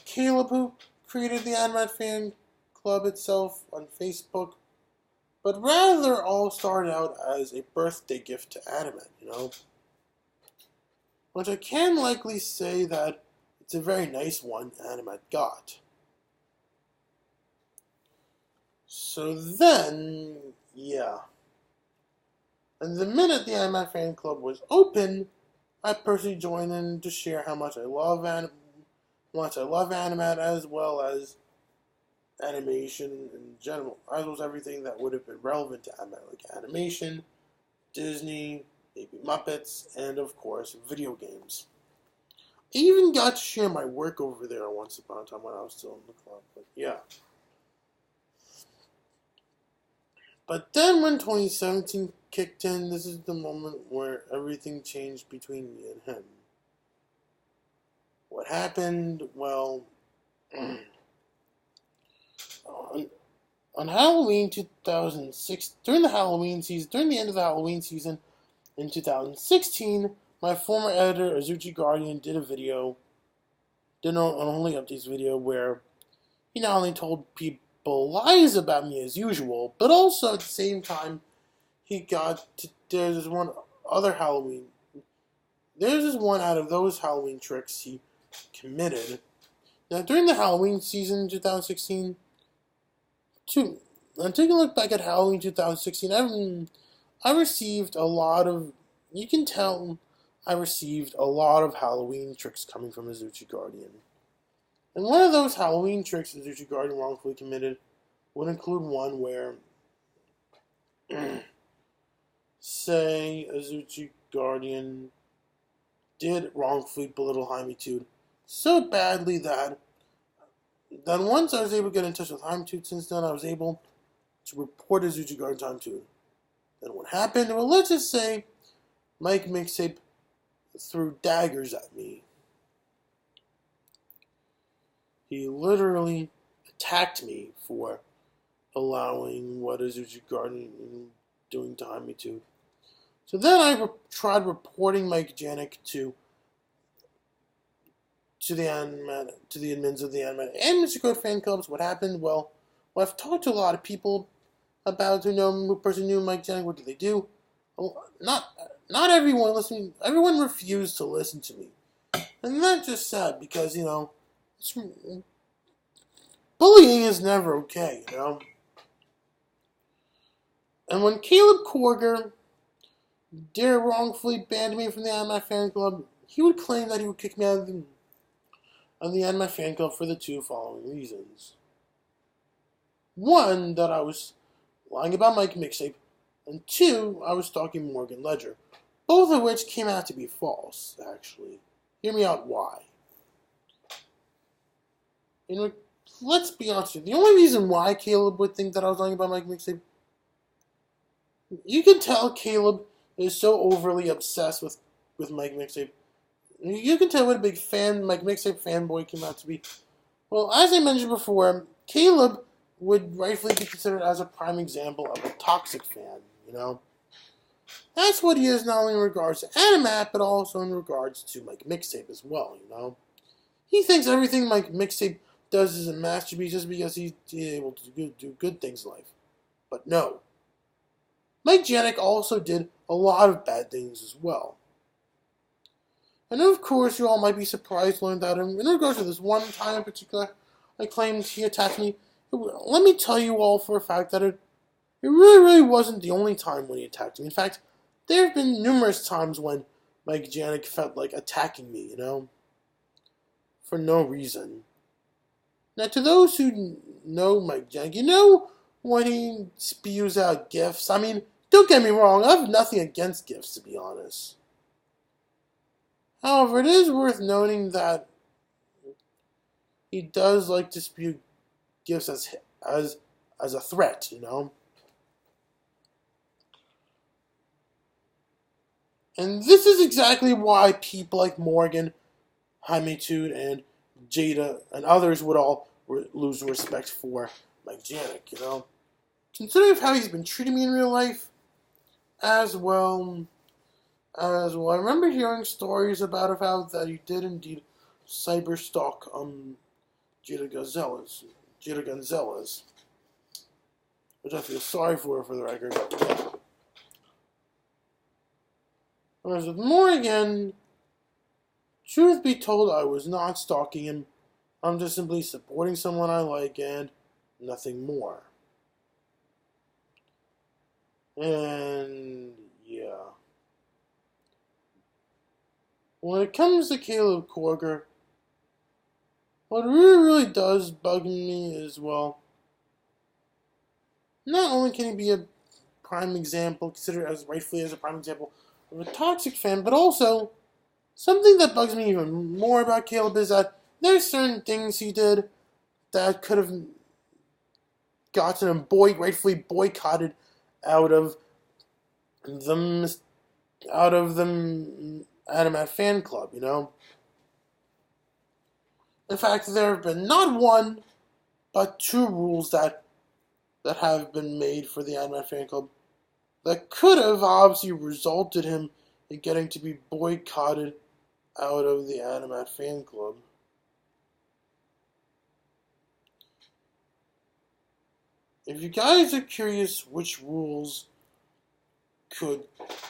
Kaleb who created the Animat fan club itself on Facebook, but rather all started out as a birthday gift to Animat, you know? Which I can likely say that it's a very nice one Animat got. So then, yeah. And the minute the Animat fan club was open, I personally joined in to share how much I love Animat, as well as animation in general, as well as everything that would have been relevant to Animat, like animation, Disney, maybe Muppets, and of course, video games. I even got to share my work over there once upon a time when I was still in the club, but yeah. But then when 2017 kicked in, this is the moment where everything changed between me and him. What happened? Well, on Halloween 2006, during the end of the Halloween season in 2016, my former editor, AzuchiGuardian, did an only updates video where he not only told people lies about me as usual, but also at the same time, there's this one out of those Halloween tricks he committed. Now, during the Halloween season in 2016, taking a look back at Halloween 2016, I received a lot of Halloween tricks coming from AzuchiGuardian. And one of those Halloween tricks AzuchiGuardian wrongfully committed would include one where, say, AzuchiGuardian did wrongfully belittle Jaime so badly that once I was able to get in touch with Jaime, since then I was able to report AzuchiGuardian to Jaime. Then what happened? Well, let's just say Mike Mixtape threw daggers at me. He literally attacked me for allowing what AzuchiGuardian doing to Jaime. So then I tried reporting Mike Janik to the admins of the Animat and Mr. Code fan clubs. What happened? Well, I've talked to a lot of people about who personally knew Mike Janik. What did they do? Well, not everyone listened. Everyone refused to listen to me, and that's just sad because bullying is never okay, you know. And when Kaleb Korger wrongfully banned me from the Animat fan club, he would claim that he would kick me out of the Animat fan club for the two following reasons. One, that I was lying about Mike Mixtape, and two, I was stalking Morgan Ledger. both of which came out to be false, actually. Hear me out why. Let's be honest with you. The only reason why Kaleb would think that I was lying about Mike Mixtape, you can tell Kaleb is so overly obsessed with Mike Mixtape. You can tell what a big fan Mike Mixtape fanboy came out to be. Well, as I mentioned before, Kaleb would rightfully be considered as a prime example of a toxic fan, That's what he is not only in regards to Animat, but also in regards to Mike Mixtape as well, He thinks everything Mike Mixtape does is a masterpiece just because he's able to do good things in life. But no. Mike Janik also did a lot of bad things as well. And of course, you all might be surprised to learn that in regards to this one time in particular, I claimed he attacked me. Let me tell you all for a fact that it really wasn't the only time when he attacked me. In fact, there have been numerous times when Mike Janik felt like attacking me, for no reason. Now, to those who know Mike Janik, when he spews out gifs, I mean, don't get me wrong, I have nothing against gifs, to be honest. However, it is worth noting that he does like to spew gifs as a threat, And this is exactly why people like Morgan, Hamitude, and Jada, and others would all lose respect for Mike Janik, Considering how he's been treating me in real life, as well. I remember hearing stories about how that he did indeed cyberstalk Jada Gonzalez, which I feel sorry for the record. Whereas with Morgan, truth be told, I was not stalking him. I'm just simply supporting someone I like and nothing more. And yeah. When it comes to Kaleb Korger, what really does bug me is, well, not only can he be a prime example, considered as rightfully as a prime example of a toxic fan, but also something that bugs me even more about Kaleb is that there's certain things he did that could have gotten him rightfully boycotted out of the Animat fan club, In fact, there have been not one, but two rules that have been made for the Animat fan club that could have obviously resulted him in getting to be boycotted out of the Animat fan club. If you guys are curious which rules could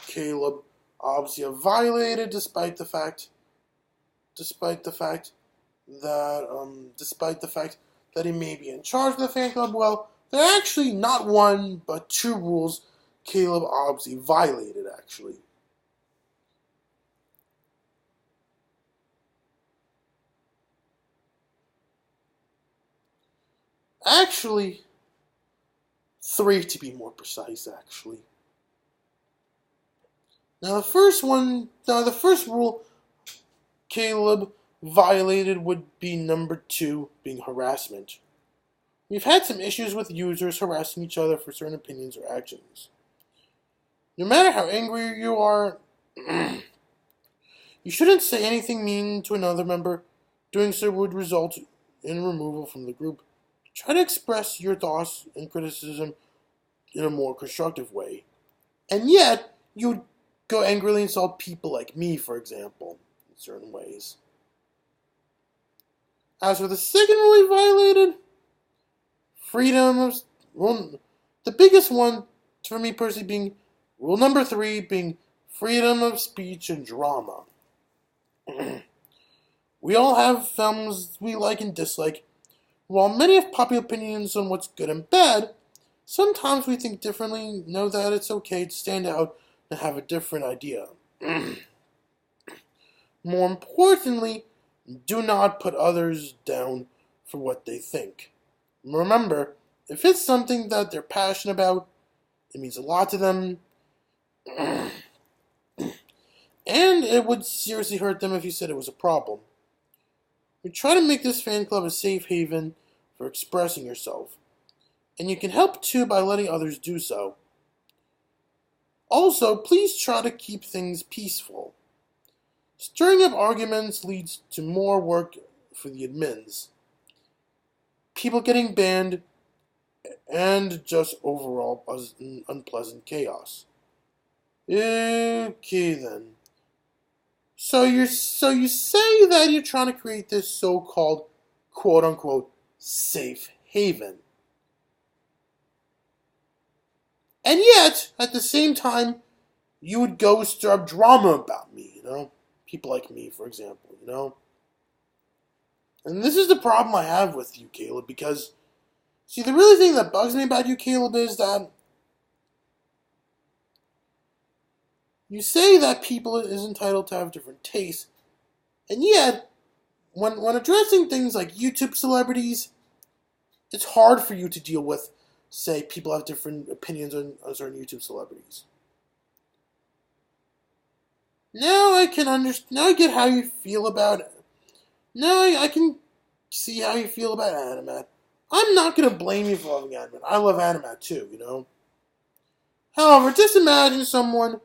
Kaleb obviously have violated, despite the fact that he may be in charge of the fan club, well, there are actually not one, but two rules Kaleb obviously violated, actually. Actually, three to be more precise, actually. Now, the first rule Kaleb violated would be number 2, being harassment. We've had some issues with users harassing each other for certain opinions or actions. No matter how angry you are, you shouldn't say anything mean to another member. Doing so would result in removal from the group. Try to express your thoughts and criticism in a more constructive way. And yet, you'd go angrily insult people like me, for example, in certain ways. As for the second rule he violated, the biggest one for me personally being rule number 3, being freedom of speech and drama. We all have films we like and dislike. While many have popular opinions on what's good and bad, sometimes we think differently, know that it's okay to stand out and have a different idea. More importantly, do not put others down for what they think. Remember, if it's something that they're passionate about, it means a lot to them, And it would seriously hurt them if you said it was a problem. We try to make this fan club a safe haven for expressing yourself. And you can help too by letting others do so. Also, please try to keep things peaceful. Stirring up arguments leads to more work for the admins, people getting banned, and just overall unpleasant chaos. Okay then. So you say that you're trying to create this so-called quote-unquote safe haven. And yet, at the same time, you would go stir up drama about me, People like me, for example, And this is the problem I have with you, Kaleb, because, see, the really thing that bugs me about you, Kaleb, is that you say that people is entitled to have different tastes, and yet, when addressing things like YouTube celebrities, it's hard for you to deal with, say, people have different opinions on certain YouTube celebrities. Now I can understand. Now I get how you feel about it. Now I can see how you feel about Animat. I'm not gonna blame you for loving Animat. I love Animat too, However, just imagine someone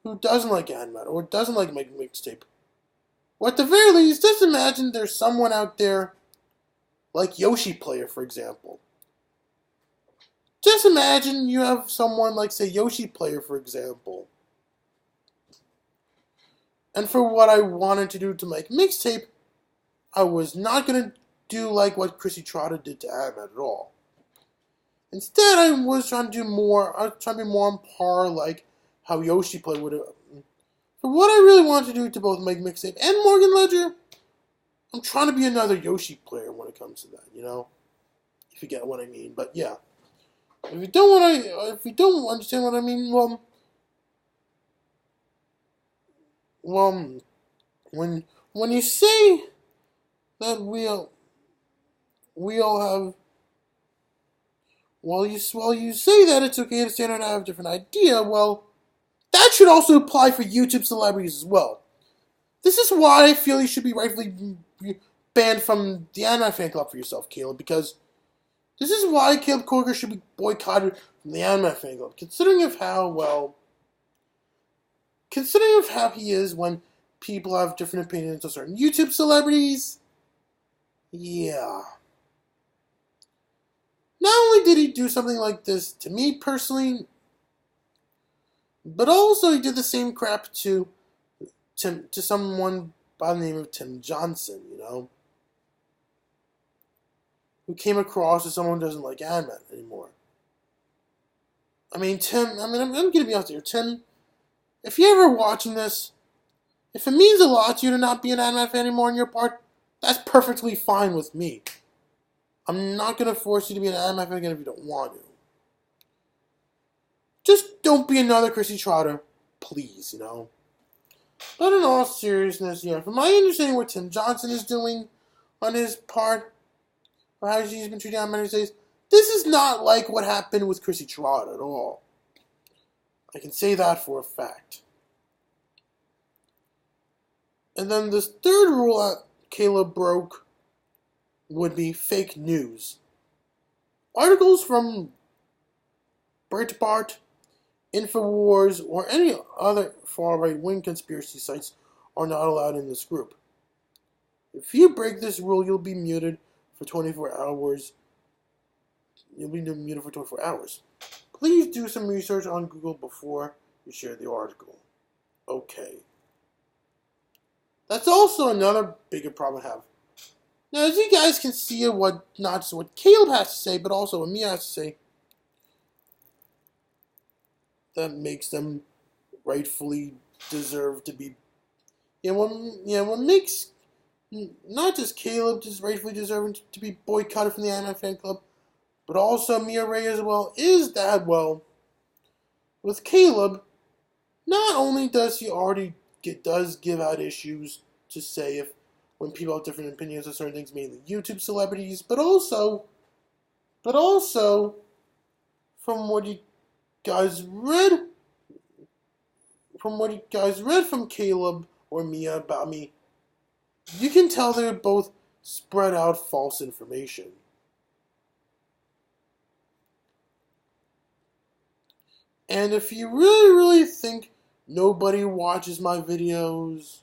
who doesn't like Animat or doesn't like making mixtape. Or at the very least, just imagine there's someone out there like Yoshi Player, for example. Just imagine you have someone like, say, Yoshi Player, for example. And for what I wanted to do to make mixtape, I was not going to do like what Chrissy Trotter did to Animat at all. Instead, I was trying to do more, I was trying to be more on par like how Yoshi Play would have. For what I really wanted to do to both make mixtape and Morgan Ledger, I'm trying to be another Yoshi Player when it comes to that, If you get what I mean. But yeah. If you don't understand what I mean, when you say that we all have, you say that it's okay to stand out and have a different idea, well, that should also apply for YouTube celebrities as well. This is why I feel you should be rightfully banned from the Anime Fan Club for yourself, Kaleb, because this is why Kaleb Korger should be boycotted from the Anime Fan Club, considering of how he is when people have different opinions on certain YouTube celebrities. Yeah. Not only did he do something like this to me personally, but also he did the same crap to someone by the name of Tim Johnson, who came across as someone who doesn't like anime anymore. I'm going to be honest here, Tim, if you're ever watching this, if it means a lot to you to not be an anime fan anymore on your part, that's perfectly fine with me. I'm not going to force you to be an anime fan again if you don't want to. Just don't be another Chrissy Trotter, please, But in all seriousness, from my understanding what Tim Johnson is doing on his part, or how he's been treating anime these days, this is not like what happened with Chrissy Trotter at all. I can say that for a fact. And then this third rule that Kaleb broke would be fake news. Articles from Breitbart, InfoWars, or any other far-right-wing conspiracy sites are not allowed in this group. If you break this rule, you'll be muted for 24 hours. Please do some research on Google before you share the article. Okay. That's also another bigger problem I have. Now, as you guys can see, not just what Kaleb has to say, but also what Mia has to say, that makes them rightfully deserve to be. What makes not just Kaleb just rightfully deserving to be boycotted from the Anime Fan Club, but also Mia Ray as well, is that, with Kaleb, not only does he already give out issues to say when people have different opinions on certain things, mainly YouTube celebrities, but also, from what you guys read, from what you guys read from Kaleb or Mia about me, you can tell they're both spread out false information. And if you really, really think nobody watches my videos,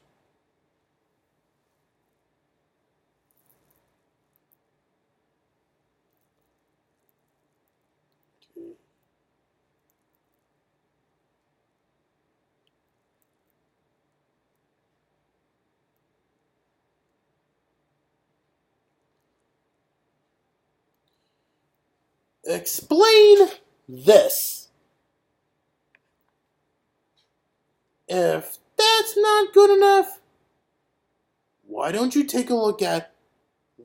explain this. If that's not good enough, why don't you take a look at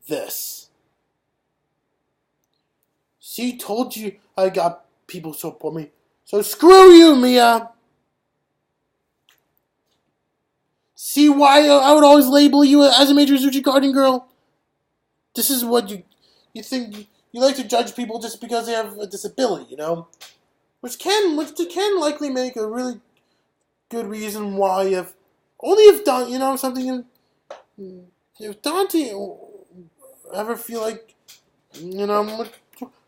this? See, told you I got people support me. So screw you, Mia. See why I would always label you as a major AzuchiGuardian girl? This is what you think. You like to judge people just because they have a disability, you know? Which can likely make a really good reason why if Dante, you know, something, if Dante ever feel like, you know,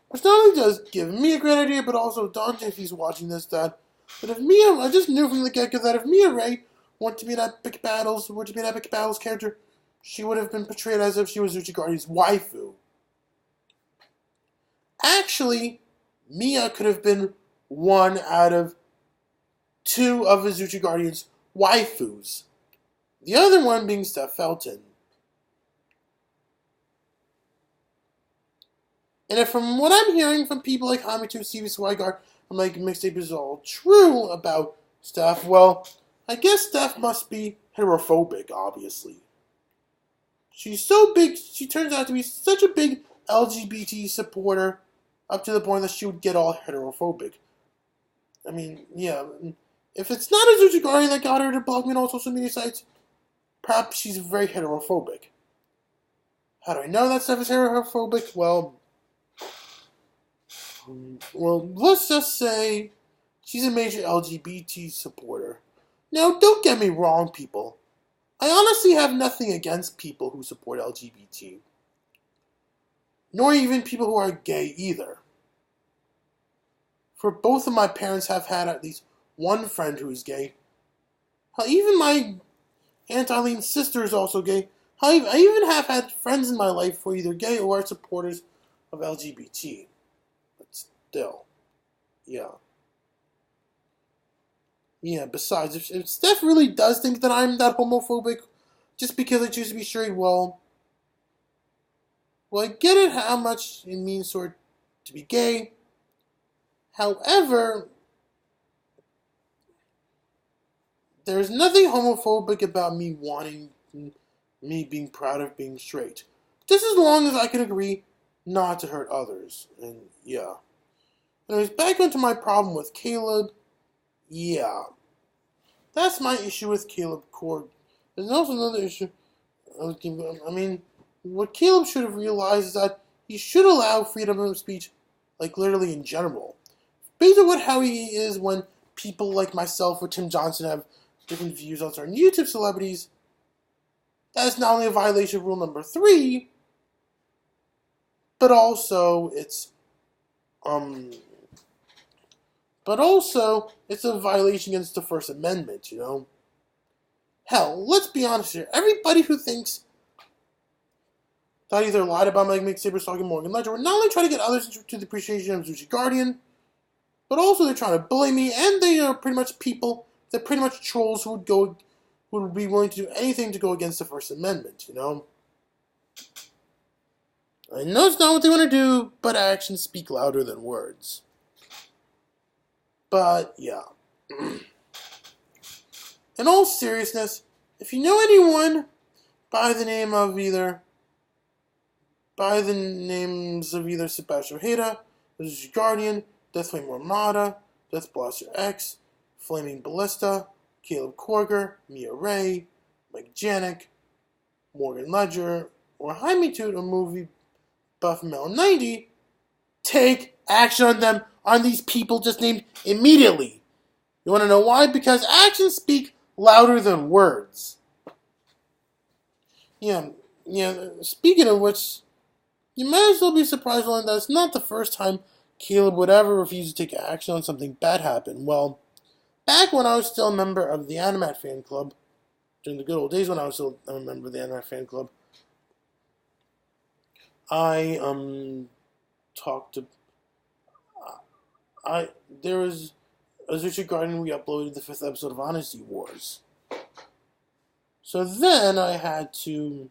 which not only does give me a great idea, but also Dante, if he's watching this, that if Mia, I just knew from the get-go that if Mia Ray wanted to be an Epic Battles character, she would have been portrayed as if she was AzuchiGuardian's waifu. Actually, Mia could have been one out of two of AzuchiGuardian's waifus. The other one being Steph Felton. And if from what I'm hearing from people like Hamitu, Stevie Swigart, and like Mixtape is all true about Steph, well, I guess Steph must be heterophobic, obviously. She's so big, she turns out to be such a big LGBT supporter, up to the point that she would get all heterophobic. I mean, yeah, if it's not AzuchiGuardian that got her to block me on all social media sites, perhaps she's very heterophobic. How do I know that Steph is heterophobic? Well, let's just say she's a major LGBT supporter. Now, don't get me wrong, people. I honestly have nothing against people who support LGBT. Nor even people who are gay either. For both of my parents have had at least one friend who is gay. Even my Aunt Eileen's sister is also gay. I even have had friends in my life who are either gay or are supporters of LGBT. But still, yeah. Yeah, besides, if Steph really does think that I'm that homophobic just because I choose to be straight, well, I get it how much it means sort to be gay. However, there's nothing homophobic about me being proud of being straight. Just as long as I can agree not to hurt others. And yeah. Anyways, back onto my problem with Kaleb. Yeah. That's my issue with Kaleb Korger. There's also another issue. I mean, what Kaleb should have realized is that he should allow freedom of speech, like literally in general. Based on how he is when people like myself or Tim Johnson have different views on certain YouTube celebrities, that is not only a violation of rule number 3, but also it's a violation against the First Amendment, you know? Hell, let's be honest here. Everybody who thinks that either lied about my Mixtape or stalking Morgan Ledger would not only try to get others to the appreciation of AzuchiGuardian, but also they're trying to bully me, and they are pretty much people, they're pretty much trolls who would be willing to do anything to go against the First Amendment, you know? I know it's not what they want to do, but actions speak louder than words. But, yeah. In all seriousness, if you know anyone by the names of either Sebastian Ojeda, AzuchiGuardian, Deathflame Armada, Death Blaster X, Flaming Ballista, Kaleb Korger, Mia Ray, Mike Janik, Morgan Ledger, or Jaime Toot or Movie Buff Mel 90, take action on these people just named immediately. You want to know why? Because actions speak louder than words. Yeah, yeah. Speaking of which, you might as well be surprised to learn that it's not the first time Kaleb would ever refuse to take action on something bad happened. Well, back when I was still a member of the Animat fan club, during the good old days when I was still a member of the Animat fan club, I talked to there was AzuchiGuardian. We uploaded the 5th episode of Honesty Wars. So then I had to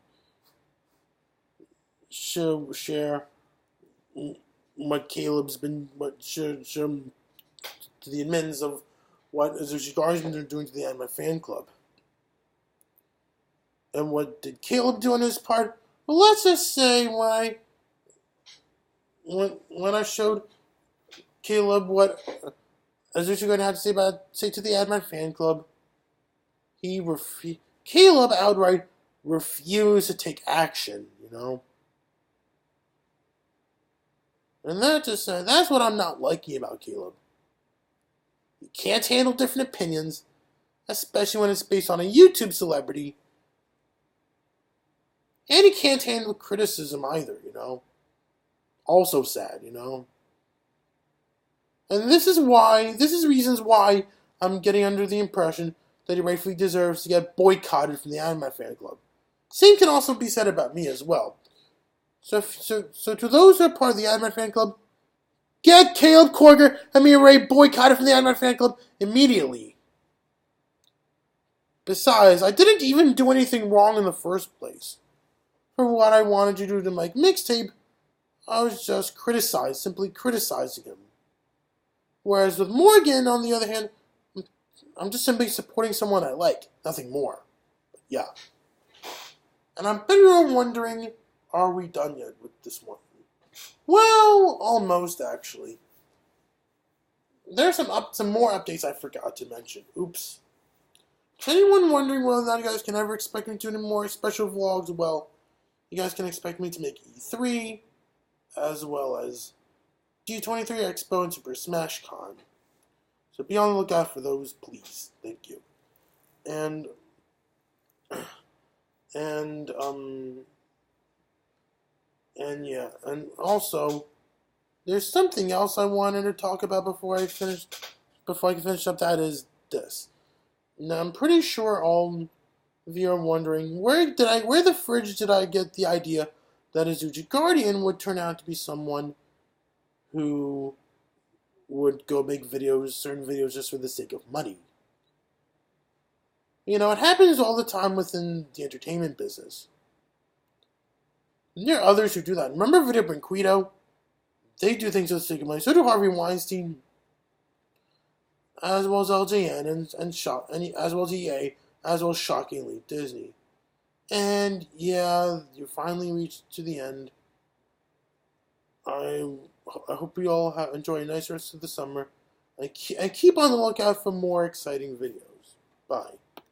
share what Kaleb's been, share to the admins of what AzuchiGuardian been doing to the Anime Fan Club. And what did Kaleb do on his part? Well, let's just say when I showed Kaleb what AzuchiGuardian had to say to the Anime Fan Club, Kaleb outright refused to take action, you know? And that's what I'm not liking about Kaleb. He can't handle different opinions, especially when it's based on a YouTube celebrity. And he can't handle criticism either, you know? Also sad, you know? And this is reasons why I'm getting under the impression that he rightfully deserves to get boycotted from the Anime Fan Club. Same can also be said about me as well. So to those who are part of the Anime Fan Club, get Kaleb Korger and me Ray boycotted from the Anime Fan Club immediately. Besides, I didn't even do anything wrong in the first place. For what I wanted to do to my mixtape, I was just simply criticizing him. Whereas with Morgan, on the other hand, I'm just simply supporting someone I like, nothing more. But yeah. And I bet you're wondering, are we done yet with this one? Well, almost actually. There's some more updates I forgot to mention. Oops. Is anyone wondering whether or not you guys can ever expect me to do any more special vlogs? Well, you guys can expect me to make E3, as well as D23 Expo and Super Smash Con. So be on the lookout for those, please. Thank you. And yeah, and also, there's something else I wanted to talk about before I can finish up. That is this. Now, I'm pretty sure all of you are wondering, where the fridge did I get the idea that AzuchiGuardian would turn out to be someone who would go make certain videos just for the sake of money. You know, it happens all the time within the entertainment business. And there are others who do that. Remember Video Brinquito? They do things for the sake of money. So do Harvey Weinstein, as well as LJN and as well as EA, as well as shockingly Disney. And yeah, you finally reached to the end. I hope you all enjoy a nice rest of the summer. And keep on the lookout for more exciting videos. Bye.